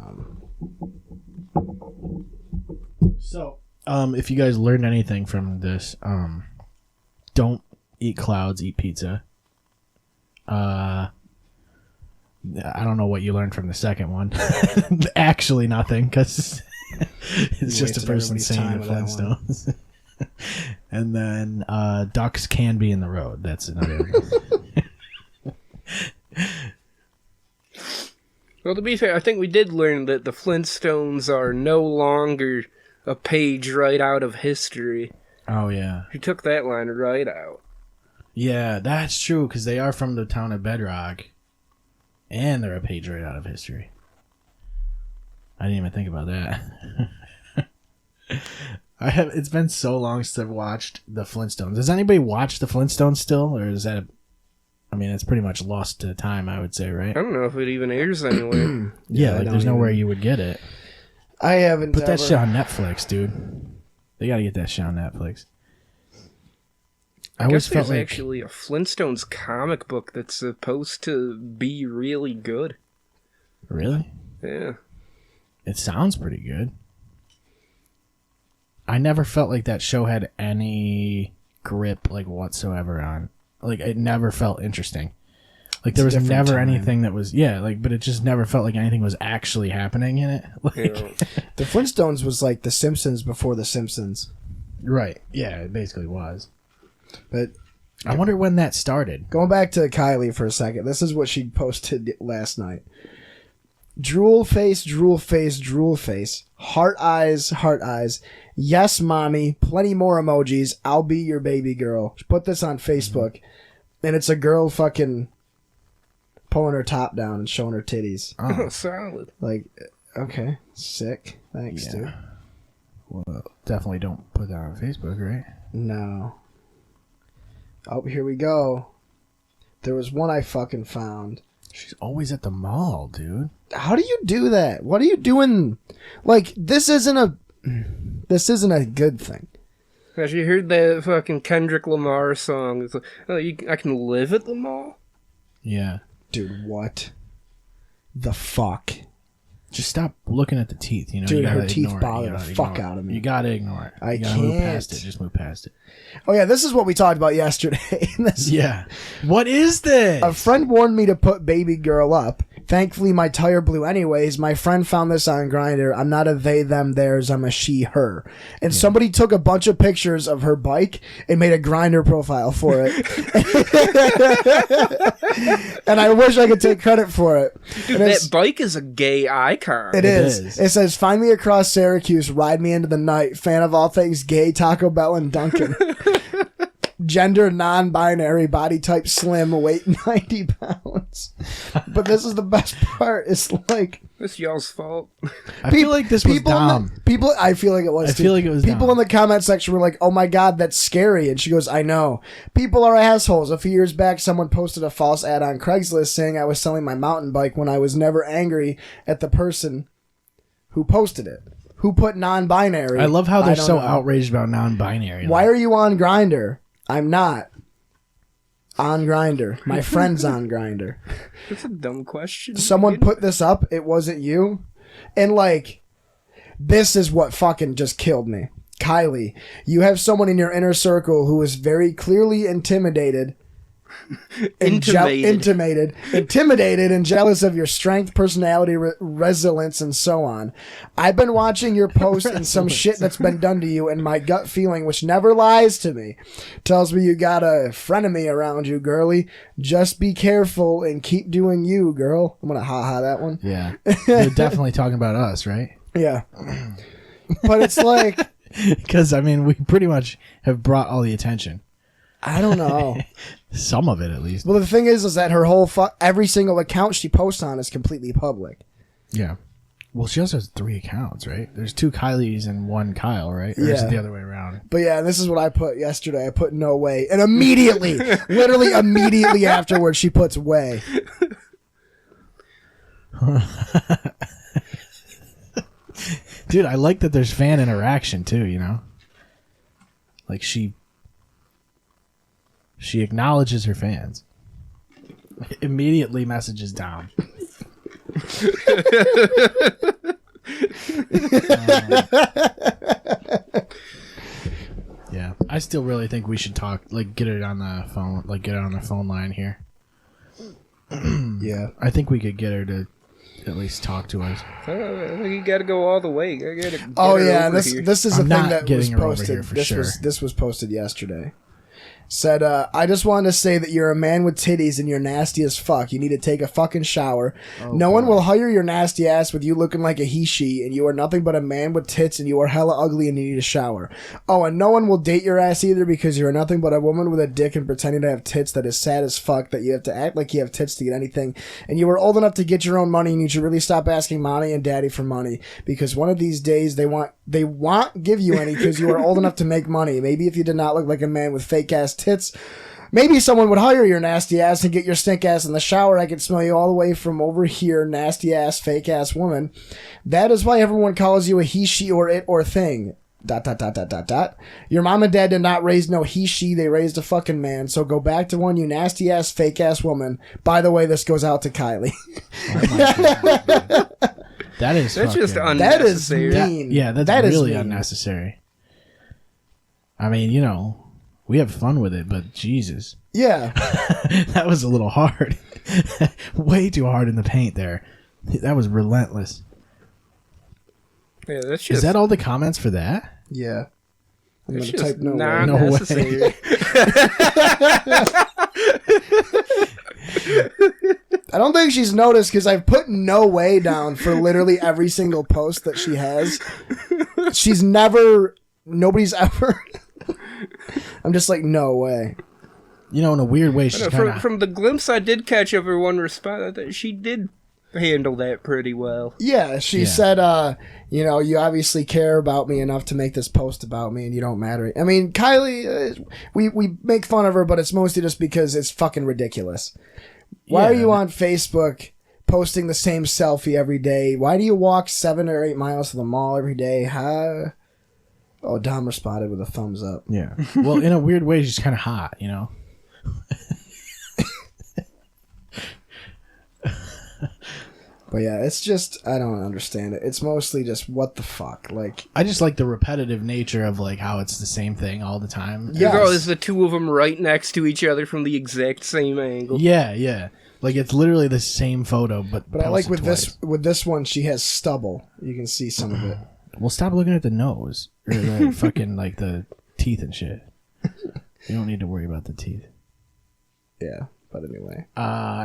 So, if you guys learned anything from this, don't eat clouds, eat pizza. I don't know what you learned from the second one. Actually, nothing, because it's just a wasted person everybody's saying time the with that one. Flintstones. And then ducks can be in the road. That's another. Well, to be fair, I think we did learn that the Flintstones are no longer a page right out of history. Oh yeah, She took that line right out. yeah, that's true because they are from the town of Bedrock, and they're a page right out of history. I didn't even think about that. It's been so long since I've watched the Flintstones. Does anybody watch the Flintstones still, or is that? I mean, it's pretty much lost to time, I would say, right? I don't know if it even airs anywhere. Yeah, I like don't there's nowhere even- you would get it. I haven't. Put that ever- shit on Netflix, dude. They gotta get that shit on Netflix. I I always guess felt there's like actually a Flintstones comic book that's supposed to be really good. really. Yeah. It sounds pretty good. I never felt like that show had any grip, like whatsoever on. Like it never felt interesting. Like there It's was a different never time. anything that was but it just never felt like anything was actually happening in it. Like Yeah. The Flintstones was like The Simpsons before The Simpsons. right, yeah, it basically was. But I wonder when that started. going back to Kylie for a second, this is what she posted last night. Drool face, drool face, drool face. Heart eyes, heart eyes. Yes, mommy. Plenty more emojis. I'll be your baby girl. She put this on Facebook, and it's a girl fucking pulling her top down and showing her titties. Oh, solid. Like, okay, sick. Thanks, Yeah. dude. Well, definitely don't put that on Facebook, right? No. Oh, here we go. There was one I fucking found. She's always at the mall, dude. How do you do that? What are you doing? Like, this isn't a good thing. Have you heard that fucking Kendrick Lamar song? It's like, I can live at the mall? Yeah. Dude, what the fuck? Just stop looking at the teeth. You know, Dude, you her gotta teeth ignore it. bother You the gotta fuck ignore it. out of me. You gotta ignore it. I You gotta move past can't. it. Just move past it. Oh yeah, this is what we talked about yesterday. Yeah. What is this? A friend warned me to put baby girl up. Thankfully, my tire blew anyways. My friend found this on Grindr. I'm not a they, them, theirs. I'm a she, her. And somebody took a bunch of pictures of her bike and made a Grindr profile for it. And I wish I could take credit for it. Dude, that bike is a gay icon. It is. It says, find me across Syracuse, ride me into the night. Fan of all things gay, Taco Bell, and Dunkin'. Gender non-binary, body type slim, weight 90 pounds. But this is the best part. It's like... It's y'all's fault. I feel like this was dumb. I feel like it was. I feel like it was People dumb. in the comment section were like, "Oh my god, that's scary," and she goes, "I know." People are assholes. A few years back, someone posted a false ad on Craigslist saying I was selling my mountain bike when I was never angry at the person who posted it, who put non-binary. I love how they're don't so know. outraged about non-binary. Why are you on Grindr? I'm not on Grindr. My friend's on Grindr. That's a dumb question. Someone put this up. It wasn't you. And like, this is what fucking just killed me. Kylie, you have someone in your inner circle who is very clearly intimidated and intimidated and jealous of your strength, personality, resilience, and so on. I've been watching your posts and some shit that's been done to you, and my gut feeling, which never lies to me, tells me you got a frenemy around you, girly. Just be careful and keep doing you, girl. I'm gonna ha-ha that one. Yeah. They're definitely talking about us, right? Yeah. But it's like... Because, I mean, we pretty much have brought all the attention. I don't know. Some of it, at least. Well, the thing is that her whole every single account she posts on is completely public. Yeah. Well, she also has 3 accounts, right? There's 2 Kylies and 1 Kyle, right? Or is Yeah. it the other way around? But yeah, this is what I put yesterday. I put no way. And immediately, literally immediately afterwards, she puts way. Dude, I like that there's fan interaction, too, you know? Like, she acknowledges her fans. Immediately messages down. Yeah, I still really think we should talk, like, get it on the phone, like, get it on the phone line here. Yeah. I think we could get her to at least talk to us. You gotta go all the way. You gotta get Oh her yeah, over this here. this is the I'm thing not that was getting her over posted. here for sure. This was posted yesterday. Said, I just wanted to say that you're a man with titties and you're nasty as fuck. You need to take a fucking shower. No one will hire your nasty ass with you looking like a he-she, and you are nothing but a man with tits and you are hella ugly and you need a shower. Oh, and no one will date your ass either because you're nothing but a woman with a dick and pretending to have tits that is sad as fuck, that you have to act like you have tits to get anything. And you are old enough to get your own money and you should really stop asking mommy and daddy for money because one of these days they won't give you any because you are old enough to make money. Maybe if you did not look like a man with fake ass tits, maybe someone would hire your nasty ass and get your stink ass in the shower. I could smell you all the way from over here, nasty ass, fake ass woman. That is why everyone calls you a he, she, or it, or thing. ... Your mom and dad did not raise no he, she. They raised a fucking man. So go back to one, you nasty ass, fake ass woman. By the way, this goes out to Kylie. That's just fucking- That is unnecessary. mean. that's That is really mean. unnecessary. I mean, you know, we have fun with it, but Jesus. Yeah. That was a little hard. Way too hard in the paint there. That was relentless. Yeah, that's just Is that all the comments for that? Yeah. I'm that's gonna just type no way. not No way. necessary. I don't think she's noticed because I've put no way down for literally every single post that she has. Nobody's ever. I'm just like, no way. You know, in a weird way, she's kind of... From the glimpse I did catch of her one response, that she did handle that pretty well. Yeah, she said, you know, you obviously care about me enough to make this post about me and you don't matter. I mean, Kylie, we make fun of her, but it's mostly just because it's fucking ridiculous. Why are you on Facebook posting the same selfie every day? Why do you walk 7 or 8 miles to the mall every day? Huh? Oh, Dom responded with a thumbs up. Yeah. Well, in a weird way, she's kind of hot, you know? But yeah, it's just I don't understand it. It's mostly just what the fuck. Like I just like the repetitive nature of like how it's the same thing all the time. Yes. Bro, is the two of them right next to each other from the exact same angle. Yeah. Like it's literally the same photo, but I like posted twice. with this one, she has stubble. You can see some of it. Well, stop looking at the nose or the fucking like the teeth and shit. You don't need to worry about the teeth. Yeah, but anyway.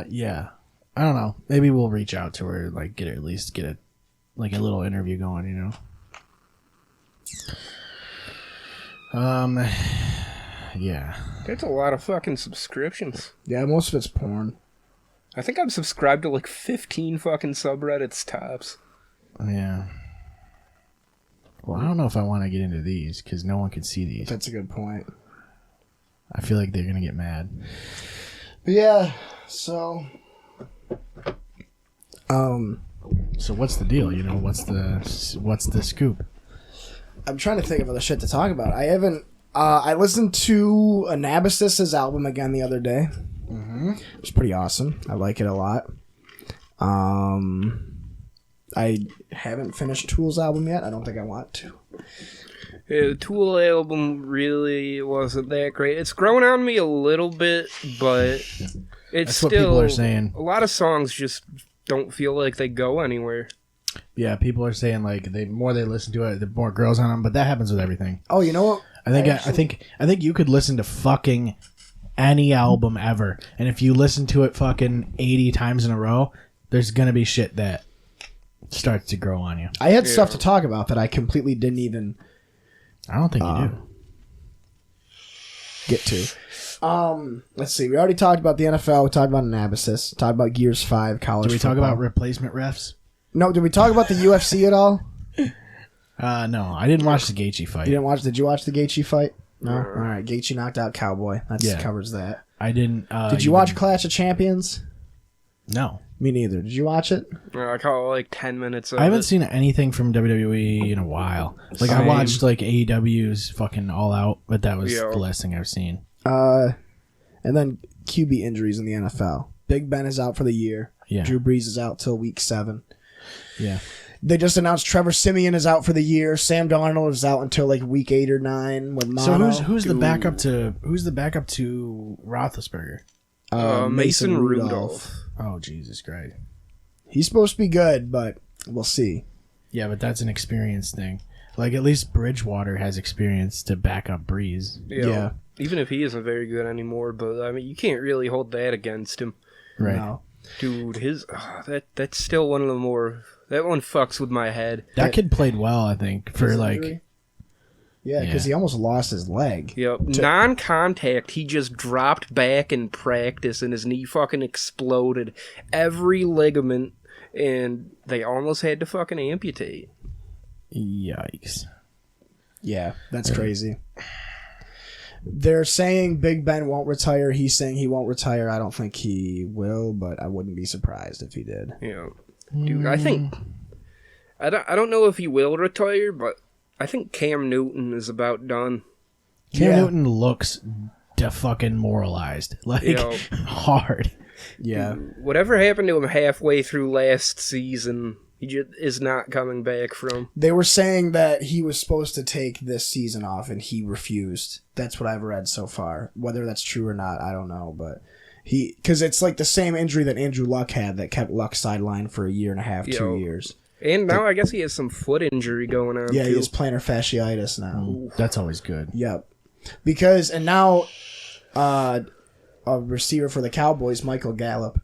Yeah. I don't know. Maybe we'll reach out to her, like get her at least get a like a little interview going, you know. Yeah. That's a lot of fucking subscriptions. Yeah, most of it's porn. I think I'm subscribed to like 15 fucking subreddits tops. Yeah. Well, I don't know if I want to get into these because no one can see these. That's a good point. I feel like they're gonna get mad. But yeah, so So what's the deal? You know, what's the scoop? I'm trying to think of other shit to talk about. I haven't. I listened to Anabasis's album again the other day. Mm-hmm. It was pretty awesome. I like it a lot. I haven't finished Tool's album yet. I don't think I want to. Yeah, the Tool album really wasn't that great. It's grown on me a little bit, but it's That's still what people are saying. A lot of songs just don't feel like they go anywhere. Yeah, people are saying like the more they listen to it, the more it grows on them. But that happens with everything. Oh, you know what? I think you could listen to fucking any album ever, and if you listen to it fucking 80 times in a row, there's gonna be shit that starts to grow on you. I had stuff to talk about that I completely didn't even I don't think you do. get to. Let's see. We already talked about the NFL. We talked about Anabasis. Talked about Gears 5, college Did we talk football. about replacement refs? No, did we talk about the UFC at all? No, I didn't watch the Gaethje fight. You didn't watch? Did you watch the Gaethje fight? No. All right. Gaethje knocked out Cowboy. That covers that. I didn't. Did you watch Clash of Champions? No. Me neither. Did you watch it? I call it like 10 minutes of I haven't it. seen anything from WWE in a while. Like I watched like AEW's fucking All Out, but that was the last thing I've seen. And then QB injuries in the NFL. Big Ben is out for the year. Yeah. Drew Brees is out till week 7. Yeah. They just announced Trevor Siemian is out for the year. Sam Darnold is out until like week 8 or 9 with mono. So who's the backup to Roethlisberger? Mason Rudolph. Oh Jesus Christ! He's supposed to be good, but we'll see. Yeah, but that's an experience thing. Like at least Bridgewater has experience to back up Breeze. Yeah. Even if he isn't very good anymore, but I mean, you can't really hold that against him. Right. No. Dude, that's still one of the more... That one fucks with my head. That kid played well, I think, for His like... injury? Yeah, because he almost lost his leg. Yep. Non-contact, he just dropped back in practice and his knee fucking exploded. Every ligament, and they almost had to fucking amputate. Yikes. Yeah, that's crazy. They're saying Big Ben won't retire. He's saying he won't retire. I don't think he will, but I wouldn't be surprised if he did. Yeah. Dude, I think... I don't know if he will retire, but I think Cam Newton is about done. Cam Newton looks fucking moralized. Like, hard. Yeah. Whatever happened to him halfway through last season, he just is not coming back from. They were saying that he was supposed to take this season off, and he refused. That's what I've read so far. Whether that's true or not, I don't know, but... Because it's like the same injury that Andrew Luck had that kept Luck sidelined for a year and a half, 2 years. And now I guess he has some foot injury going on, Yeah, too. he has plantar fasciitis now. Ooh, that's always good. Yep. Because, and now a receiver for the Cowboys, Michael Gallup,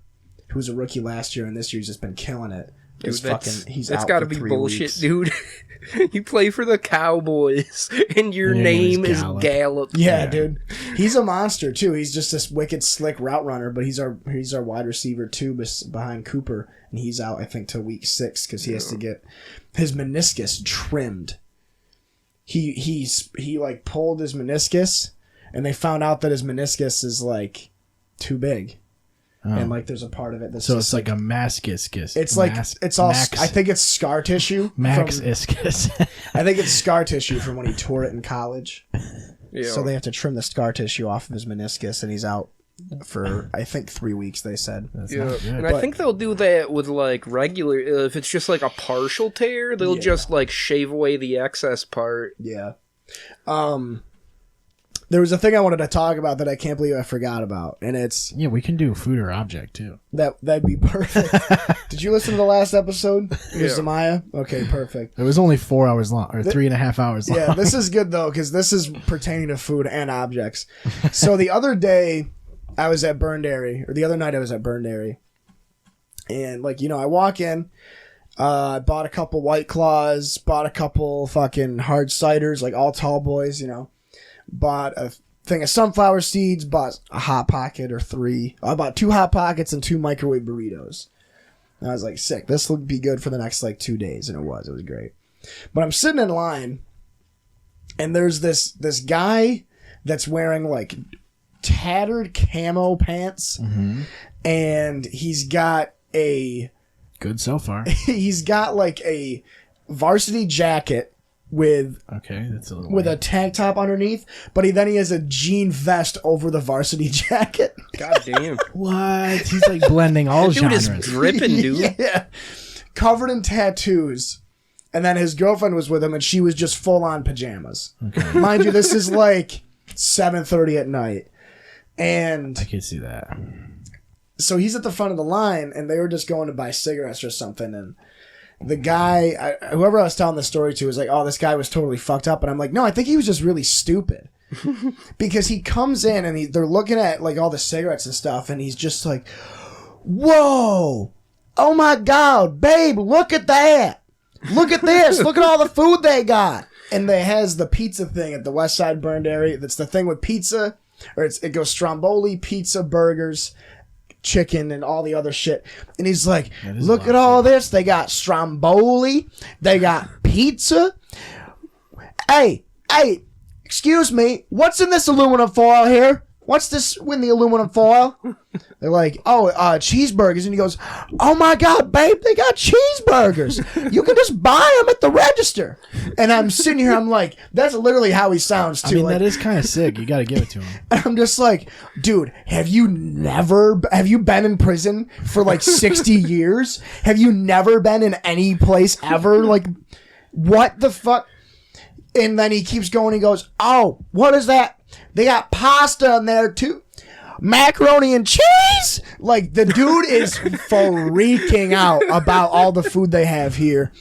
who was a rookie last year and this year he's just been killing it. Dude, He's that's out gotta for be 3 bullshit, weeks. dude. You play for the Cowboys, and your name is Gallup. Yeah, dude. He's a monster, too. He's just this wicked, slick route runner, but he's our wide receiver, too, behind Cooper. And he's out, I think, till week 6 because he has to get his meniscus trimmed. He like, pulled his meniscus, and they found out that his meniscus is, like, too big. Oh. And like there's a part of it that's so just it's like a masciscus. it's like it's all I think it's scar tissue. Maxiscus. I think it's scar tissue from when he tore it in college. Yeah. So they have to trim the scar tissue off of his meniscus, and he's out for I think 3 weeks. They said. That's Yeah, not good. and I think they'll do that with like regular. If it's just like a partial tear, they'll just like shave away the excess part. Yeah. There was a thing I wanted to talk about that I can't believe I forgot about, and it's Yeah, we can do food or object too. that'd be perfect. Did you listen to the last episode with Zamaya? Okay, perfect. It was only 4 hours long, or 3.5 hours long. Yeah, this is good though because this is pertaining to food and objects. So the other day I was at Burned Dairy, or the other night I was at Burned Dairy, and like I walk in. Bought a couple White Claws, bought a couple fucking hard ciders, like all tall boys, Bought a thing of sunflower seeds, bought a Hot Pocket or 3. I bought 2 Hot Pockets and 2 microwave burritos. And I was like, sick. This will be good for the next like 2 days. And it was great. But I'm sitting in line and there's this guy that's wearing like tattered camo pants and he's got Good so far. he's got like a varsity jacket with That's a little with a tank top underneath, but he has a jean vest over the varsity jacket. God damn. What? He's like blending all Dude genres. is dripping, dude. Yeah. Covered in tattoos. And then his girlfriend was with him and she was just full on pajamas. Okay. Mind you, this is like 7:30 at night. And I can see that. so he's at the front of the line and they were just going to buy cigarettes or something, and the guy, whoever I was telling the story to, was like, oh, this guy was totally fucked up. And I'm like, no, I think he was just really stupid. Because he comes in and they're looking at like all the cigarettes and stuff, and he's just like, whoa, oh my God, babe, look at that. Look at this. Look at all the food they got. And they has the pizza thing at the West Side Burned area. That's the thing with pizza, or it goes stromboli, pizza, burgers, chicken, and all the other shit. And he's like, look at all this. They got stromboli. They got pizza. Hey, excuse me. What's in this aluminum foil here? What's this in the aluminum foil? They're like, cheeseburgers. And he goes, oh my God, babe, they got cheeseburgers. You can just buy them at the register. And I'm sitting here, I'm like, that's literally how he sounds too. I mean, like, that is kind of sick. You got to give it to him. and I'm just like, dude, have you been in prison for like 60 years? Have you never been in any place ever? Like, what the fuck? And then he keeps going. He goes, oh, what is that? They got pasta in there too. Macaroni and cheese? Like, the dude is freaking out about all the food they have here.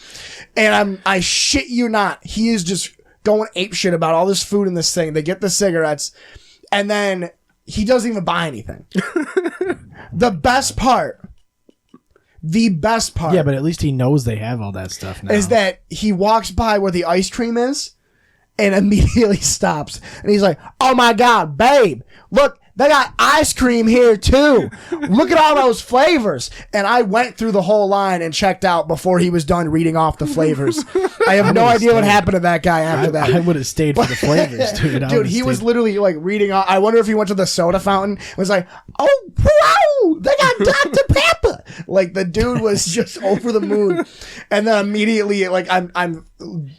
And I shit you not, he is just going apeshit about all this food in this thing. They get the cigarettes, and then he doesn't even buy anything. The best part. Yeah, but at least he knows they have all that stuff now. Is that he walks by where the ice cream is and immediately stops. And he's like, oh my God, babe, look, they got ice cream here too. Look at all those flavors. And I went through the whole line and checked out before he was done reading off the flavors. I have no idea what happened to that guy after that. I would have stayed for the flavors, dude. Dude, he was literally like reading off. I wonder if he went to the soda fountain and was like, oh, wow, they got Dr. Pepper. Like, the dude was just over the moon. And then immediately, like, I'm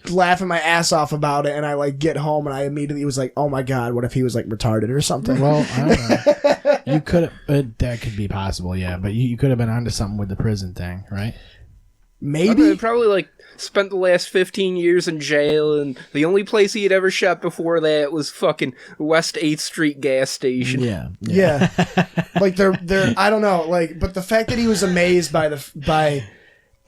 laughing my ass off about it, and I like get home and I immediately was like, oh my God, what if he was like retarded or something? Well, I don't know. You could have, that could be possible, yeah, but you could have been onto something with the prison thing, right? Maybe. Probably like spent the last 15 years in jail, and the only place he had ever shot before that was fucking West 8th Street gas station. Yeah. Like they're I don't know, like, but the fact that he was amazed by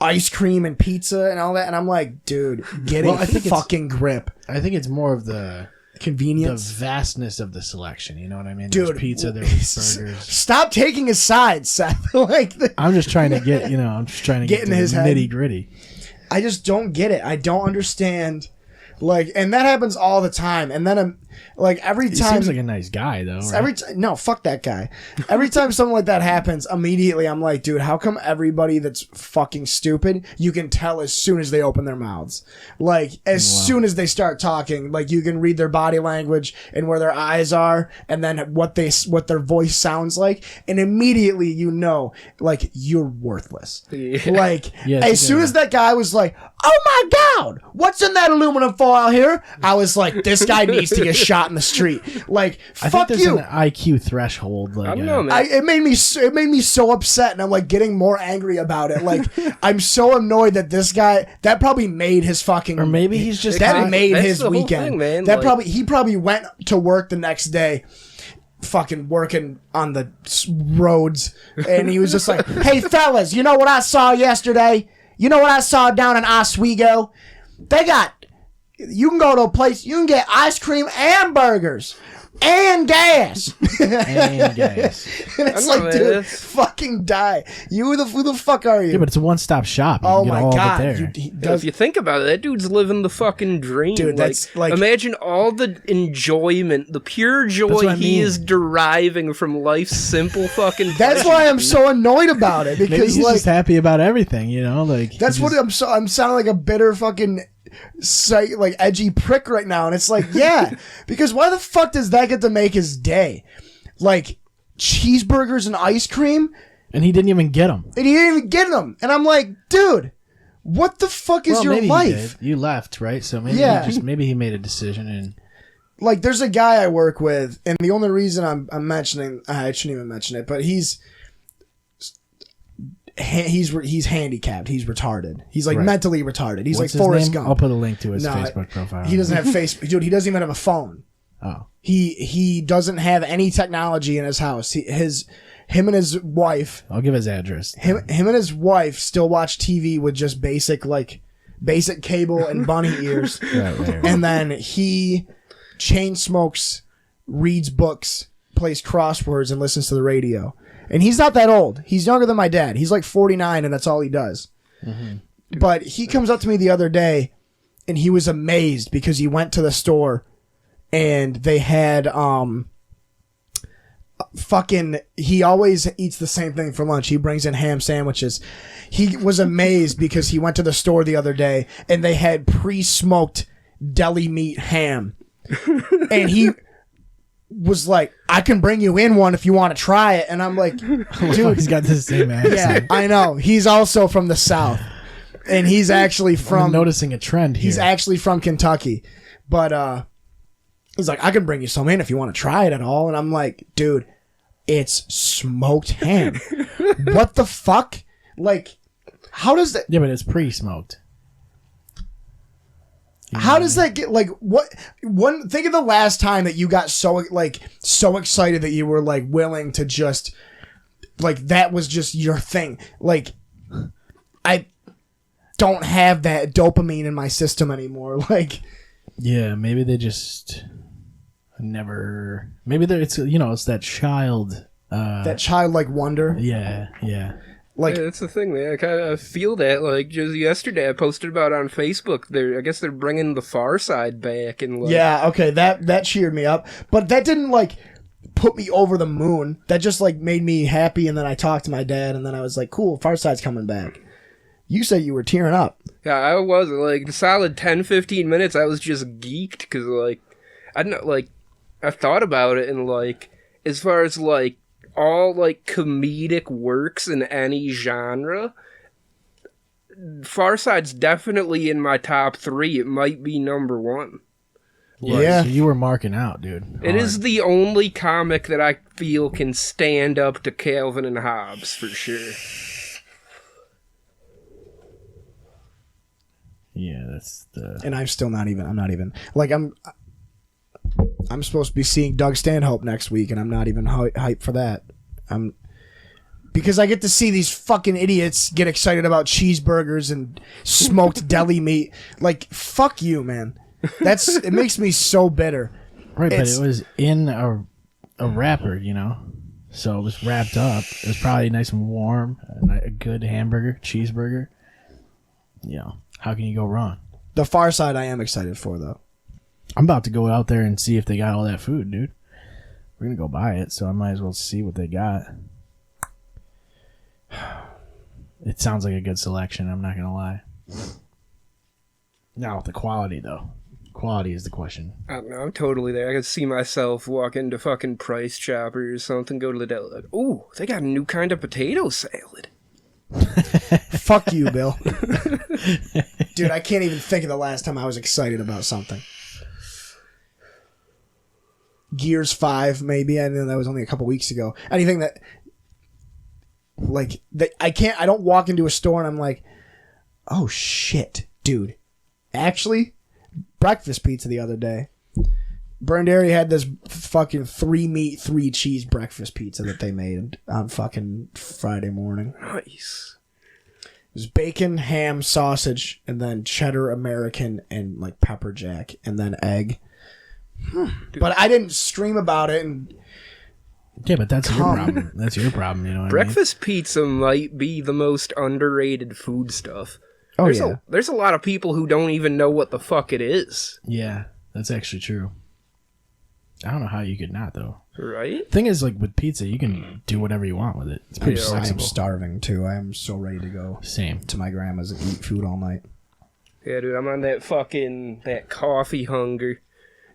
ice cream and pizza and all that, and I'm like, dude, get a fucking grip. I think it's more of the convenience, the vastness of the selection. You know what I mean? Dude, there's pizza, there's burgers. Stop taking his side, Seth. Like, I'm just trying to get, get in his head. nitty gritty. I just don't get it. I don't understand. Like, and that happens all the time. And then I'm like, every time. He seems like a nice guy, though. Right? No, fuck that guy. Every time something like that happens, immediately I'm like, dude, how come everybody that's fucking stupid, you can tell as soon as they open their mouths? Like, as soon as they start talking, like, you can read their body language and where their eyes are, and then what their voice sounds like, and immediately you know, like, you're worthless. Yeah. Like, as soon as that guy was like, oh my God, what's in that aluminum foil here? I was like, this guy needs to get shot in the street. Like, I think fuck there's you. an IQ threshold. Like, I don't know, man. It made me so upset, and I'm like getting more angry about it. Like, I'm so annoyed that this guy that probably made his fucking, or maybe he's just that hot. made That's his the whole weekend. thing, man. That Like- he probably went to work the next day, fucking working on the roads, and he was just like, "Hey fellas, you know what I saw yesterday? You know what I saw down in Oswego? They got, you can go to a place, you can get ice cream and burgers and gas." and gas. And it's I know, like, man, dude, that's- fucking die. Who the fuck are you? Yeah, but it's a one-stop shop. You Oh can get my all of it god, there. he If does. you think about it, that dude's living the fucking dream. Dude, that's like- imagine all the enjoyment, the pure That's joy what I he mean. is deriving from life's simple fucking. That's pleasures, why I'm dude. so annoyed about it, Maybe because he's like just happy about everything, you know? Like that's what I'm sounding like a bitter fucking like edgy prick right now, and it's like, yeah, because why the fuck does that get to make his day? Like cheeseburgers and ice cream, and he didn't even get them. and he didn't even get them, and I'm like, dude, what the fuck is your maybe life? You left, right? So maybe Yeah. maybe he made a decision and Like, there's a guy I work with, and the only reason I'm mentioning, I shouldn't even mention it, but he's handicapped. He's retarded. He's like Right. mentally retarded. He's what's like his Forrest name? Gump. I'll put a link to his No, Facebook profile. He doesn't have Facebook, dude. He doesn't even have a phone. Oh. He doesn't have any technology in his house. Him and his wife, I'll give his address. him and his wife still watch TV with just basic cable and bunny ears. Right. And then he chain smokes, reads books, plays crosswords, and listens to the radio. And he's not that old. He's younger than my dad. He's like 49, and that's all he does. Mm-hmm. But he comes up to me the other day, and he was amazed because he went to the store, and they had he always eats the same thing for lunch. He brings in ham sandwiches. He was amazed because he went to the store the other day, and they had pre-smoked deli meat ham. And he was like, "I can bring you in one if you want to try it." And I'm like, Dude, dude, he's got the same accent. yeah, I know. He's also from the South. And he's actually I'm from noticing a trend here. he's actually from Kentucky. But he's like, "I can bring you some in if you want to try it at all." And I'm like, dude, it's smoked ham. What the fuck? Like, how does that Yeah, but it's pre-smoked. How does that get, like, what one think of the last time that you got so excited that you were like willing to just like that was just your thing. Like, I don't have that dopamine in my system anymore. Like, Yeah, maybe they just never. Maybe it's it's that child. that childlike wonder. Yeah. Like, Yeah, that's the thing, man. I kind of feel that. Like just yesterday, I posted about it on Facebook. I guess they're bringing the Far Side back, and like, yeah, okay, that cheered me up, but that didn't like put me over the moon. That just like made me happy, and then I talked to my dad, and then I was like, cool, Far Side's coming back. You said you were tearing up. yeah, I was like the solid 10-15 minutes. I was just geeked because like I don't know, like I thought about it, and like as far as like all like comedic works in any genre, Far Side's definitely in my top 3. It might be number 1. Yeah. So you were marking out, dude. It is the only comic that I feel can stand up to Calvin and Hobbes for sure. Yeah, that's the. And I'm not even like I'm supposed to be seeing Doug Stanhope next week, and I'm not even hyped for that. Because I get to see these fucking idiots get excited about cheeseburgers and smoked deli meat. Like, fuck you, man. It makes me so bitter. Right, but It's- it was in a wrapper, so it was wrapped up. It was probably nice and warm, a good hamburger, cheeseburger. How can you go wrong? The Far Side I am excited for, though. I'm about to go out there and see if they got all that food, dude. We're gonna go buy it, so I might as well see what they got. It sounds like a good selection, I'm not gonna lie. Now, the quality, though. Quality is the question. I don't know, I'm totally there. I could see myself walk into fucking Price Chopper or something, go to the deli, like, ooh, they got a new kind of potato salad. Fuck you, Bill. Dude, I can't even think of the last time I was excited about something. Gears 5, maybe. I know that was only a couple weeks ago. Anything that, like, that I don't walk into a store and I'm like, oh shit, dude. Actually, breakfast pizza the other day. Burned Area had this fucking 3 meat, 3 cheese breakfast pizza that they made on fucking Friday morning. Nice. It was bacon, ham, sausage, and then cheddar American and like pepper jack, and then egg. But I didn't stream about it. And Yeah, but that's your problem. That's your problem, you know what Breakfast pizza might be the most underrated food stuff. oh There's yeah, there's a lot of people who don't even know what the fuck it is, I mean? Yeah, that's actually true. I don't know how you could not, though. right? Thing is, like, with pizza, you can do whatever you want with it. It's pretty Yeah. I'm flexible. starving too. I am so ready to go Same. to my grandma's and eat food all night. Yeah, dude, I'm on that coffee hunger.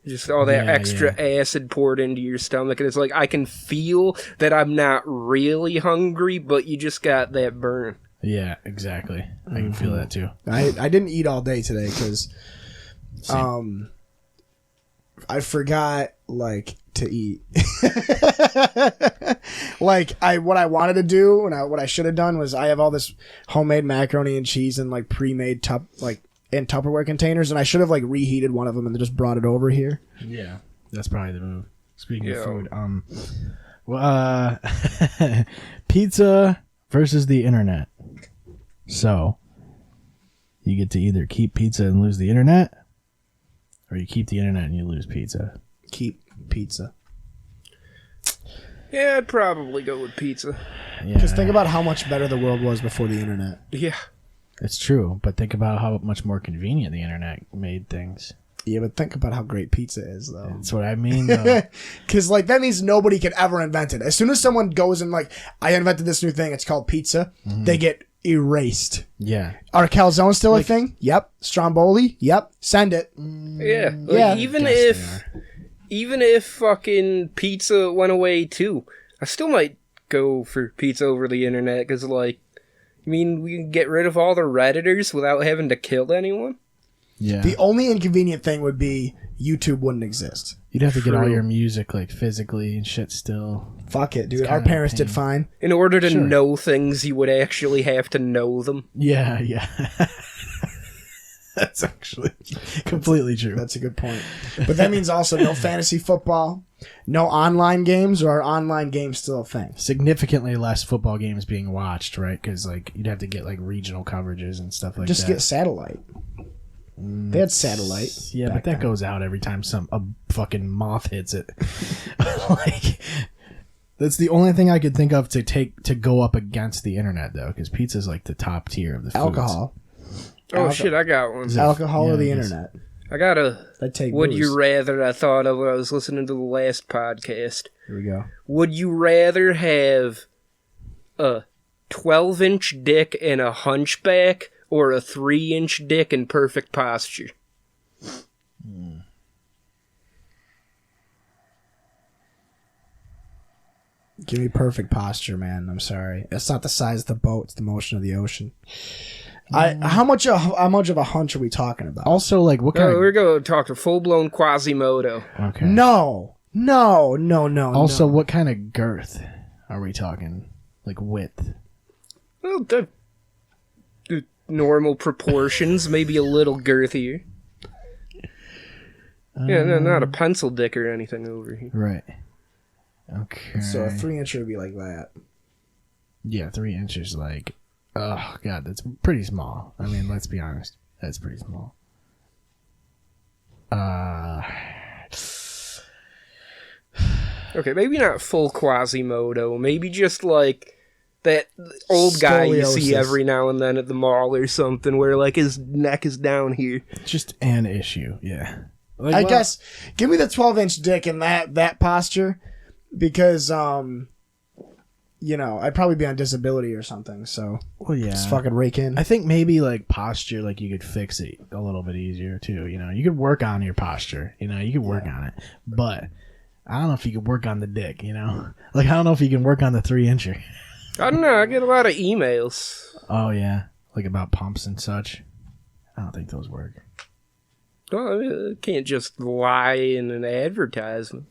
Just all that Yeah, extra acid poured into your stomach, and it's like I can feel that I'm not really hungry, but you just got that burn. Yeah, exactly. I can feel that, too. I didn't eat all day today because I forgot like to eat. Like what I wanted to do and what I should have done was I have all this homemade macaroni and cheese in like pre-made in Tupperware containers, and I should have like reheated one of them and just brought it over here. Yeah, that's probably the move. Speaking Yeah. of food, pizza versus the internet. So, you get to either keep pizza and lose the internet, or you keep the internet and you lose pizza. Keep pizza. Yeah, I'd probably go with pizza. Yeah, Because think about how much better the world was before the internet. Yeah. it's true, but think about how much more convenient the internet made things. Yeah, but think about how great pizza is, though. That's what I mean, though. Because, like, that means nobody could ever invent it. As soon as someone goes and, like, I invented this new thing, it's called pizza, they get erased. Yeah. Are calzones still a thing? Yep. Stromboli? Yep. Send it. Yeah. Like, Yeah. even if fucking pizza went away too, I still might go for pizza over the internet because, like, I mean, we can get rid of all the Redditors without having to kill anyone. Yeah. The only inconvenient thing would be YouTube wouldn't exist. You'd have to get all True. your music, like, physically and shit still. Fuck it, dude. It's Our kinda parents pain. did fine. In order to Sure. know things, you would actually have to know them. Yeah, yeah. That's actually completely true. That's a good point. But that means also no fantasy football, no online games, or are online games still a thing? Significantly less football games being watched, right? Because, like, you'd have to get, like, regional coverages and stuff like Just that. get satellite. They had satellite. Yeah, but back that then. goes out every time a fucking moth hits it. Like, that's the only thing I could think of to go up against the internet, though, because pizza's like the top tier of the foods. Alcohol. Oh shit, I got one. Alcohol yeah, or the I guess. internet? I got a I'd take would booze. you rather I thought of when I was listening to the last podcast. Here we go. Would you rather have a 12-inch dick and a hunchback or a 3-inch dick in perfect posture? Give me perfect posture, man. I'm sorry. It's not the size of the boat; it's the motion of the ocean. How much of a hunch are we talking about? Also, like, what kind Oh, of... we're going to talk to full-blown Quasimodo. Okay. No. Also, what kind of girth are we talking? Like, width? Well, the normal proportions, maybe a little girthier. Yeah, no, not a pencil dick or anything over here. Right. Okay. So a 3-incher would be like that. Yeah, 3 inches, like... Oh, God, that's pretty small. I mean, let's be honest. That's pretty small. Okay, maybe not full Quasimodo. Maybe just like that old guy you see Scoliosis. every now and then at the mall or something, where like his neck is down here. Just an issue, yeah. Like, I well, guess give me the 12-inch dick in that posture, because I'd probably be on disability or something. So Well, yeah. just fucking rake in. I think maybe like posture, like you could fix it a little bit easier too. You could work on your posture. You could work on it, but I don't know if you could work on the dick. Like I don't know if you can work on the 3-incher. I don't know. I get a lot of emails. Oh yeah, like about pumps and such. I don't think those work. Well, it can't just lie in an advertisement.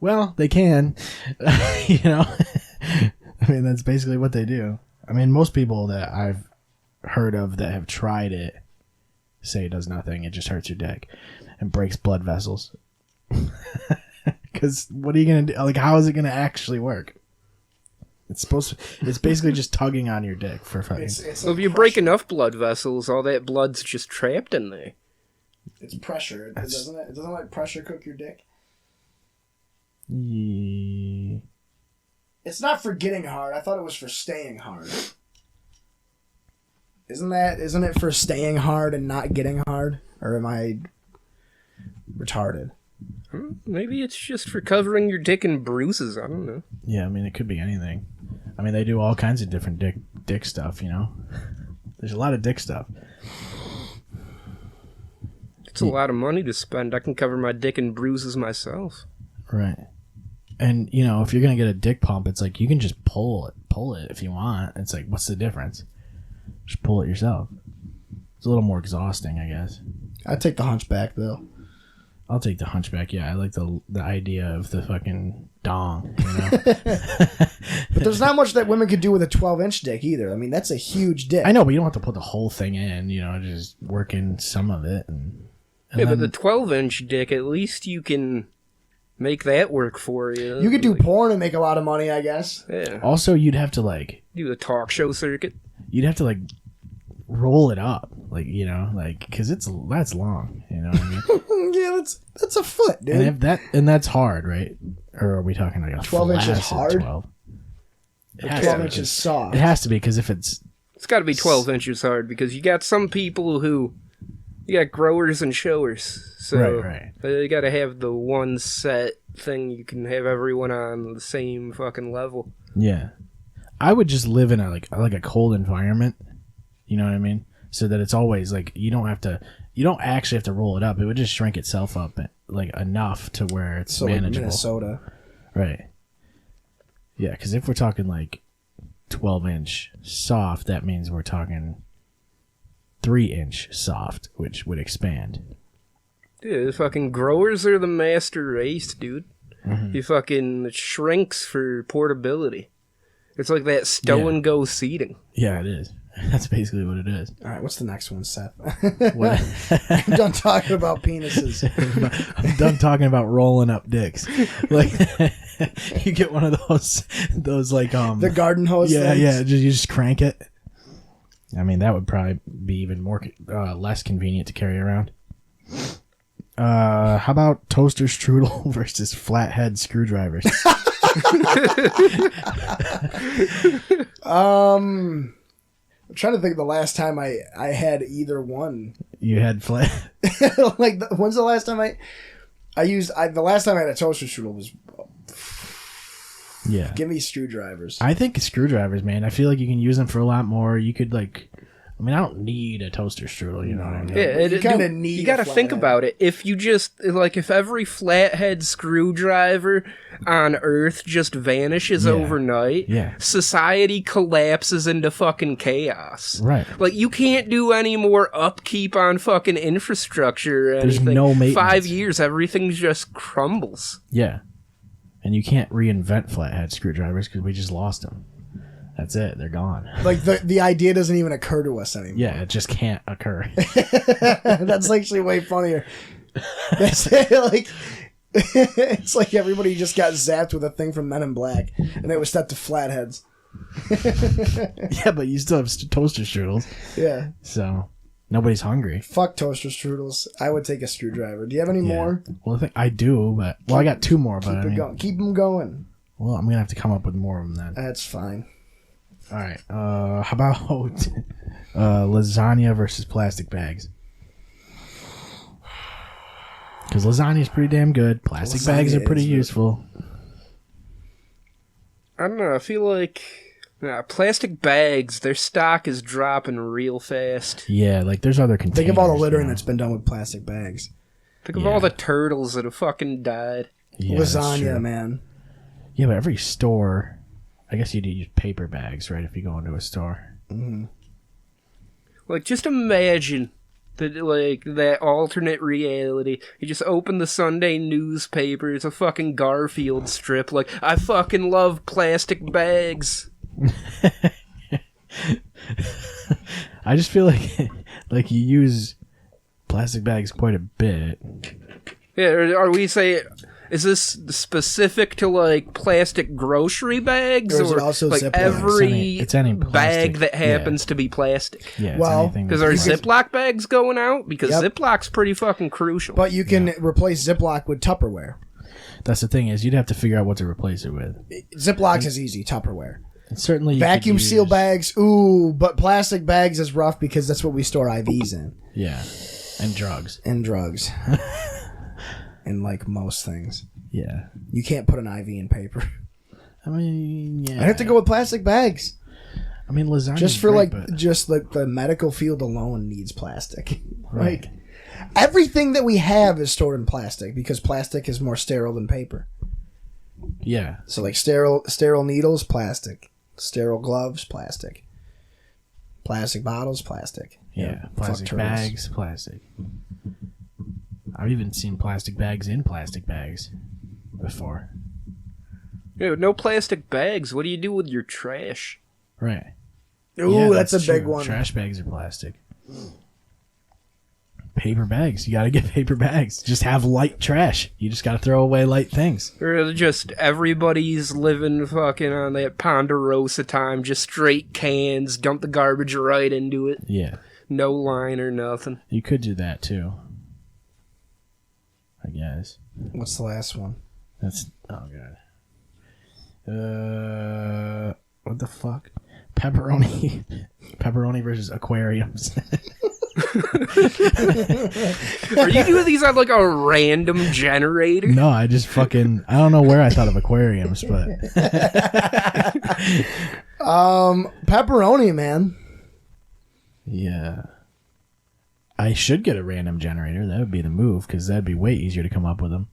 Well, they can. You know? I mean, that's basically what they do. I mean, most people that I've heard of that have tried it say it does nothing. It just hurts your dick and breaks blood vessels. Because what are you going to do? Like, how is it going to actually work? It's basically just tugging on your dick for fucking. Well, if you break enough blood vessels, all that blood's just trapped in there. It's pressure, doesn't it? Doesn't like pressure cook your dick? Yeah. It's not for getting hard. I thought it was for staying hard. Isn't it for staying hard and not getting hard? Or am I retarded? Maybe it's just for covering your dick in bruises. I don't know. Yeah, I mean, it could be anything. I mean, they do all kinds of different dick stuff, you know? There's a lot of dick stuff. It's a lot of money to spend. I can cover my dick in bruises myself. Right. And, you know, if you're going to get a dick pump, it's like you can just pull it if you want. It's like, what's the difference? Just pull it yourself. It's a little more exhausting, I guess. I'd take the hunchback, though. I'll take the hunchback. Yeah, I like the idea of the fucking dong, you know? But there's not much that women could do with a 12-inch dick either. I mean, that's a huge dick. I know, but you don't have to put the whole thing in, you know, just work in some of it. And yeah, then, but the 12-inch dick, at least you can make that work for you. You could do porn and make a lot of money, I guess. Yeah. Also, you'd have to, like... Do a talk show circuit. You'd have to, like, roll it up. Like, you know, like... Because that's long, you know what I mean? Yeah, that's a foot, dude. And that's hard, right? Or are we talking like a 12 inches flaccid hard? 12? Or 12 inches soft. It has to be, because if it's... It's got to be 12 inches hard, because you got some people who... You got growers and showers. So right. You got to have the one set thing you can have everyone on the same fucking level. Yeah. I would just live in a cold environment. You know what I mean? So that it's always like you don't actually have to roll it up. It would just shrink itself up like enough to where it's manageable. Like Minnesota. Right. Yeah, because if we're talking like 12-inch soft, that means we're talking 3-inch soft, which would expand. Dude, the fucking growers are the master race, dude. Mm-hmm. He fucking shrinks for portability. It's like that and go seating. Yeah, it is. That's basically what it is. All right, what's the next one, Seth? What? I'm done talking about penises. I'm done talking about rolling up dicks. Like you get one of those like the garden hose. Yeah, things. yeah. You just crank it. I mean, that would probably be even more less convenient to carry around. How about toaster strudel versus flathead screwdrivers? I'm trying to think of the last time I had either one. You had flat. Like, when's the last time the last time I had a toaster strudel was. Yeah. Give me screwdrivers. I think screwdrivers, man. I feel like you can use them for a lot more. You could like. I mean, I don't need a toaster strudel, you know what I mean? Yeah, you kind of need. You got to think about it. If you just if every flathead screwdriver on Earth just vanishes overnight, society collapses into fucking chaos. Right. Like you can't do any more upkeep on fucking infrastructure or anything. There's no maintenance. 5 years, everything just crumbles. Yeah. And you can't reinvent flathead screwdrivers because we just lost them. That's it. They're gone. Like the idea doesn't even occur to us anymore. Yeah, it just can't occur. That's actually way funnier. That's like it's like everybody just got zapped with a thing from Men in Black, and it was set to flatheads. Yeah, but you still have toaster strudels. Yeah. So nobody's hungry. Fuck toaster strudels. I would take a screwdriver. Do you have any more? Well, I do, but I got two more. But Keep them going. Well, I'm gonna have to come up with more of them then. That's fine. All right. How about lasagna versus plastic bags? Because lasagna is pretty damn good. Plastic bags are pretty useful. I don't know. I feel like plastic bags, their stock is dropping real fast. Yeah, like there's other containers. Think of all the littering that's been done with plastic bags. Think of all the turtles that have fucking died. Yeah, lasagna, man. Yeah, but every store... I guess you'd use paper bags, right, if you go into a store. Mm-hmm. Like, just imagine That alternate reality. You just open the Sunday newspaper, it's a fucking Garfield strip. Like, I fucking love plastic bags. I just feel like you use plastic bags quite a bit. Yeah, are we saying... Is this specific to, like, plastic grocery bags? Or is it or also like Ziploc? every It's any plastic, bag that happens to be plastic? Yeah, it's Well, anything Because that's are plastic. Ziploc bags going out? Because Yep. Ziplock's pretty fucking crucial. But you can replace Ziploc with Tupperware. That's the thing is you'd have to figure out what to replace it with. Ziploc is easy. Tupperware. And certainly you Vacuum could seal use- bags. Ooh, but plastic bags is rough because that's what we store IVs in. Yeah, and drugs. And drugs. And like most things. Yeah, You can't put an IV in paper. I mean, yeah. I have to go with plastic bags. I mean, lasagna Just for great, like, but- just like the medical field alone needs plastic. Right. Like, everything that we have is stored in plastic because plastic is more sterile than paper. yeah, So like sterile needles, plastic. Sterile gloves, plastic. Plastic bottles, plastic. yeah. Fuck Plastic turtles. bags, plastic. I've even seen plastic bags in plastic bags before. Dude, no plastic bags. What do you do with your trash? Right. Ooh, Yeah, that's a big true. one. Trash bags are plastic. Paper bags. You got to get paper bags. Just have light trash. You just got to throw away light things. Or just everybody's living fucking on that Ponderosa time, just straight cans, dump the garbage right into it. Yeah. No line or nothing. You could do that too. I guess. What's the last one? That's oh god. What the fuck? Pepperoni. Pepperoni versus aquariums. Are you doing these on like a random generator? No, I just fucking I don't know where I thought of aquariums, but Pepperoni, man. yeah. I should get a random generator. That would be the move because that'd be way easier to come up with them.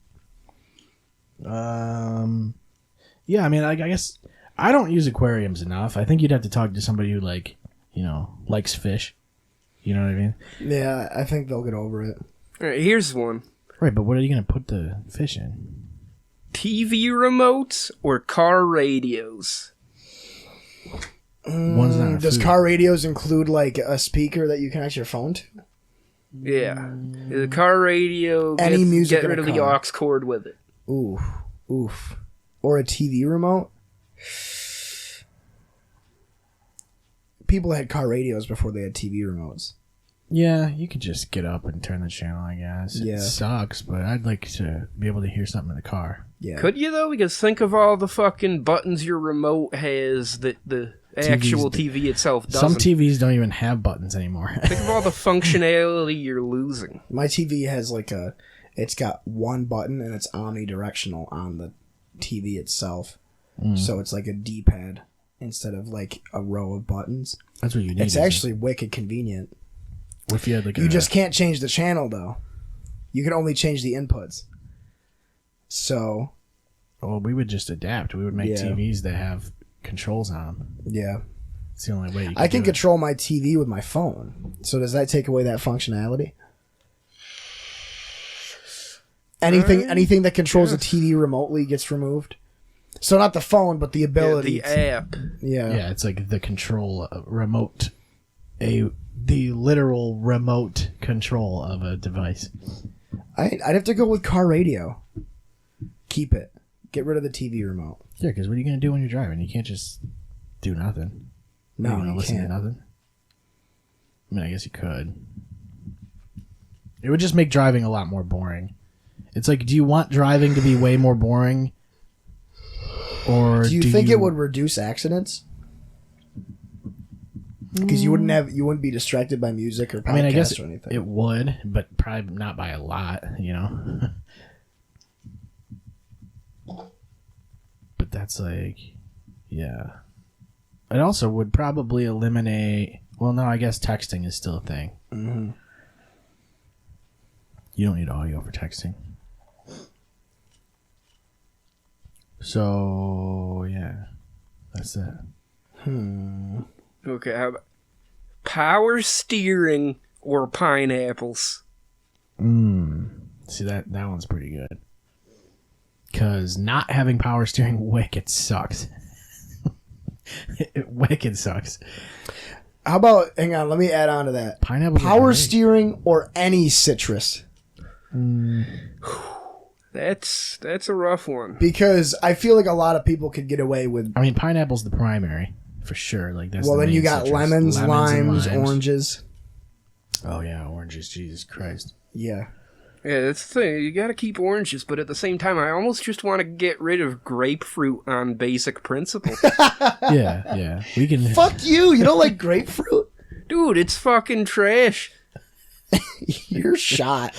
Yeah, I mean, I guess I don't use aquariums enough. I think you'd have to talk to somebody who likes fish. You know what I mean? Yeah, I think they'll get over it. All right, here's one. Right, but what are you gonna put the fish in? TV remotes or car radios? One's not a Does food. car radios include like a speaker that you connect your phone to? Yeah. The car radio, Any music get in rid a of the car. aux cord with it. Oof. Or a TV remote? People had car radios before they had TV remotes. Yeah, you could just get up and turn the channel, I guess. Yeah. It sucks, but I'd like to be able to hear something in the car. Yeah. Could you though? Because think of all the fucking buttons your remote has that the actual TV itself doesn't. Some TVs don't even have buttons anymore. Think of all the functionality you're losing. My TV has it's got one button and it's omnidirectional on the TV itself. So it's like a D-pad instead of like a row of buttons. That's what you need. It's isn't it? actually wicked convenient. What if you had like You just can't change the channel though. You can only change the inputs. So, well, we would just adapt. We would make Yeah. TVs that have controls on them. yeah. It's the only way you can I can do it. control my TV with my phone. So does that take away that functionality? Anything that controls the TV remotely gets removed. So not the phone, but the Yeah, ability. the app. Yeah, it's like the control remote, the literal remote control of a device. I'd have to go with car radio. Keep it. Get rid of the TV remote. Yeah, because what are you gonna do when you're driving? You can't just do nothing. No, you, you listen can't. to nothing. I mean, I guess you could. It would just make driving a lot more boring. It's like, do you want driving to be way more boring, or Do you think it would reduce accidents? Because you wouldn't be distracted by music or podcasts I mean, I guess or anything. it would, but probably not by a lot, you know. But that's like, yeah. It also would probably eliminate. Well, no, I guess texting is still a thing. Mm-hmm. You don't need audio for texting. So yeah, that's it. Okay, how about power steering or pineapples? See, that one's pretty good. Because not having power steering wicked sucks. It wicked sucks. How about, hang on, let me add on to that. Pineapples are Power great. steering or any citrus. That's a rough one. Because I feel like a lot of people could get away with. I mean, pineapple's the primary, for sure. Like that's Well, the then you main got citrus. lemons, and limes, oranges. Oh, yeah, oranges. Jesus Christ. Yeah. Yeah, that's the thing. You gotta keep oranges, but at the same time, I almost just want to get rid of grapefruit on basic principle. Yeah. We can. Fuck you. You don't like grapefruit? Dude, it's fucking trash. You're shot.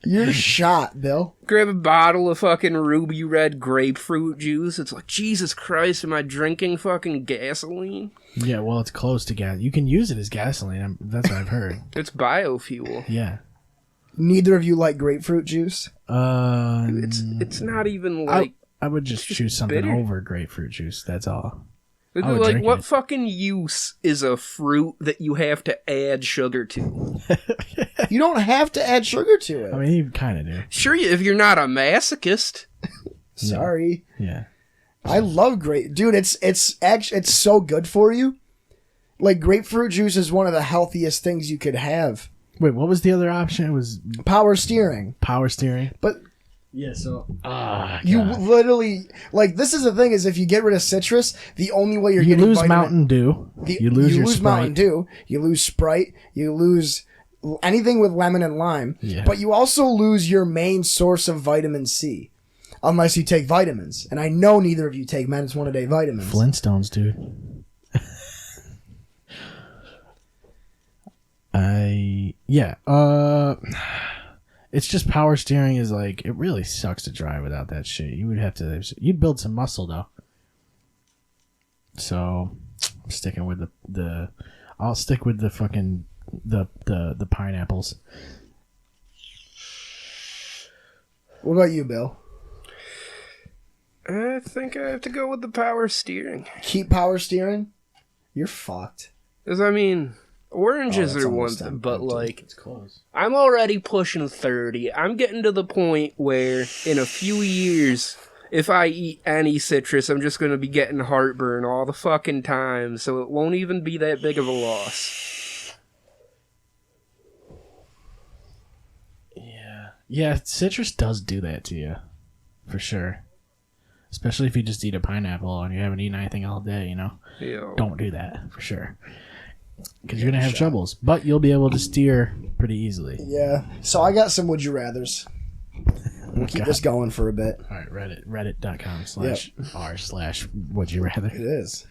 You're shot, Bill. Grab a bottle of fucking ruby red grapefruit juice. It's like, Jesus Christ, am I drinking fucking gasoline? Yeah, well, it's close to gas. You can use it as gasoline. That's what I've heard. It's biofuel. Yeah. Neither of you like grapefruit juice? It's not even like... I would just choose something bitter. over grapefruit juice. That's all. I would Like, drink what it. fucking use is a fruit that you have to add sugar to? You don't have to add sugar to it. I mean, you kind of do. Sure, if you're not a masochist. Sorry. Yeah. I love dude, it's actually it's so good for you. Like grapefruit juice is one of the healthiest things you could have. Wait, what was the other option? It was Power steering. power steering. But Yeah, so you literally like this is the thing is if you get rid of citrus, the only way you're you getting lose Mountain Dew. You lose your Sprite. Mountain Dew, you lose Sprite, you lose anything with lemon and lime, Yeah. but you also lose your main source of vitamin C. Unless you take vitamins. And I know neither of you take minus one a day vitamins. Flintstones, dude. It's just power steering is like it really sucks to drive without that shit. You would have to you'd build some muscle though. So I'm sticking with the I'll stick with the fucking the pineapples. What about you, Bill? I think I have to go with the power steering. Keep power steering? You're fucked. Because, I mean, oranges that's are one almost thing, empty. but, like, It's close. I'm already pushing 30. I'm getting to the point where, in a few years, if I eat any citrus, I'm just going to be getting heartburn all the fucking time, so it won't even be that big of a loss. Yeah, citrus does do that to you. For sure. Especially if you just eat a pineapple and you haven't eaten anything all day, you know? Ew. Don't do that, for sure. Because you're going to have troubles. But you'll be able to steer pretty easily. Yeah. So I got some would you rathers. We'll keep this going for a bit. All right, reddit.com/r/would you rather. It is.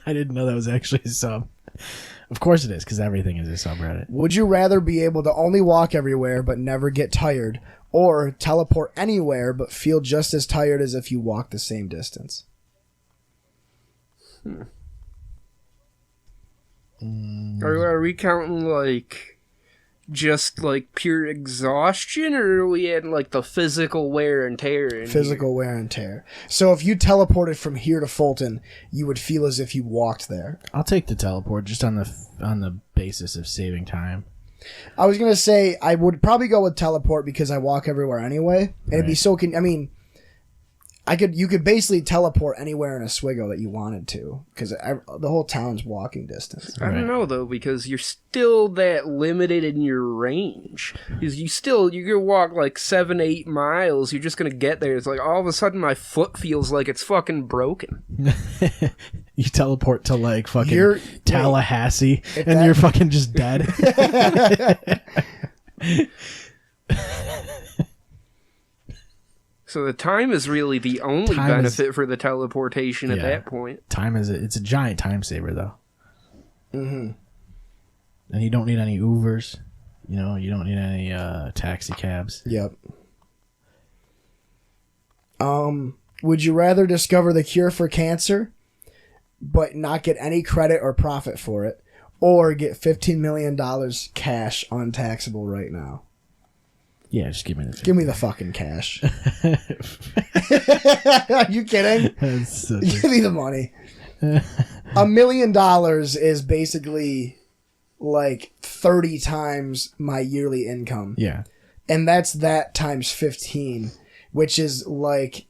I didn't know that was actually a sub. Of course it is, because everything is a subreddit. Would you rather be able to only walk everywhere but never get tired, or teleport anywhere but feel just as tired as if you walked the same distance? Are we counting, like, just, like, pure exhaustion, or are we adding, like, the physical wear and tear in Physical wear and tear. So if you teleported from here to Fulton, you would feel as if you walked there. I'll take the teleport just on the basis of saving time. I was gonna say I would probably go with teleport because I walk everywhere anyway, and it'd be Right. so. You could basically teleport anywhere in Oswego that you wanted to because the whole town's walking distance. I don't know, though, because you're still that limited in your range. Because you're gonna walk, like, 7-8 miles, you're just gonna get there. It's like, all of a sudden, my foot feels like it's fucking broken. You teleport to like fucking You're- Tallahassee If and that- you're fucking just dead. So the time is really the only Time is- benefit for the teleportation at Yeah. that point. Time it's a giant time saver though. Mm-hmm. And you don't need any Ubers. You know, you don't need any taxi cabs. Yep. Would you rather discover the cure for cancer, but not get any credit or profit for it, or get $15 million cash untaxable right now? Yeah, just give me the. Give me the fucking cash. Are you kidding? That's such Give me the money. $1 million is basically like 30 times my yearly income. Yeah. And that's that times 15, which is like,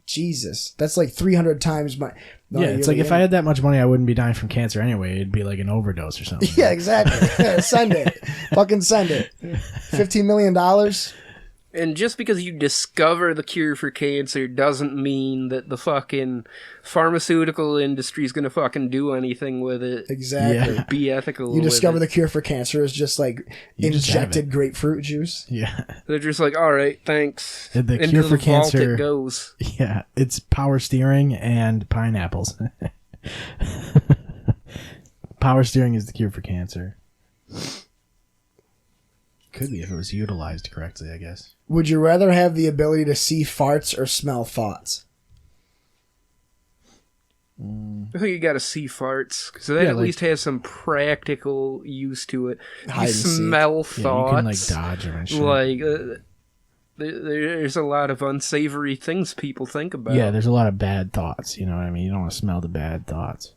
Jesus, that's like 300 times my Yeah, it's like if I had that much money, I wouldn't be dying from cancer anyway. It'd be like an overdose or something. Yeah, exactly. Yeah, send it. Fucking send it. $15 million? And just because you discover the cure for cancer doesn't mean that the fucking pharmaceutical industry is going to fucking do anything with it. Exactly. Yeah. Be ethical. You with discover it. the cure for cancer is just like You just have injected it. grapefruit juice. Yeah. They're just like, all right, thanks. The Into cure for the vault cancer- it goes. Yeah. It's power steering and pineapples. Power steering is the cure for cancer. Could be if it was utilized correctly, I guess. Would you rather have the ability to see farts or smell thoughts? I think you got to see farts because that Yeah, at like- least has some practical use to it. Hide You and seek. smell Yeah, thoughts. you can like dodge them and shit. Like, there's a lot of unsavory things people think about. Yeah, there's a lot of bad thoughts. You know what I mean? You don't want to smell the bad thoughts.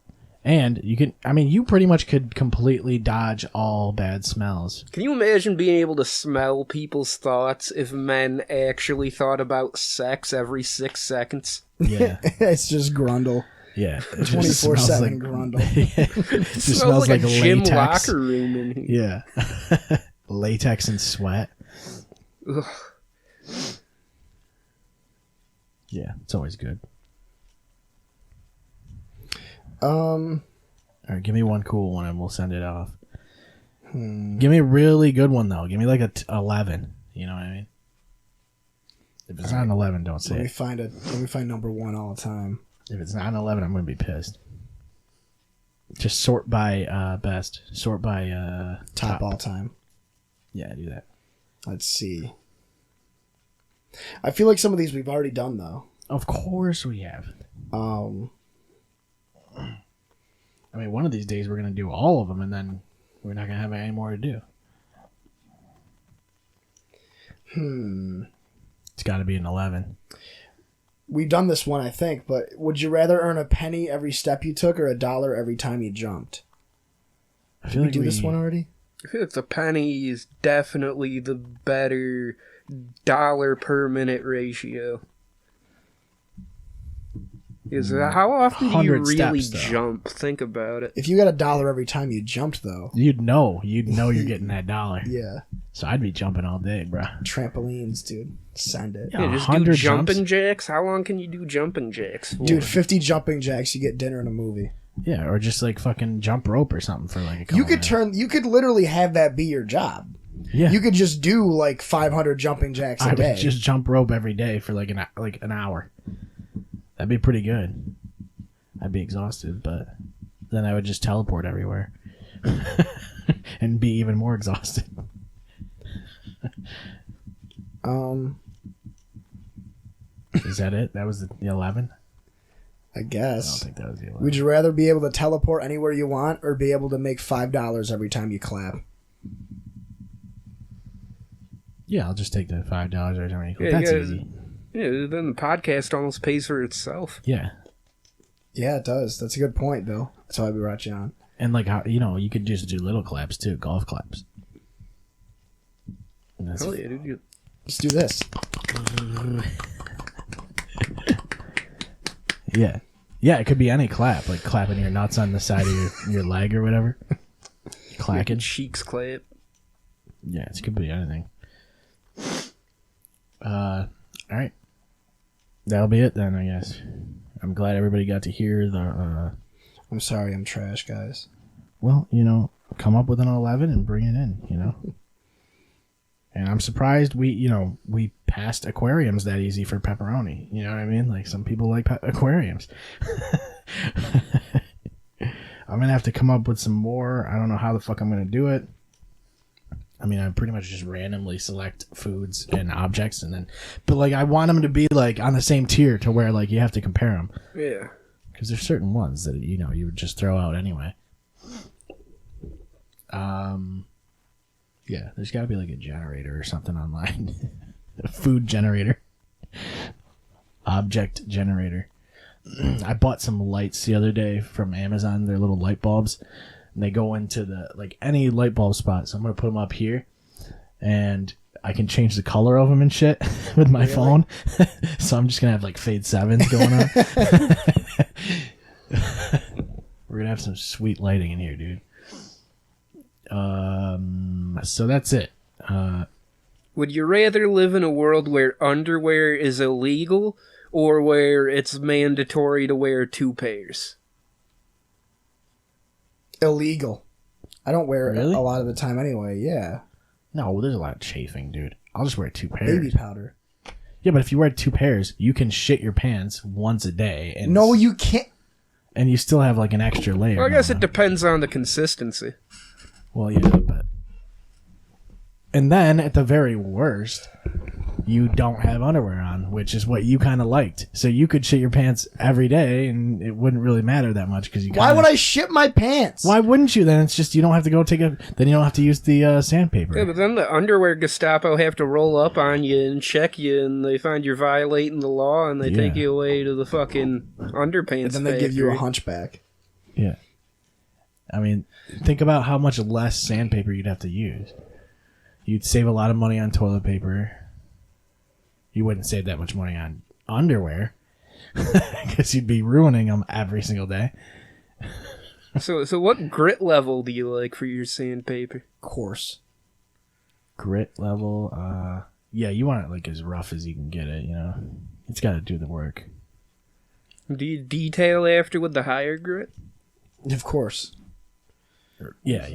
And you can, I mean, you pretty much could completely dodge all bad smells. Can you imagine being able to smell people's thoughts if men actually thought about sex every 6 seconds? Yeah. It's just grundle. Yeah. It just 24/7 smells like, grundle. it It just smells like a gym latex. locker room in here. Yeah. Latex and sweat. Ugh. Yeah, it's always good. Um, All right, give me one cool one and we'll send it off. Give me a really good one, though. Give me like a 11. You know what I mean? If it's not an 11, don't say let me it. find number one all the time. If it's not an 11, I'm going to be pissed. Just sort by best. Sort by Top all time. Yeah, do that. Let's see. I feel like some of these we've already done though. Of course we have. I mean, one of these days we're going to do all of them, and then we're not going to have any more to do. It's got to be an 11. We've done this one, I think, but would you rather earn a penny every step you took or $1 every time you jumped? I Did feel we like do this one already? I feel like the penny is definitely the better dollar per minute ratio. Is how often do you 100 really steps, though. jump? Think about it. If you got $1 every time you jumped, though, You'd know you're getting that dollar. yeah, So I'd be jumping all day, bro. trampolines, dude, send it, Yeah. Yeah, just do 100 jumping jumps? jacks. How long can you do jumping jacks for? dude. 50 jumping jacks, you get dinner in a movie. Yeah, or just like fucking jump rope or something for like a couple You could literally have that be your job. Yeah, You could just do like 500 jumping jacks a I day. would just jump rope every day for like an hour. That'd be pretty good. I'd be exhausted, but then I would just teleport everywhere and be even more exhausted. Is that it? That was the 11? I I don't guess. think that was the 11. Would you rather be able to teleport anywhere you want or be able to make $5 every time you clap? Yeah, I'll just take the $5 every time. Yeah, That's you easy. Yeah, then the podcast almost pays for itself. Yeah. Yeah, it does. That's a good point, Bill. That's why we brought you on. And like how you could just do little claps too, golf claps. And that's Hell yeah, dude. Let's do this. yeah. Yeah, it could be any clap, like clapping your nuts on the side of your leg or whatever. Clacking. Cheeks clap. Yeah, it could be anything. All right. That'll be it then, I guess. I'm glad everybody got to hear the I'm sorry, I'm trash, guys. well, come up with an 11 and bring it in, And I'm surprised we passed aquariums that easy for pepperoni. You know what I mean? Like some people like aquariums. I'm going to have to come up with some more. I don't know how the fuck I'm going to do it. I mean, I pretty much just randomly select foods and objects but like I want them to be like on the same tier to where like you have to compare them. Yeah. Because there's certain ones that you would just throw out anyway. Yeah, there's got to be like a generator or something online. A food generator. Object generator. I bought some lights the other day from Amazon. They're little light bulbs and they go into the like any light bulb spot. So I'm gonna put them up here, and I can change the color of them and shit with my phone. So I'm just gonna have like fade 7s going on. We're gonna have some sweet lighting in here, dude. So that's it. Would you rather live in a world where underwear is illegal or where it's mandatory to wear 2 pairs? Illegal. I don't wear it Really? a lot of the time anyway. Yeah. No, there's a lot of chafing, dude. I'll just wear 2 pairs. Baby powder. Yeah, but if you wear 2 pairs, you can shit your pants once a day, and No, you can't. and you still have like an extra layer. Well, I guess going it depends on the consistency. Well, yeah, but and then at the very worst, you don't have underwear on, which is what you kind of liked. So you could shit your pants every day, and it wouldn't really matter that much because you. Why would I shit my pants? Why wouldn't you? Then it's just you don't have to go take a. Then you don't have to use the sandpaper. Yeah, but then the underwear Gestapo have to roll up on you and check you, and they find you're violating the law, and they take you away to the fucking underpants. And then they give you a hunchback. Yeah. I mean, think about how much less sandpaper you'd have to use. You'd save a lot of money on toilet paper. You wouldn't save that much money on underwear because you'd be ruining them every single day. So what grit level do you like for your sandpaper? Coarse. Grit level, yeah, you want it like as rough as you can get it, you know? It's got to do the work. Do you detail after with the higher grit? Of course. Yeah.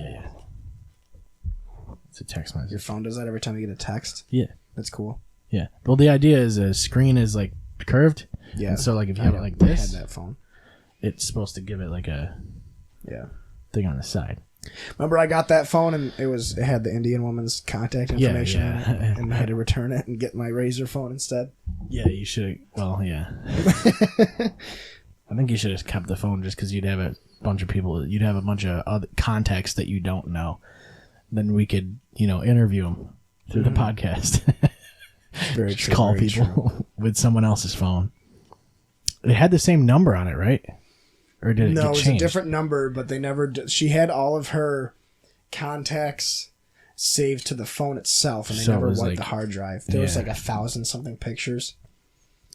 It's a text message. Your phone does that every time you get a text? Yeah. That's cool. Yeah. Well, the idea is a screen is like curved. Yeah. And so like if you have it like this, I had that phone. it's supposed to give it like a thing on the side. Remember I got that phone and it had the Indian woman's contact information Yeah. on it, and I had to return it and get my Razor phone instead. Yeah, you should. Well, yeah. I think you should have kept the phone just because you'd have a bunch of people. You'd have a bunch of other contacts that you don't know. Then we could, interview them through the podcast. Very Just true. call very people true. with someone else's phone. It had the same number on it, right? Or did it No, get it was changed? a different number, but they never. She had all of her contacts saved to the phone itself, and they So it never was wiped like- the hard drive. There was yeah. like 1,000 something pictures.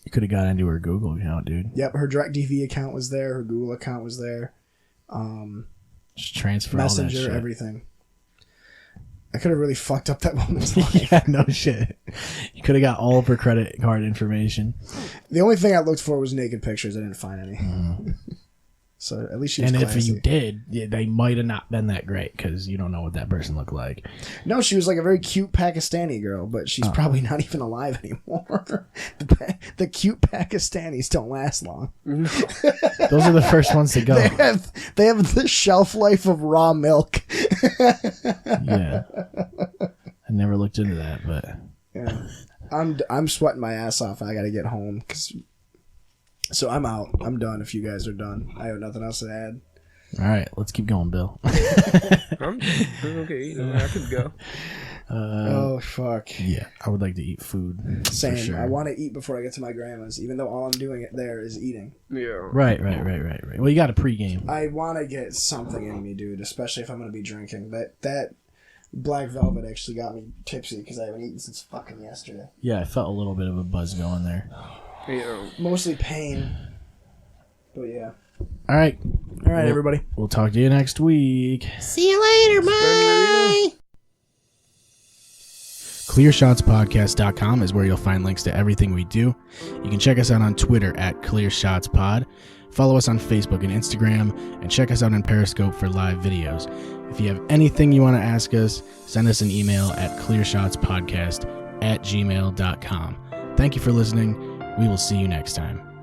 You could have got into her Google account, dude. Yep, her DirecTV account was there. Her Google account was there. Just transfer all that Messenger, shit. everything. I could have really fucked up that woman's life. Yeah, no shit. You could have got all of her credit card information. The only thing I looked for was naked pictures. I didn't find any. So at least she was And classy. if you did, they might have not been that great because you don't know what that person looked like. No, she was like a very cute Pakistani girl, but she's probably not even alive anymore. The cute Pakistanis don't last long. Those are the first ones to go. They have the shelf life of raw milk. Yeah. I never looked into that, but Yeah. I'm sweating my ass off. I got to get home so I'm out. I'm done. If you guys are done, I have nothing else to add. all right, let's keep going, Bill. I'm okay. I could go. Oh fuck. Yeah, I would like to eat food. Same. For sure. I want to eat before I get to my grandma's, even though all I'm doing there is eating. Yeah. Right. Well, you got a pregame. I want to get something in me, dude, especially if I'm going to be drinking. That Black Velvet actually got me tipsy because I haven't eaten since fucking yesterday. Yeah, I felt a little bit of a buzz going there. Yeah. Mostly pain. But yeah. All right, All right, everybody. we'll talk to you next week. See you later. Bye. ClearShotsPodcast.com is where you'll find links to everything we do. You can check us out on Twitter at ClearShotsPod. Follow us on Facebook and Instagram, and check us out on Periscope for live videos. If you have anything you want to ask us, send us an email at clearshotspodcast@gmail.com. Thank you for listening. We will see you next time.